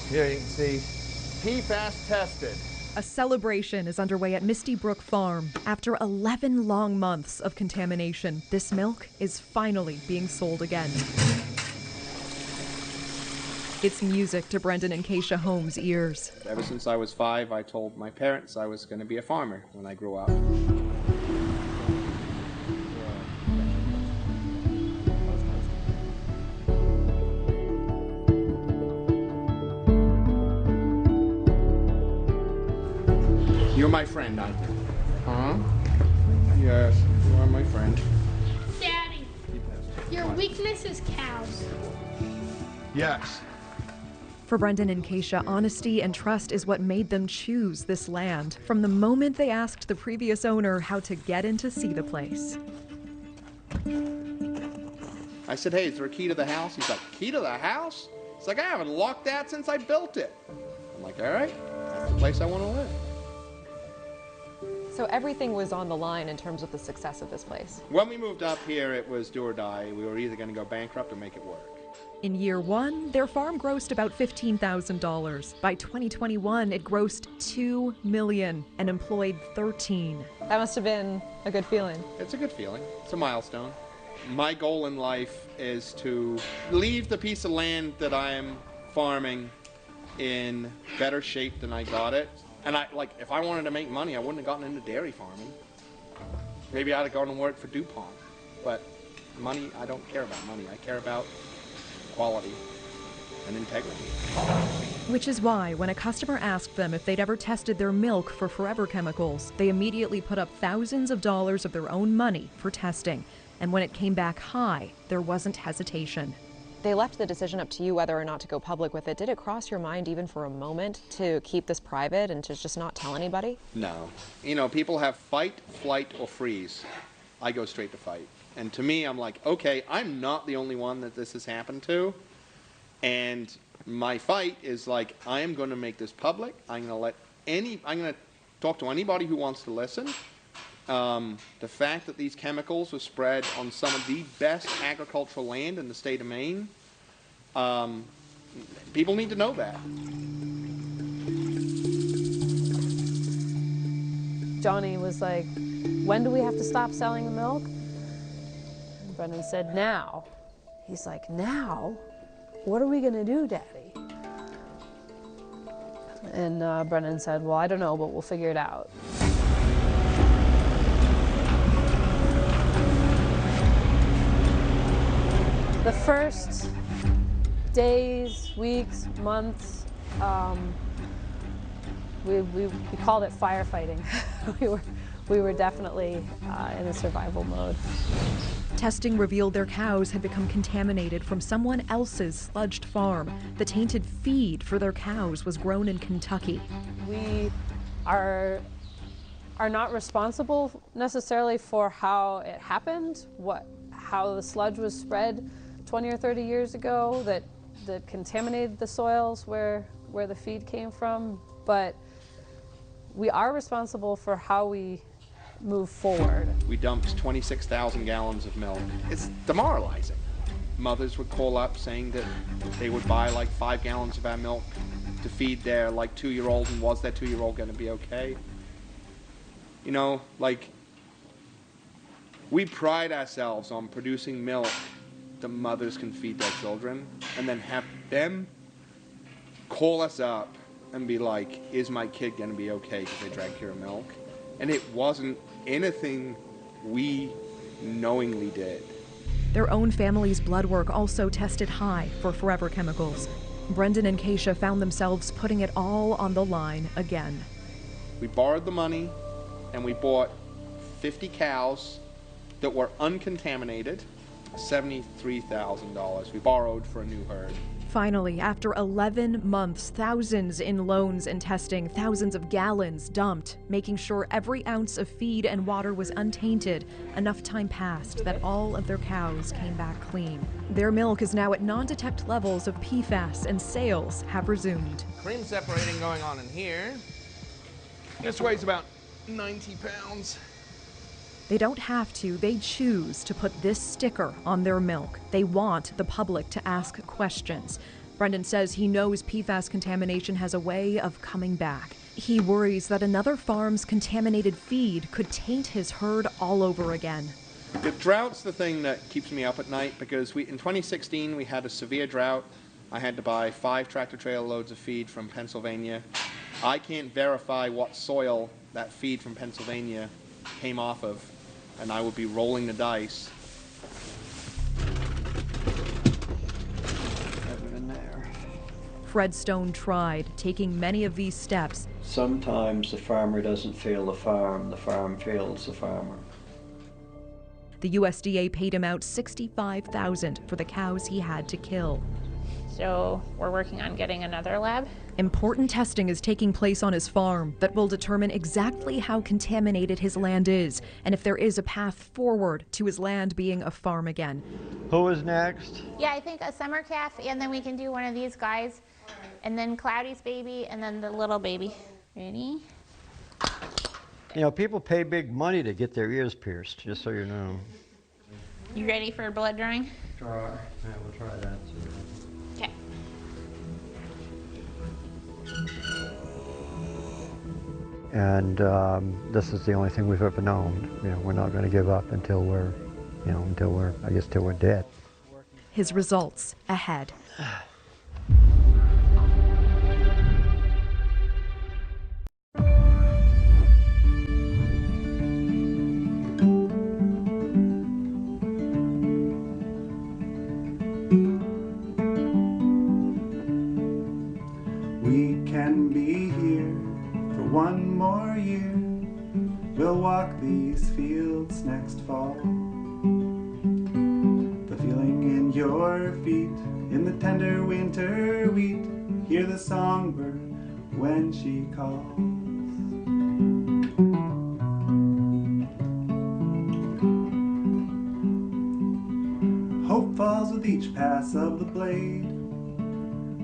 Here you can see PFAS tested. A celebration is underway at Misty Brook Farm. After 11 long months of contamination, this milk is finally being sold again. It's music to Brendan and Keisha Holmes' ears. Ever since I was 5, I told my parents I was going to be a farmer when I grew up. You're my friend, aren't you? Huh? Yes, you are my friend. Daddy, your weakness is cows. Yes. For Brendan and Keisha, honesty and trust is what made them choose this land from the moment they asked the previous owner how to get in to see the place. I said, hey, is there a key to the house? He's like, key to the house? It's like, I haven't locked that since I built it. I'm like, all right, that's the place I want to live. So everything was on the line in terms of the success of this place. When we moved up here, it was do or die. We were either going to go bankrupt or make it work. In year one, their farm grossed about $15,000. By 2021, it grossed $2 million and employed 13. That must have been a good feeling. It's a good feeling. It's a milestone. My goal in life is to leave the piece of land that I am farming in better shape than I got it. And if I wanted to make money, I wouldn't have gotten into dairy farming. Maybe I'd have gone and worked for DuPont. But money, I don't care about money. I care about quality and integrity. Which is why, when a customer asked them if they'd ever tested their milk for forever chemicals, they immediately put up thousands of dollars of their own money for testing. And when it came back high, there wasn't hesitation. They left the decision up to you whether or not to go public with it. Did it cross your mind even for a moment to keep this private and to just not tell anybody? No. You know, people have fight, flight, or freeze. I go straight to fight. And to me, I'm like, okay, I'm not the only one that this has happened to. And my fight is like, I am going to make this public. I'm going to talk to anybody who wants to listen. The fact that these chemicals were spread on some of the best agricultural land in the state of Maine, people need to know that. Johnny was like, when do we have to stop selling the milk? And Brendan said, now. He's like, now? What are we gonna do, Daddy? And Brendan said, well, I don't know, but we'll figure it out. The first days, weeks, months, we called it firefighting. we were definitely in a survival mode. Testing revealed their cows had become contaminated from someone else's sludged farm. The tainted feed for their cows was grown in Kentucky. We are not responsible necessarily for how it happened, how the sludge was spread 20 or 30 years ago that contaminated the soils where the feed came from, but we are responsible for how we move forward. We dumped 26,000 gallons of milk. It's demoralizing. Mothers would call up saying that they would buy like 5 gallons of our milk to feed their like 2-year-old, and was that 2-year-old going to be okay? You know, like, we pride ourselves on producing milk that mothers can feed their children, and then have them call us up and be like, is my kid going to be okay because they drank your milk? And it wasn't anything we knowingly did. Their own family's blood work also tested high for forever chemicals. Brendan and Keisha found themselves putting it all on the line again. We borrowed the money and we bought 50 cows that were uncontaminated, $73,000 we borrowed for a new herd. Finally, after 11 months, thousands in loans and testing, thousands of gallons dumped, making sure every ounce of feed and water was untainted, enough time passed that all of their cows came back clean. Their milk is now at non-detect levels of PFAS, and sales have resumed. Cream separating going on in here. This weighs about 90 pounds. They don't have to, they choose to put this sticker on their milk. They want the public to ask questions. Brendan says he knows PFAS contamination has a way of coming back. He worries that another farm's contaminated feed could taint his herd all over again. The drought's the thing that keeps me up at night, because in 2016 we had a severe drought. I had to buy 5 tractor-trailer loads of feed from Pennsylvania. I can't verify what soil that feed from Pennsylvania came off of, and I would be rolling the dice. Fred Stone tried, taking many of these steps. Sometimes the farmer doesn't fail the farm fails the farmer. The USDA paid him out $65,000 for the cows he had to kill. So we're working on getting another lab. Important testing is taking place on his farm that will determine exactly how contaminated his land is, and if there is a path forward to his land being a farm again. Who is next? Yeah, I think a summer calf, and then we can do one of these guys, and then Cloudy's baby, and then the little baby. Ready? You know, people pay big money to get their ears pierced, just so you know. You ready for blood drawing? Try. Yeah, we'll try that too. Okay. And this is the only thing we've ever known. You know, we're not going to give up until we're, till we're dead. His results ahead. can be here for one more year. We'll walk these fields next fall. The feeling in your feet, in the tender winter wheat. Hear the songbird when she calls. Hope falls with each pass of the blade,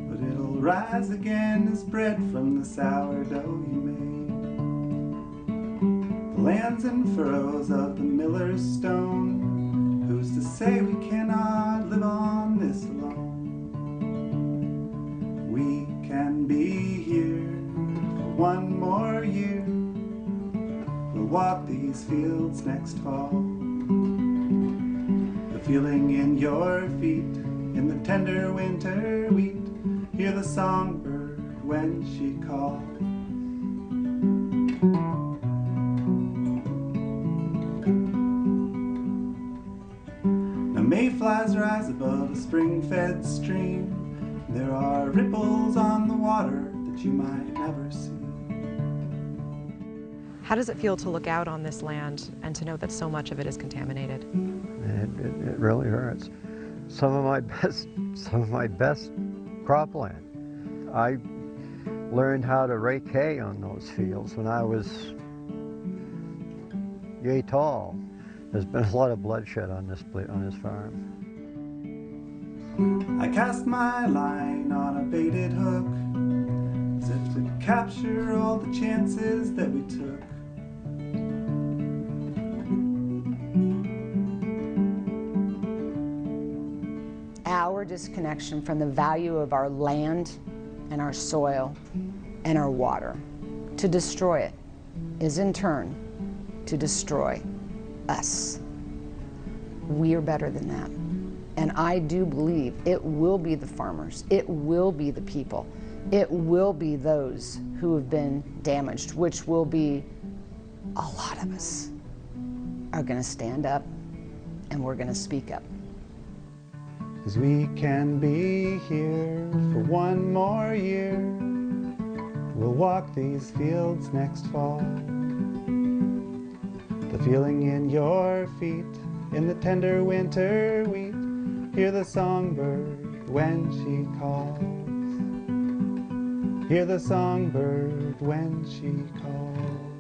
but it'll rise again as bread from the sourdough you made. The lands and furrows of the miller's stone, who's to say we cannot live on this alone? We can be here for one more year. We'll walk these fields next fall. The feeling in your feet, in the tender winter wheat. Hear the songbird when she calls. Now mayflies rise above a spring-fed stream. There are ripples on the water that you might never see. How does it feel to look out on this land and to know that so much of it is contaminated? It really hurts. Some of my best cropland. I learned how to rake hay on those fields when I was yay tall. There's been a lot of bloodshed on this farm. I cast my line on a baited hook, as if to capture all the chances that we took. Our disconnection from the value of our land and our soil and our water, to destroy it, is in turn to destroy us. We are better than that. And I do believe it will be the farmers, it will be the people, it will be those who have been damaged, which will be a lot of us, are going to stand up and we're going to speak up. 'Cause we can be here for one more year. We'll walk these fields next fall. The feeling in your feet, in the tender winter wheat. Hear the songbird when she calls. Hear the songbird when she calls.